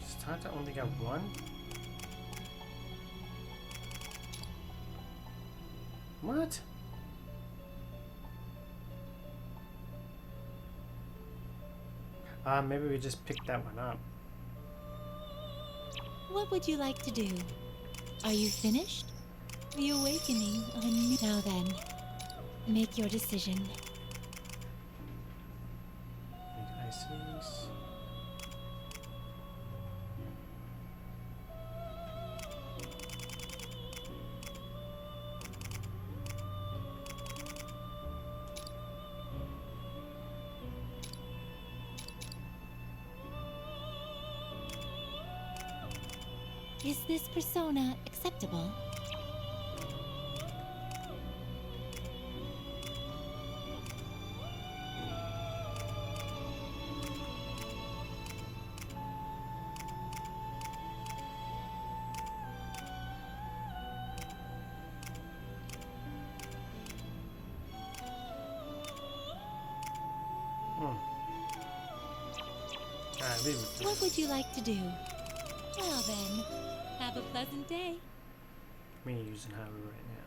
Satanta only got 1? What? Maybe we just picked that one up.
What would you like to do? Are you finished? The awakening of a new... Now then, make your decision.
Make ices.
Is this persona acceptable?
Alright, leave it.
What would you like to do? Well then, have a pleasant day.
Me using Haru right now.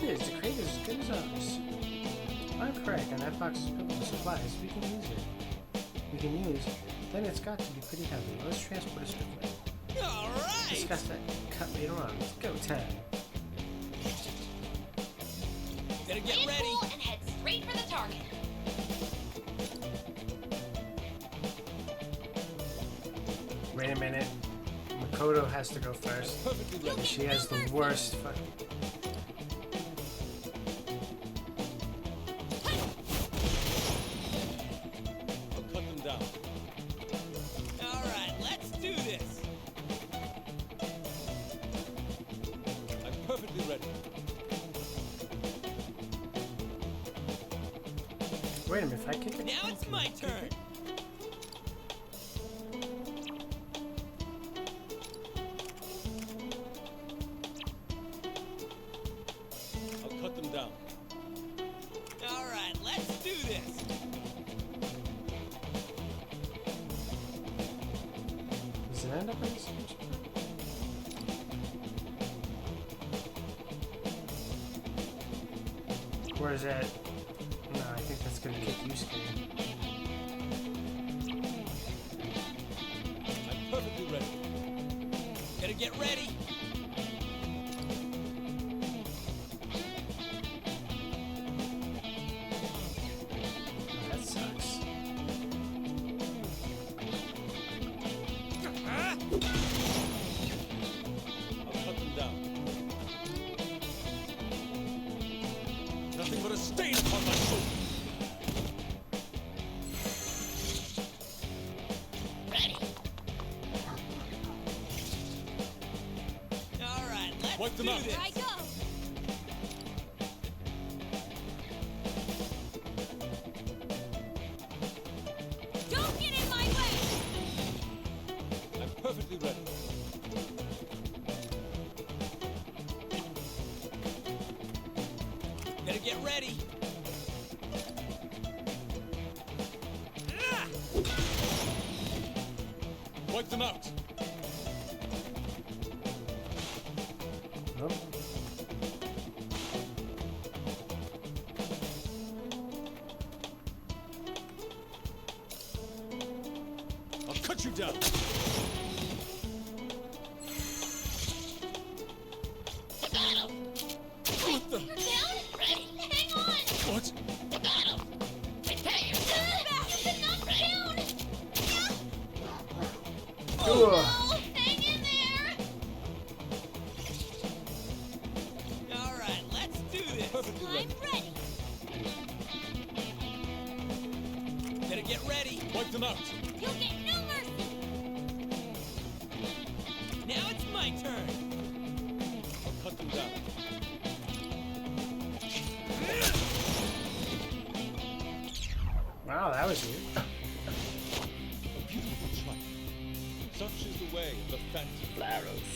The crate is as good as ours. If I'm correct, and that box is filled with supplies, we can use it. We can use, then it's got to be pretty heavy. Let's transport it swiftly.
Alright!
Discuss that cut later on. Let's go, time.
Better get
Play it
ready!
cool and head straight for the target.
Wait a minute. Makoto has to go first.
Perfectly ready.
She has the worst fucking...
I'll cut them down. Alright, let's do this! I'm perfectly ready.
Wait a minute, if I kick it...
Now it's my turn! I'll cut them down. Alright, let's do this!
Does it end up in the switch? Or is that... No, I think that's gonna kick Yusuke.
I'm perfectly ready. Gotta get ready!
Oh, that sucks.
I'll cut them down. Nothing but a stain upon my soul!
Ready.
Alright, let's
Wipe them
do
out.
this!
Here I go. Don't get in my way.
I'm perfectly ready. Better get ready. Ah!
Wipe them out.
Nope.
I'll cut you down.
To battle.
What the?
You're down? Ready. Hang on.
What?
To battle. Prepare yourself. You're not down.
Ugh.
Oh, hang in there.
Alright, let's do this.
Perfectly
I'm
ready.
ready.
Better get ready.
Wipe them out.
You'll get no mercy.
Now it's my turn.
I'll cut them down.
I was you.
A beautiful trifle. Such is the way of the phantom.
Laros.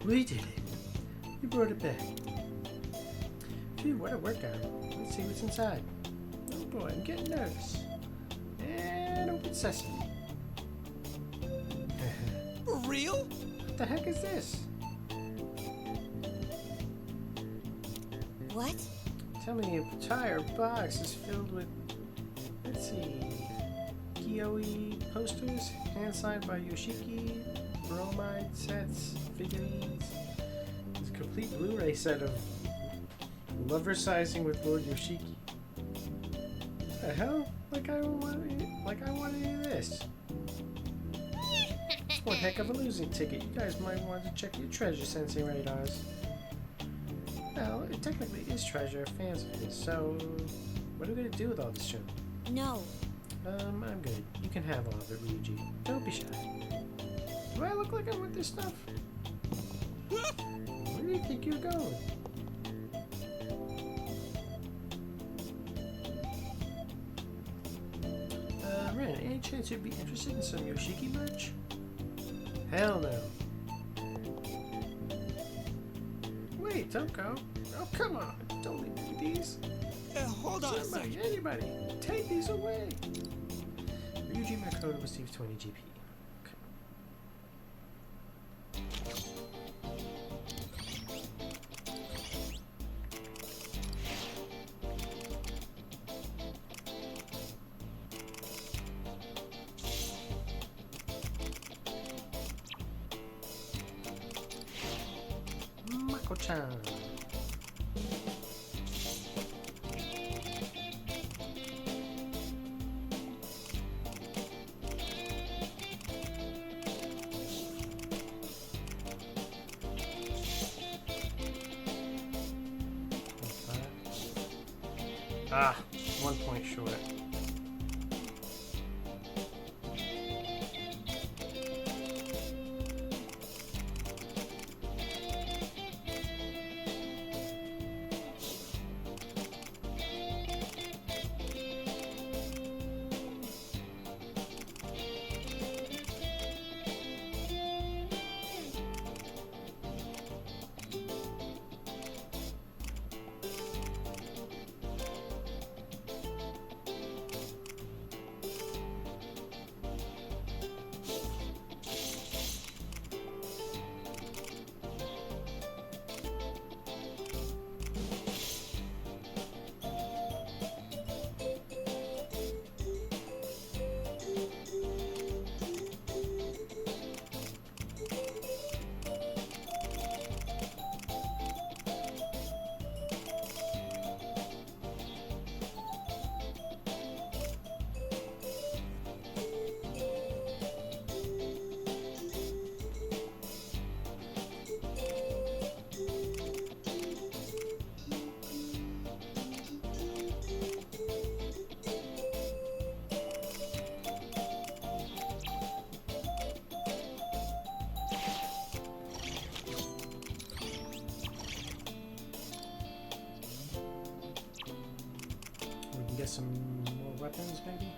We did it. You brought it back. Phew, what a workout. Let's see what's inside. Oh boy, I'm getting nervous. And open sesame.
For real?
What the heck is this?
What?
Tell me the entire box is filled with, let's see, Kyoe posters, hand signed by Yoshiki, bromide sets, figurines. It's a complete Blu-ray set of lover sizing with Lord Yoshiki. What the hell? Like I want any of this. It's one heck of a losing ticket. You guys might want to check your treasure sensing radars. Well, it technically is treasure if fans of his, so what are we gonna do with all this junk?
No.
I'm good. You can have all of it, Ryuji. Don't be shy. Do I look like I want this stuff? Where do you think you're going? Ren, any chance you'd be interested in some Yoshiki merch? Hell no. Wait, don't go. Oh, come on. Don't leave me with these.
Hold on a
Somebody,
second.
anybody, take these away. Ryuji Makoto receives 20 GP. Mako-chan. Ah, 1 point short. We can get some more weapons, maybe?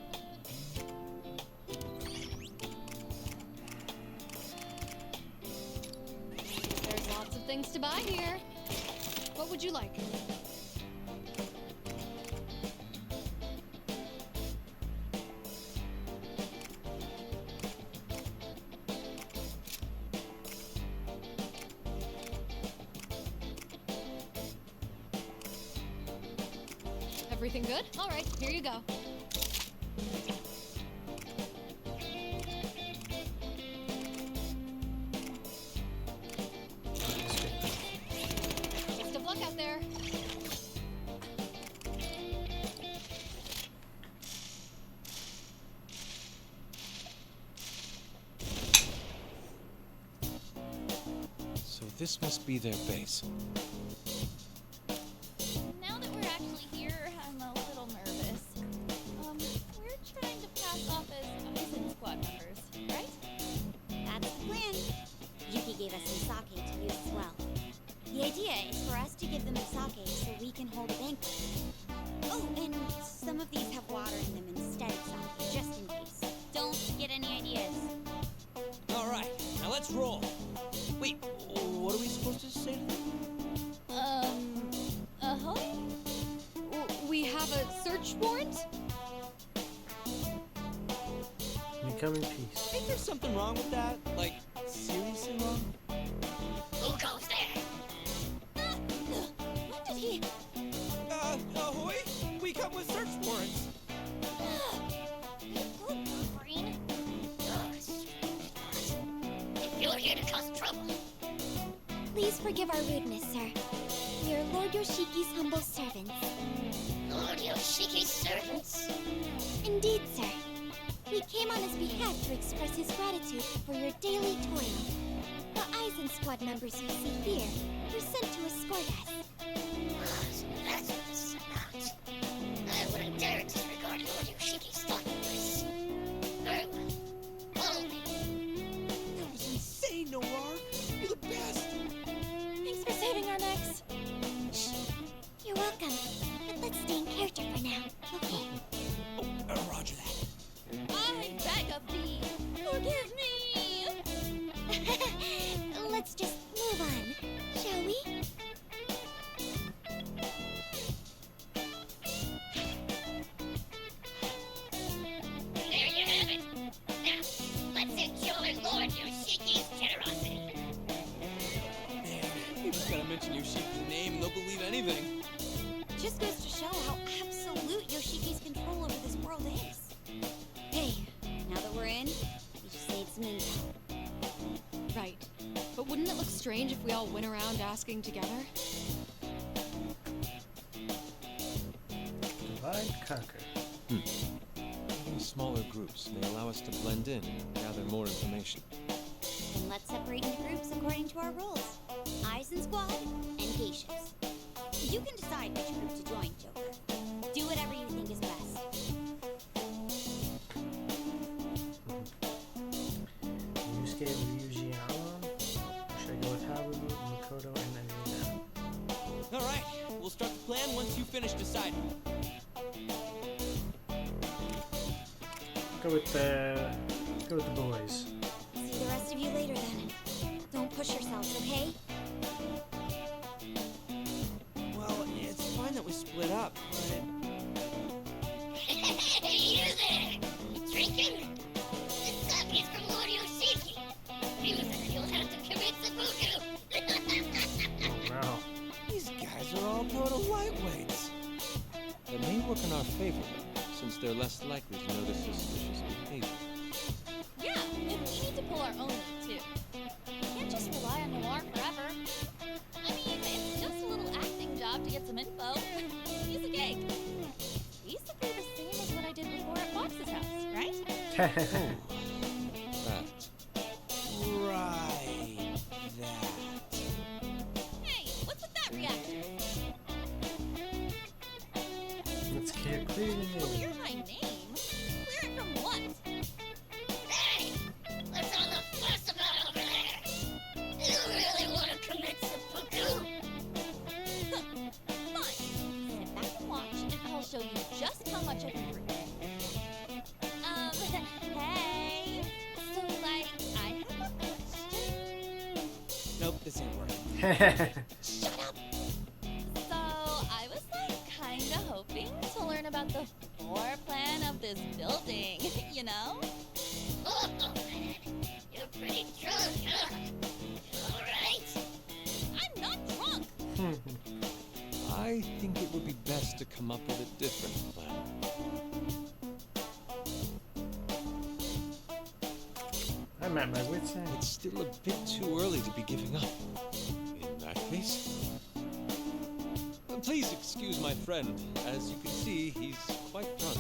There's lots of things to buy here. What would you like? Everything good? All right, here you go. Best of luck out there.
So this must be their base.
Now that we're actually here, I'm a little nervous. We're trying to pass off as Eisen Squad members.
have a search warrant?
We come in peace.
Think there's something wrong with that? Like, seriously wrong?
Who goes there?
What did he...
Ahoy? We come with search warrants.
Green?
If you're here to cause trouble,
Please forgive our rudeness, sir. We are Lord Yoshiki's humble servants.
Lord Yoshiki's servants?
Indeed, sir. We came on his behalf to express his gratitude for your daily toil. The Eisen Squad members you see here were sent to escort us.
So that's what this is about. I wouldn't dare disregard Lord Yoshiki's thought of this. Very well. Follow me.
That was insane, Noir. You're the best.
Thanks for saving our necks.
Shh. You're welcome. But let's stay in character for now, okay?
Oh, roger that.
I beg of thee, forgive me!
Let's just move on, shall we?
There you have it. Now, let's enjoy Lord Yoshiki's generosity.
Man, you just gotta mention Yoshiki's name and they'll believe anything.
Just goes to show how absolute Yoshiki's control over this world is. Hey, now that we're in, we just need some intel.
Right. But wouldn't it look strange if we all went around asking together?
Divide, conquer.
Having smaller groups may allow us to blend in and gather more information.
Then let's separate into groups according to our roles. Eisen Squad and Geishas. You can decide which group to join, Joker. Do whatever you think is best.
Yusuke, Ryuji, and Alan. Should I go with Haru, Makoto, and Arina?
All right, we'll start the plan once you finish deciding.
Go with the boys.
See the rest of you later then. Don't push yourselves, okay?
Well, it's fine that we split up, but...
Hey, you there! You drinking? This stuff is from Lord Yoshiki. Use it and you'll have to commit seppuku.
Wow.
These guys are all total lightweights.
That may work in our favor, though, since they're less likely to notice suspicious behavior.
Yeah, and we need to pull our own weight, too. Can't just rely on Noir forever. I mean, it's just a little acting job to get some info. Piece of cake. Basically the same as what I did before at Fox's house, right?
That.
Right. That.
Hey, what's with that reaction?
Let's get clear.
Clear my name? Clear it from what?
Hey! What's all the fuss about over there? You really want to commit seppuku?
Fine. Sit back and watch, and I'll show you just how much I can prove. Hey. So, like, I have a question.
Nope, this ain't working.
Shut up. So, I was, like, kinda hoping to learn about the floor plan of this building, you know?
Oh, man. You're pretty drunk, huh? All right?
I'm not drunk.
I think it would be best to come up with a different plan.
I'm at my wit's end.
It's still a bit too early to be giving up. In that case... Please excuse my friend. As you can see, he's quite drunk.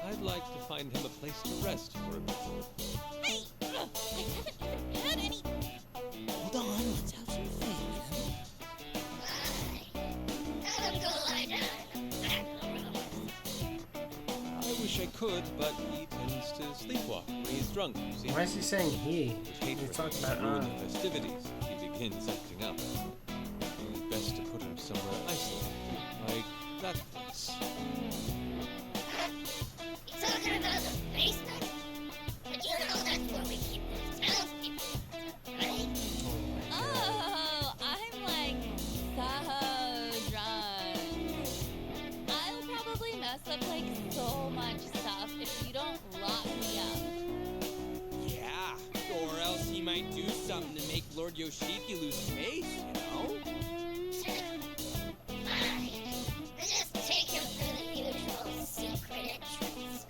I'd like to find him a place to rest for a bit.
Hey! I haven't even had any...
Hold on, let's have some fun.
Let him go lie down in the back of the room.
I wish I could, but he tends to sleepwalk when he's drunk, you see.
Why is he saying he?
With hatred
He's talking
to
about
ruin the festivities if he begins acting up. It'd be best to put him somewhere isolated, like that place.
You talking about the basement? But you know that's where we keep those townspeople, right?
Oh, I'm like so drunk. I'll mess up like so much stuff if you don't lock me up.
Yeah, or else he might do something to make Lord Yoshiki lose face, you know?
Fine. Just take him through the usual secret entrance.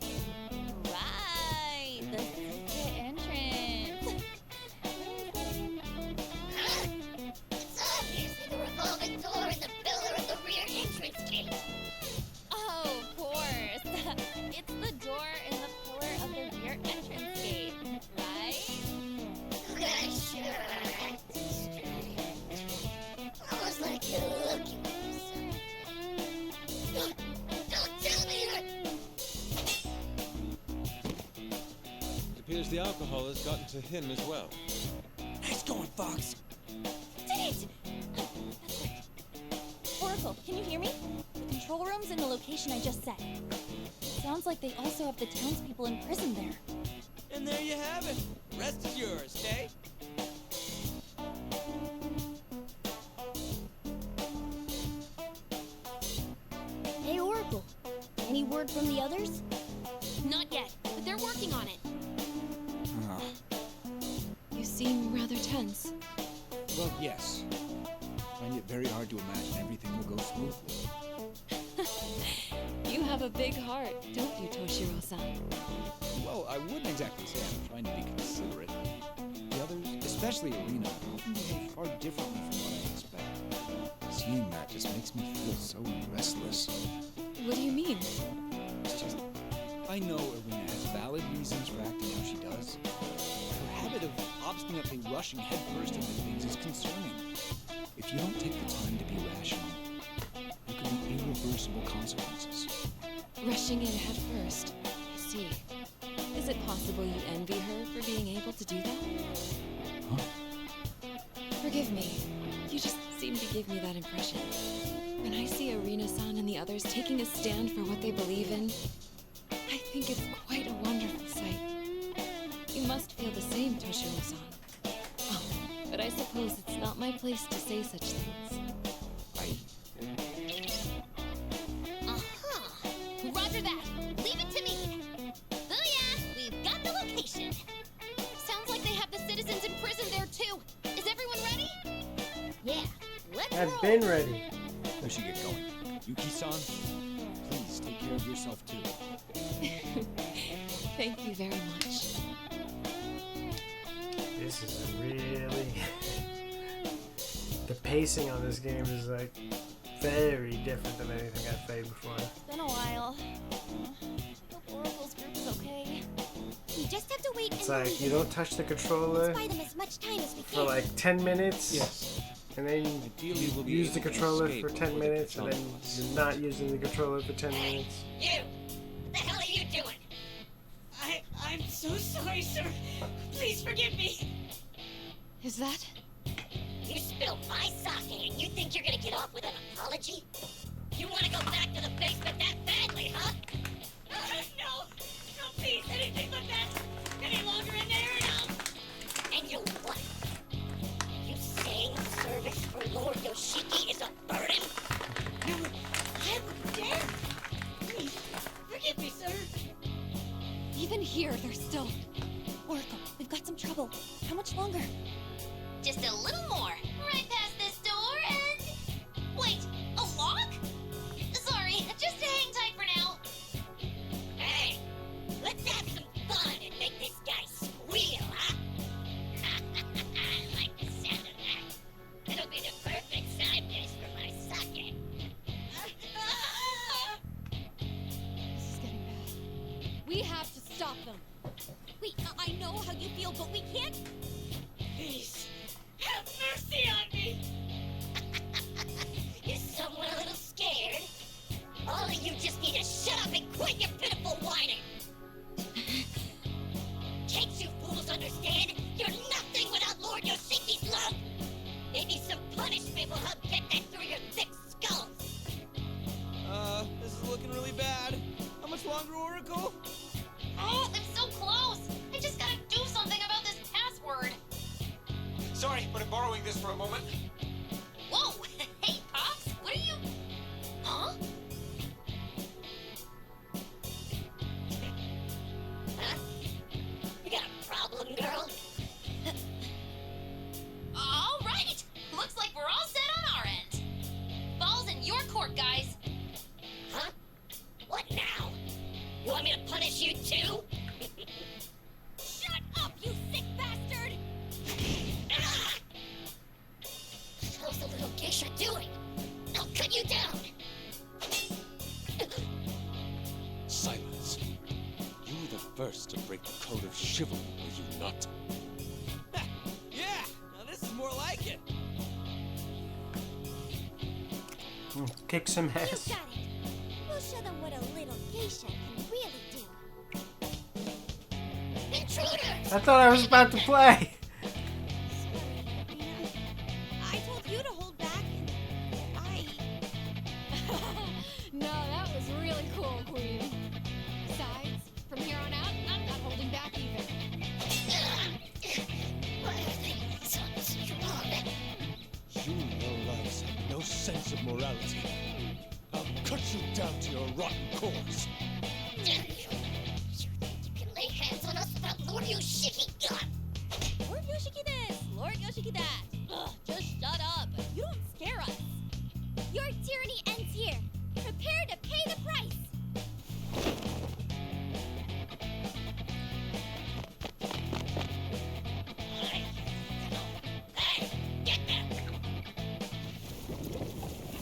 Right, the secret entrance.
Huh? It's obviously the revolving door in the pillar of the rear entrance gate.
Oh, of course. It's the door in the pillar of the rear entrance gate, right?
You guys sure are acting strange. Almost like you're looking for something. Don't tell me you're...
It appears the alcohol has gotten to him as well.
Nice going, Fox.
Did it! That's right. Oracle, can you hear me? The control room's in the location I just set. It sounds like they also have the townspeople imprisoned there.
And there you have it. Rest is yours, okay?
Hey, Oracle. Any word from the others?
Not yet, but they're working on it.
Ah,
You seem rather tense.
well, yes. I find it very hard to imagine everything will go smoothly.
You have a big heart, don't you, Toshiro-san?
Well, I wouldn't exactly say I'm trying to be considerate. The others, especially Arena, often behave far differently from what I expect. Seeing that just makes me feel so restless.
What do you mean?
It's just, I know Arena has valid reasons for acting how she does. Her habit of obstinately rushing headfirst into things is concerning. If you don't take the time to be rational, there could be irreversible consequences.
Rushing in head first. I see. Is it possible you envy her for being able to do that?
Huh?
Forgive me. You just seem to give me that impression. When I see Arena-san and the others taking a stand for what they believe in, I think it's quite a wonderful sight. You must feel the same, Toshiro-san. Oh, but I suppose it's not my place to say such things.
Uh-huh. Roger that. Leave it to me. Booyah! We've got the location.
Sounds like they have the citizens in prison there too. Is everyone ready?
Yeah, let's
I've
roll.
been ready.
We should get going. Yuki-san, please take care of yourself too.
Thank you very much.
This is a really... the pacing on this game is like very different than anything I've played before.
It's been a while. I hope Oracle's group is okay. We just have to wait
It's
and
like you don't touch the controller
Let's buy them as much time as we
for
can.
like 10 minutes.
Yes.
And then
Ideally, we'll be
use the
able to
controller
escape
for 10
before they
minutes, and
catch
then
on to us.
you're not using the controller for 10 minutes.
You! What the hell are you doing? I'm so sorry, sir. Please forgive me.
Is that?
You spilled my sake and you think you're gonna get off with an apology? You wanna go back to the basement that badly, huh? No! No, please, anything but that! Any longer in there and And you what? You saying service for Lord Yoshiki is a burden? No, I would dare! Please, forgive me, sir.
Even here, they're still... Oracle, we've got some trouble. How much longer?
Just a little more. Right past this door and... Wait, a lock? Sorry, just hang tight for now.
Hey, let's have some fun and make this guy squeal, huh? I like the sound of that. It'll be the perfect side dish for my sake.
This is getting bad. We have to stop them.
Wait, I know how you feel, but we can't.
Please, have mercy on me! Is someone a little scared? All of you just need to shut up and quit your pitiful whining! Can't you fools understand? You're nothing without Lord Yoshiki's love! Maybe some punishment will help get that through your thick skulls!
This is looking really bad. How much longer, Oracle?
Oh, I'm so close. I just gotta do something about this password.
Sorry, but I'm borrowing this for a moment.
Whoa! Hey, Pops, what are you... Huh?
first to break the code of chivalry, will you not?
Yeah, now this is more like it.
Kick some ass.
You got it. We'll show them what a little geisha can really do. Intruders!
I thought I was about to play.
I told you to hold back, and I...
No, that was really cool, Queen. Besides, from here on out, I'm not holding back either.
Why are they so strong?
You low-lives have no sense of morality. I'll cut you down to your rotten cores.
You think you can lay hands on us without Lord Yoshiki gun?
Lord Yoshiki this, Lord Yoshiki that. Ugh, just shut up. You don't scare us.
Your tyranny ends here. Prepare to pay the price.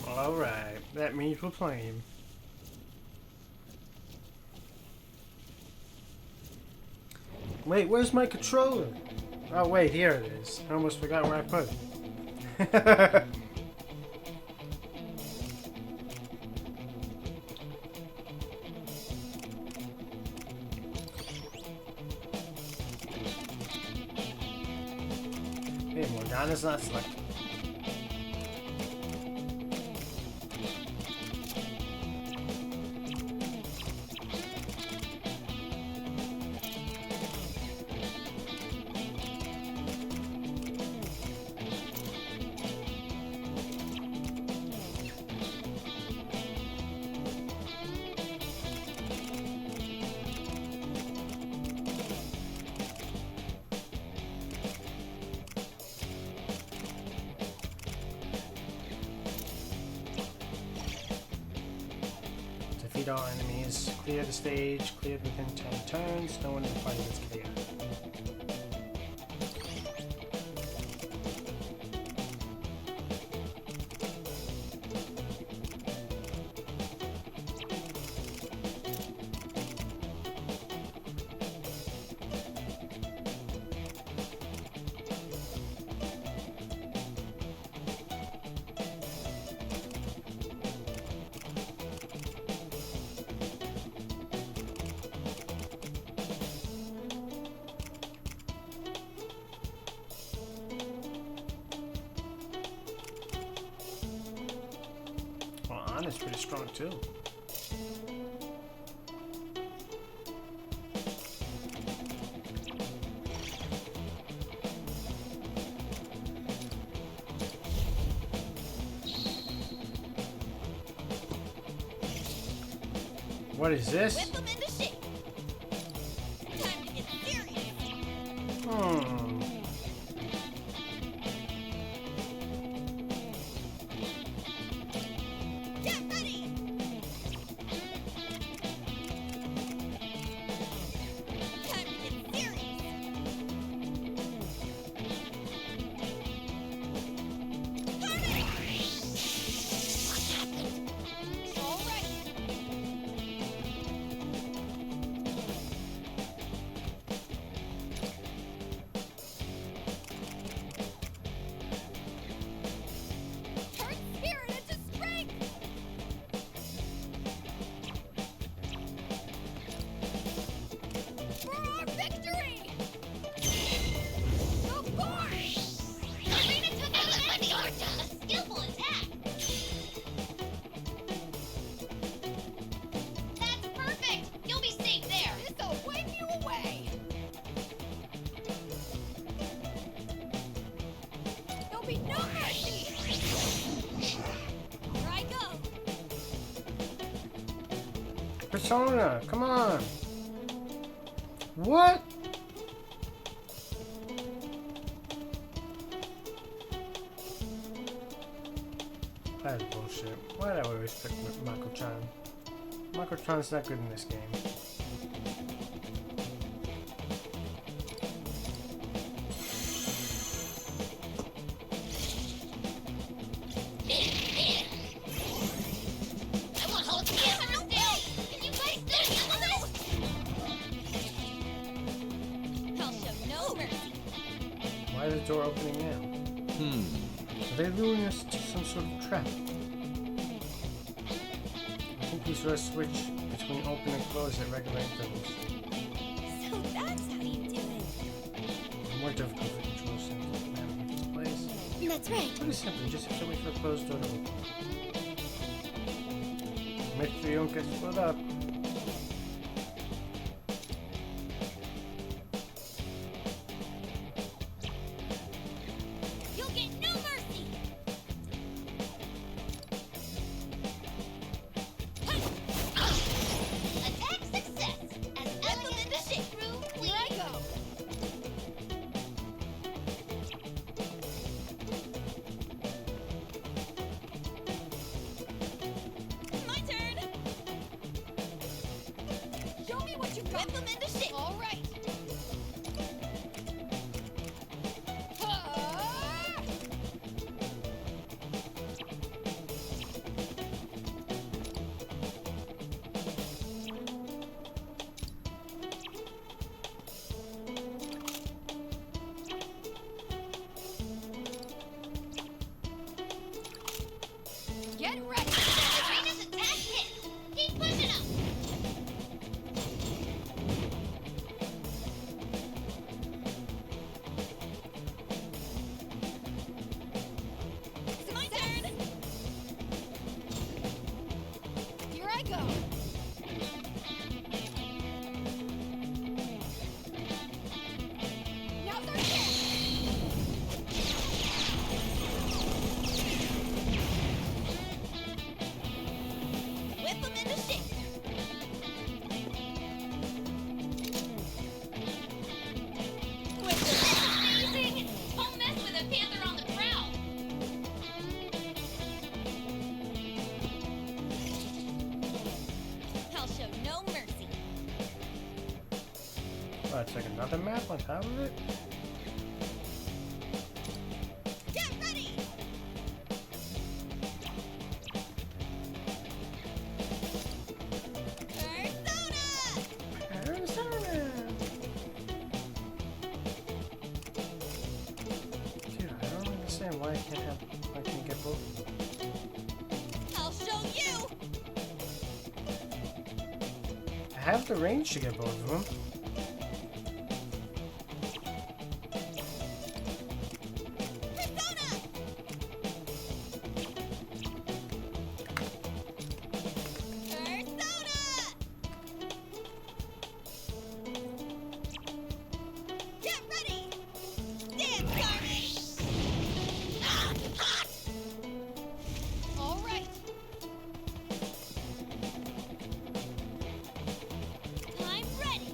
Alright, that means we're playing. Wait, where's my controller? Oh wait, here it is. I almost forgot where I put it. Hey, Morgana's not selected. Defeat all enemies, clear the stage, cleared within 10 turns, no one in the party gets KO'd. Well, Anna's pretty strong too. What is this?
Whip them into shape. Time to get serious. Get ready. Time to get serious. Hurry! All right. Turn spirit into strength! For our victory! Go forth!
Arena took out a skillful attack.
That's perfect. You'll be safe there.
This'll wipe you away! There'll be no mercy!
Here I go.
Persona, come on! What? That's bullshit. Why do I always pick Mako-chan? Mako-chan's not good in this game.
I won't hold the camera still. Can you guys still handle this?
door opening now? Are they luring us to some sort of trap? I think we saw a switch between open and close at regular intervals.
So that's how you do it.
More difficult for controllers to navigate this place.
That's right.
Pretty simple, just have to wait for a closed door to open. Make sure you don't get split up.
You'll get no mercy!
Attack success! As elegant as it grew,
Here I go.
My turn!
Show me what you've got.
whip 'em into shape.
All right. Ah! Get ready.
Arena's attack hit. Keep pushing 'em.
It's my turn!
Here I go. Now's our chance.
Whip 'em into shape. This is amazing. Don't mess with a panther on the prowl.
I'll show no mercy.
Oh, it's like another map on top of it?
Get ready! Persona!
Arizona! Dude, I don't understand why I can't get both of them.
I'll show you!
I have the range to get both of them.
Persona! Persona! Get ready! Dance Garden!
All right.
I'm ready!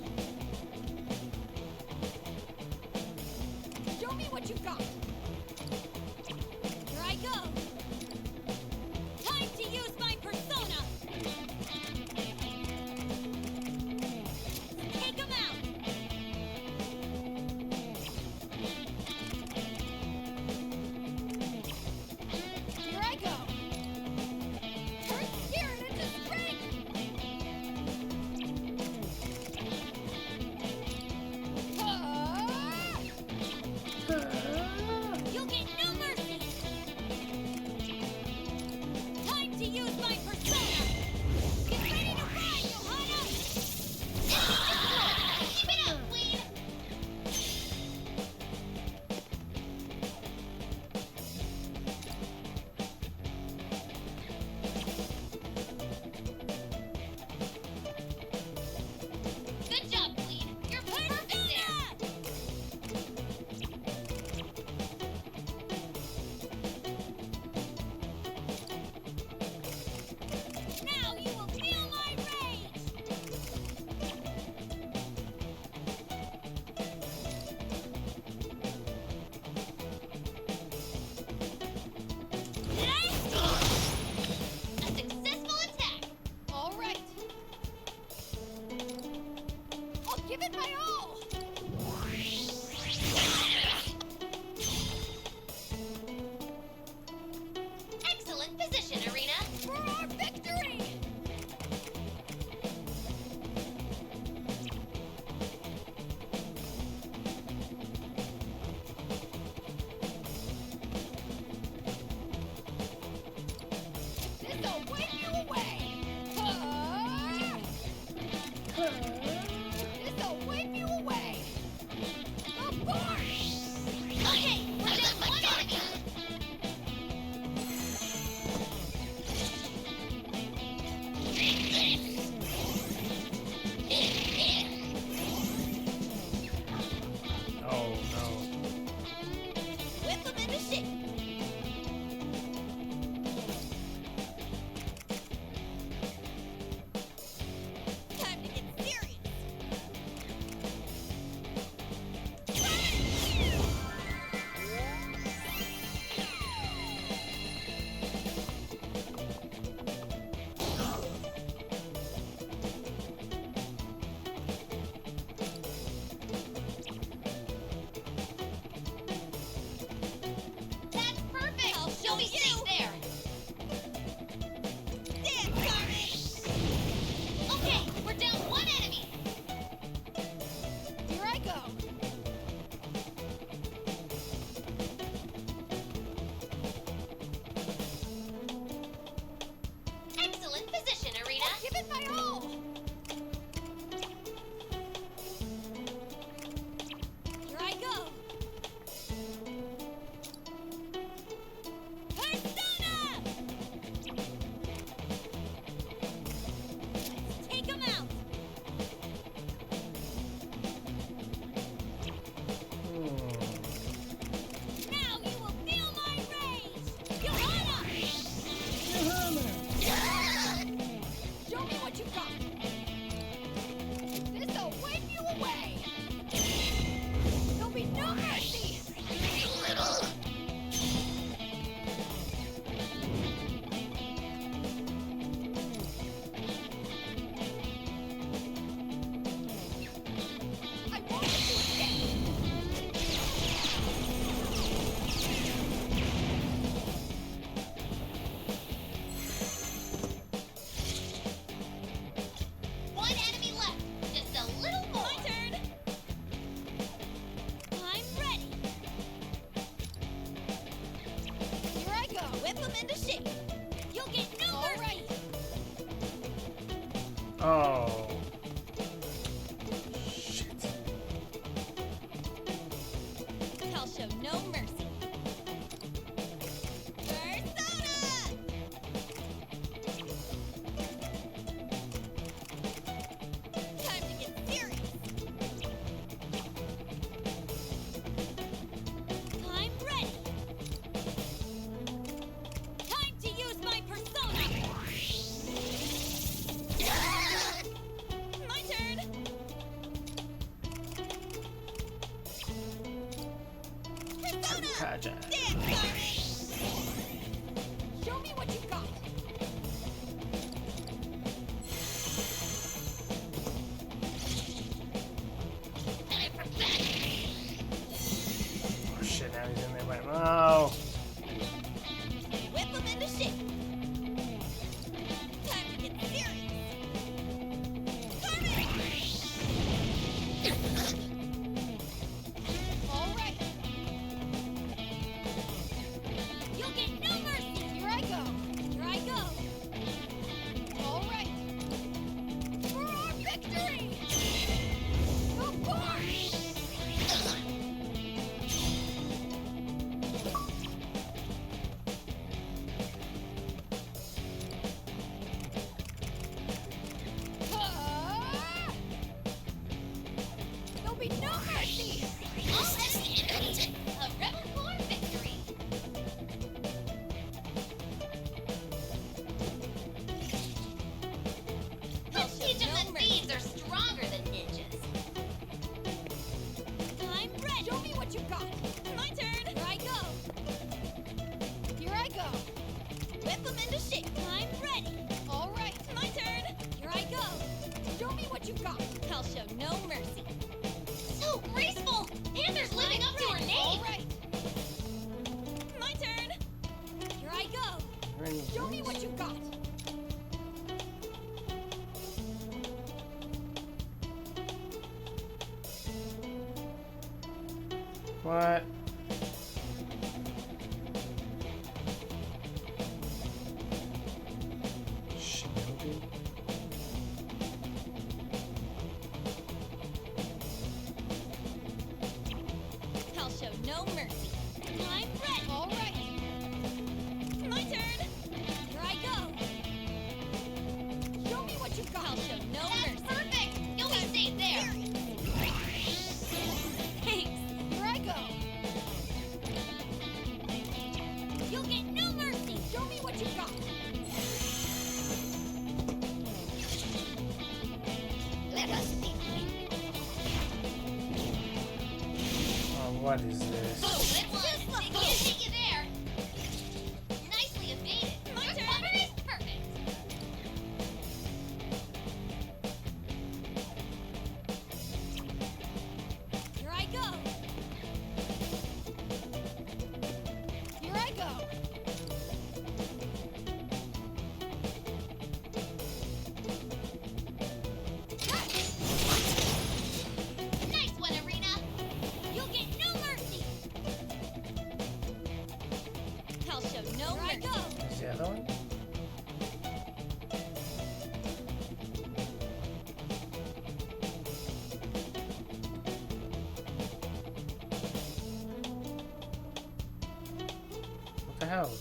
what you got. This'll wipe you away. There'll be no mercy. You little. I want you to escape.
One enemy left. Just a little more.
My turn. I'm ready.
Here I go.
Whip them into shape. You'll get no
All
mercy.
right.
Oh. Shit.
I'll show no mercy. Persona! Time to get serious. I'm ready. Time to use my persona. My turn. Persona!
Kaja.
Dance, Carmen!
Show me what you got.
Oh shit, now he's in there. Wait, oh.
Whip them into shape. Time to get serious. Carmen!
All right.
You'll get no mercy.
Here I go.
Here I go.
All right. For our victory! Of course! Ah! There'll be no mercy!
All enemies defeated. A Rebel Corps victory. Let's teach them that thieves are stronger than ninjas.
I'm ready.
Show me what you got.
My turn. Here I go.
Here I go.
Whip them into shape. I'm ready.
All right.
My turn. Here I go.
Show me what you got.
I'll show no mercy.
So graceful. Panther's living up to her
All
name.
right.
My turn. Here I go.
Show me what you got.
What? Shinobi?
I'll show no mercy. I'm ready.
All right.
My turn. Here I go.
Show me what you got.
I'll show no
That's
mercy.
perfect. You'll be safe there.
Thanks.
Here I go.
You'll get no mercy.
Show me what you got.
Let us be.
Oh, what is this?
Good one. They can't take you there. Nicely evaded.
My
Your
turn.
cover is perfect.
Here I go.
Here I go.
Nice one, Arena.
You'll get no mercy. I'll show no mercy. Here I go.
Is the other one? What the hell?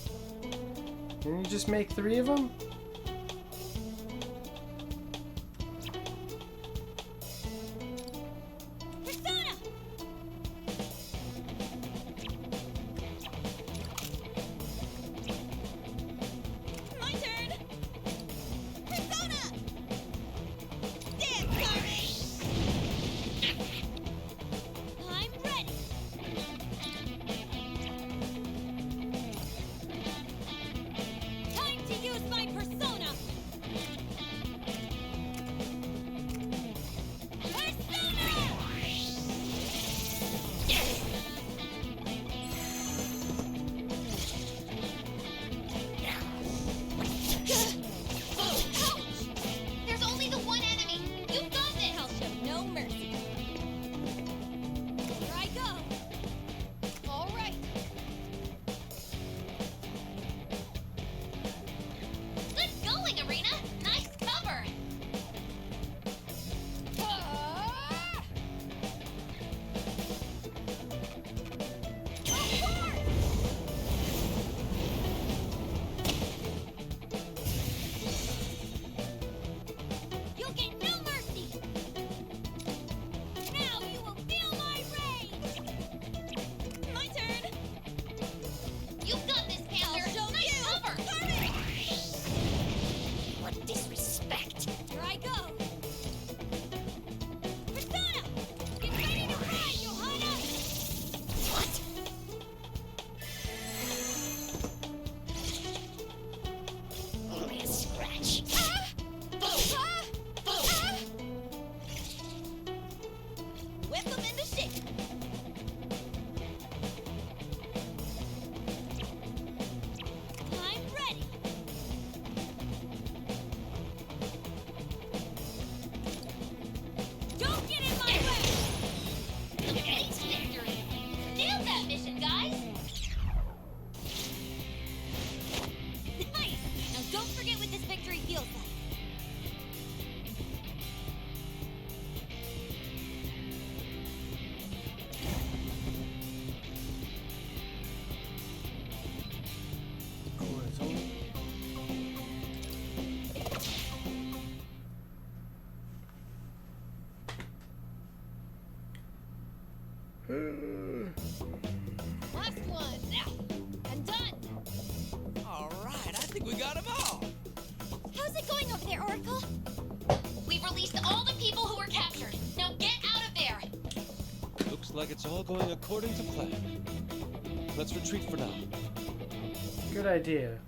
Didn't you just make 3 of them?
Persona! My turn! Persona!
Last one. And done.
All right, I think we got them all.
How's it going over there, Oracle?
We've released all the people who were captured. Now get out of there.
Looks like it's all going according to plan. Let's retreat for now.
Good idea.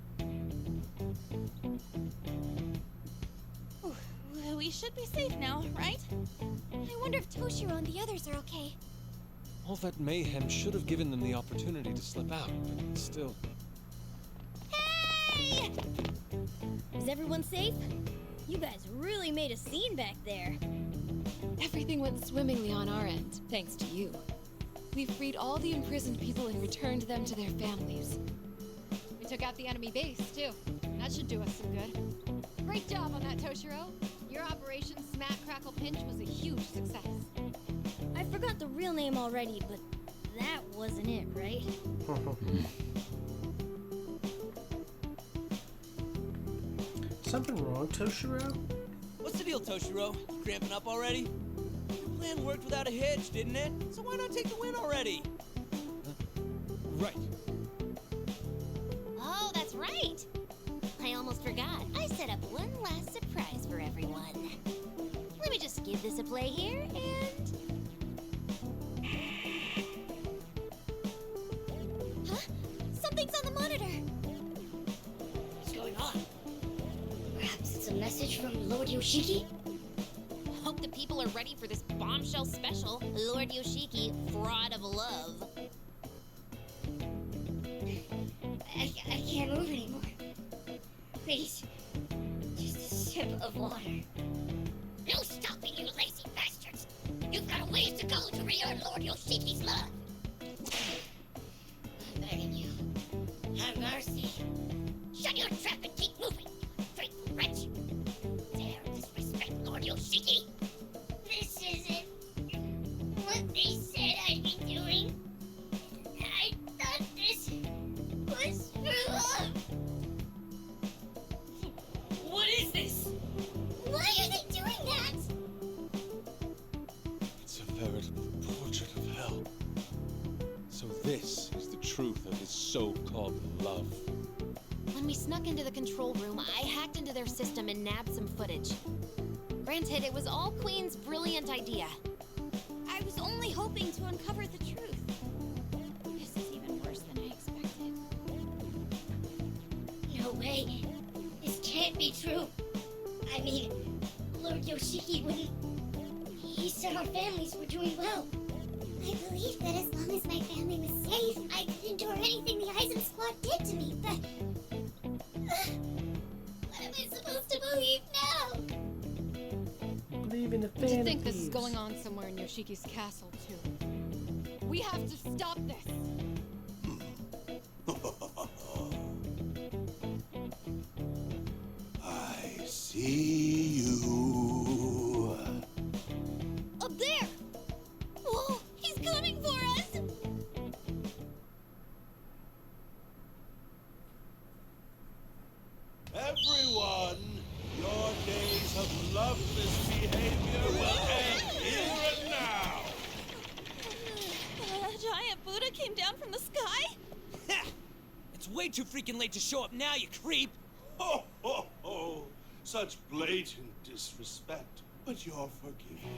We should be safe now, right?
I wonder if Toshiro and the others are okay.
All that mayhem should have given them the opportunity to slip out, but still.
Hey! Is everyone safe? You guys really made a scene back there.
Everything went swimmingly on our end, thanks to you. We freed all the imprisoned people and returned them to their families.
We took out the enemy base, too. That should do us some good. Great job on that, Toshiro. Your Operation Smack Crackle Pinch was a huge success.
I forgot the real name already, but that wasn't it, right?
Something wrong, Toshiro?
What's the deal, Toshiro? You cramping up already? Your plan worked without a hitch, didn't it? So why not take the win already?
Right.
Oh, that's right. I almost forgot. I set up one last surprise for everyone. Let me just give this a play here, and...
Huh? Something's on the monitor.
What's going on? Perhaps it's a message from Lord Yoshiki?
Hope the people are ready for this bombshell special. Lord Yoshiki, Fraud of Love.
I can't move anymore. Please, just a sip of water.
No stopping, you lazy bastards! You've got a ways to go to re-earn Lord Yoshiki's love.
I'm begging you. Have mercy.
Shut your trap and keep moving, you ungrateful wretch! Dare disrespect Lord Yoshiki!
This isn't what they said I'd be doing. I thought this was for love. What is this?
Why are they doing that?
It's a veritable portrait of hell. So this is the truth of his so-called love.
When we snuck into the control room, I hacked into their system and nabbed some footage. Granted, it was all Queen's brilliant idea.
I was only hoping to uncover the truth. This is even worse than I expected.
No way. This can't be true. I mean, Lord Yoshiki wouldn't. He said our families were doing well.
I believed that as long as my family was safe, I could endure anything the Eisen Squad did to me, but... what am I supposed to believe now?
Believe in the
To
fan
think this is
thieves.
going on somewhere in Yoshiki's castle, too. We have to stop this.
I see you.
Up there! Whoa, he's coming for us!
Everyone, your days of loveless behavior will end here and now.
A giant Buddha came down from the sky?
It's way too freaking late to show up now, you creep!
Ho, ho, ho. Such blatant disrespect, but you're forgiven.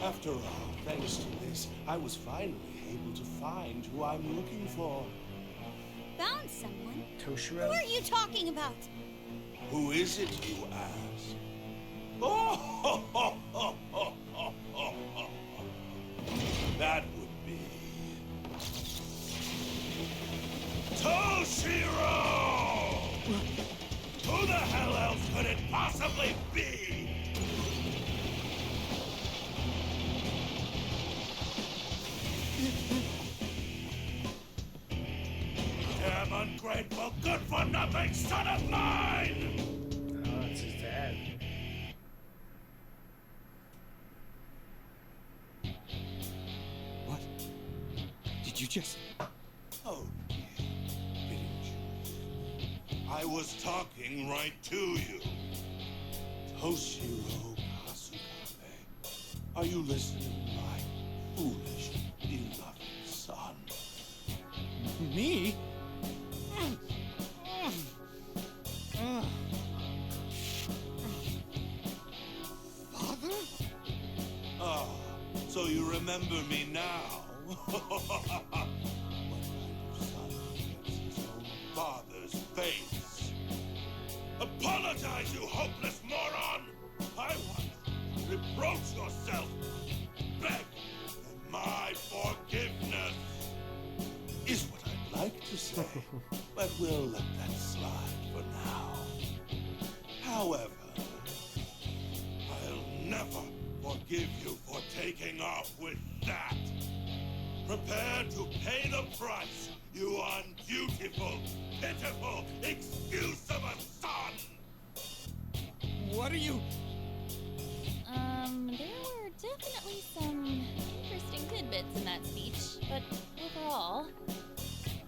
After all, thanks to this, I was finally able to find who I'm looking for.
Found someone?
Toshiro?
Who are you talking about?
Who is it, you ask? Oh, ho, ho, ho, ho, ho, ho, ho. That would be Toshiro! Who the hell else could it possibly be? Damn ungrateful, good-for-nothing son of mine!
Oh, it's his dad.
What? Did you just...
Oh, didn't you? I was talking right to you. Toshiro Kasukabe. Are you listening, my foolish,
Me? Father?
Ah, so you remember me now? What kind of son gets his own father's face? Apologize, you hopeless moron! I want you to reproach yourself. Beg for my forgiveness. Is what I'd like to say, but we'll let that slide for now. However, I'll never forgive you for taking off with that. Prepare to pay the price, you undutiful, pitiful excuse of a son!
What are you...
There were definitely some interesting tidbits in that speech, but overall...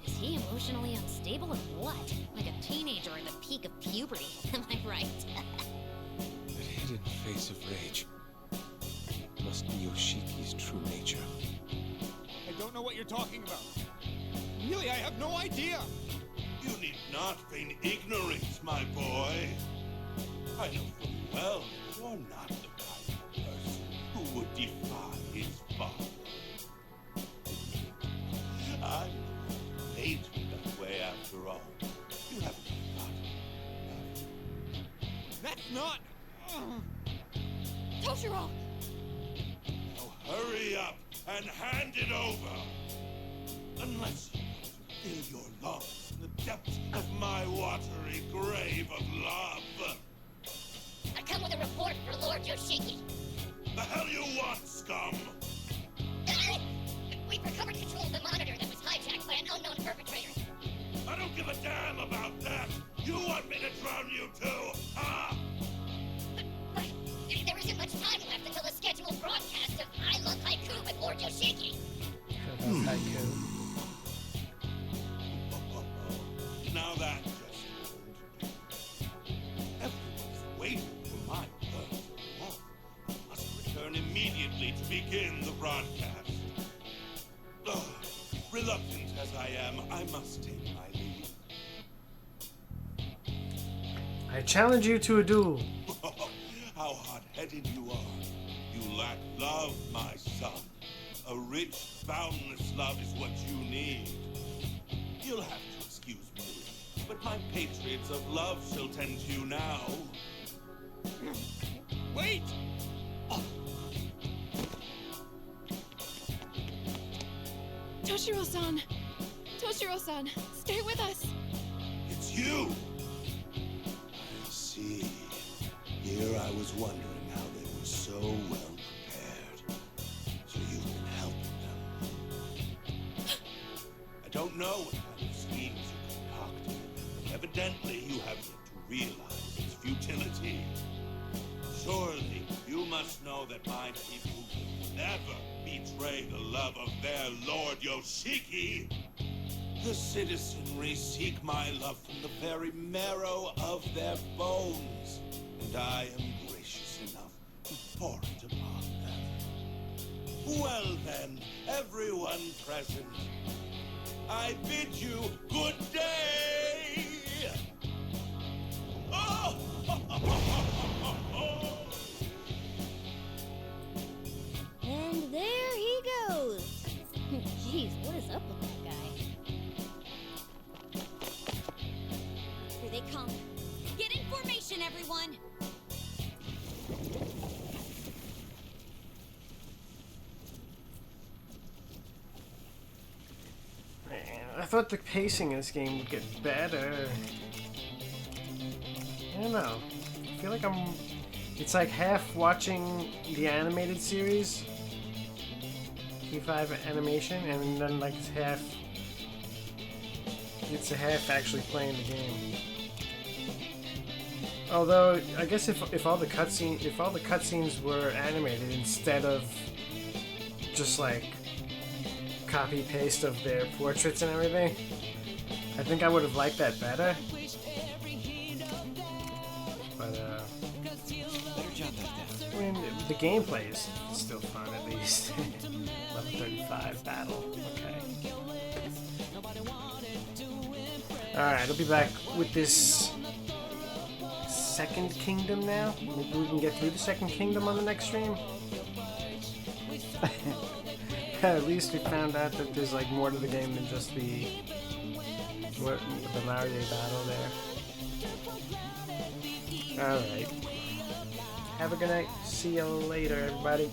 Is he emotionally unstable or what? Like a teenager at the peak of puberty, am I right?
That hidden face of rage must be Yoshiki's true nature.
I don't know what you're talking about. Really, I have no idea.
You need not feign ignorance, my boy. I know full well that you're not the kind of person who would defy his father. I'm made you that way after all. You haven't forgotten.
That's not...
Toshiro!
Now hurry up and hand it over. Unless you want to fill your lungs in the depths of my watery grave of love.
I come with a report for Lord Yoshiki.
The hell you want, scum?
We've recovered control of the monitor that was hijacked by an unknown perpetrator.
I don't give a damn about that. You want me to drown you too, huh?
But there isn't much time left until the scheduled broadcast of I Love Haiku with Lord Yoshiki.
Now that just won't. Everyone's waiting for my word to love. I must return immediately to begin the broadcast. Ugh, reluctant as I am, I must take my leave.
I challenge you to a duel.
How hot-headed you are. You lack love, my son. A rich, boundless love is what you need. You'll have to excuse me, but my patriots of love shall tend to you now.
Wait!
Toshiro-san! Toshiro-san, stay with us!
It's you! I see. Here I was wondering how they were so well prepared. So you've been helping them. I don't know what kind of schemes you concocted, but evidently you have yet to realize its futility. Surely you must know that my people will never betray the love of their Lord Yoshiki. The citizenry seek my love from the very marrow of their bones, and I am gracious enough to pour it upon them. Well then, everyone present, I bid you good day! Oh!
And there he goes. Jeez, what is up with that guy?
Here they come. Get in formation, everyone!
Man, I thought the pacing in this game would get better. I don't know. I feel like it's like half watching the animated series, P5 animation, and then like it's a half actually playing the game. Although I guess if all the cutscenes were animated instead of just like copy paste of their portraits and everything, I think I would have liked that better. But
Better jot that down.
I mean, the gameplay is still fun at least. Level 35 battle. Okay. Alright, I'll be back with this second kingdom now. Maybe we can get through the second kingdom on the next stream. At least we found out that there's like more to the game than just the Mario battle there. Alright. Have a good night. See you later, everybody.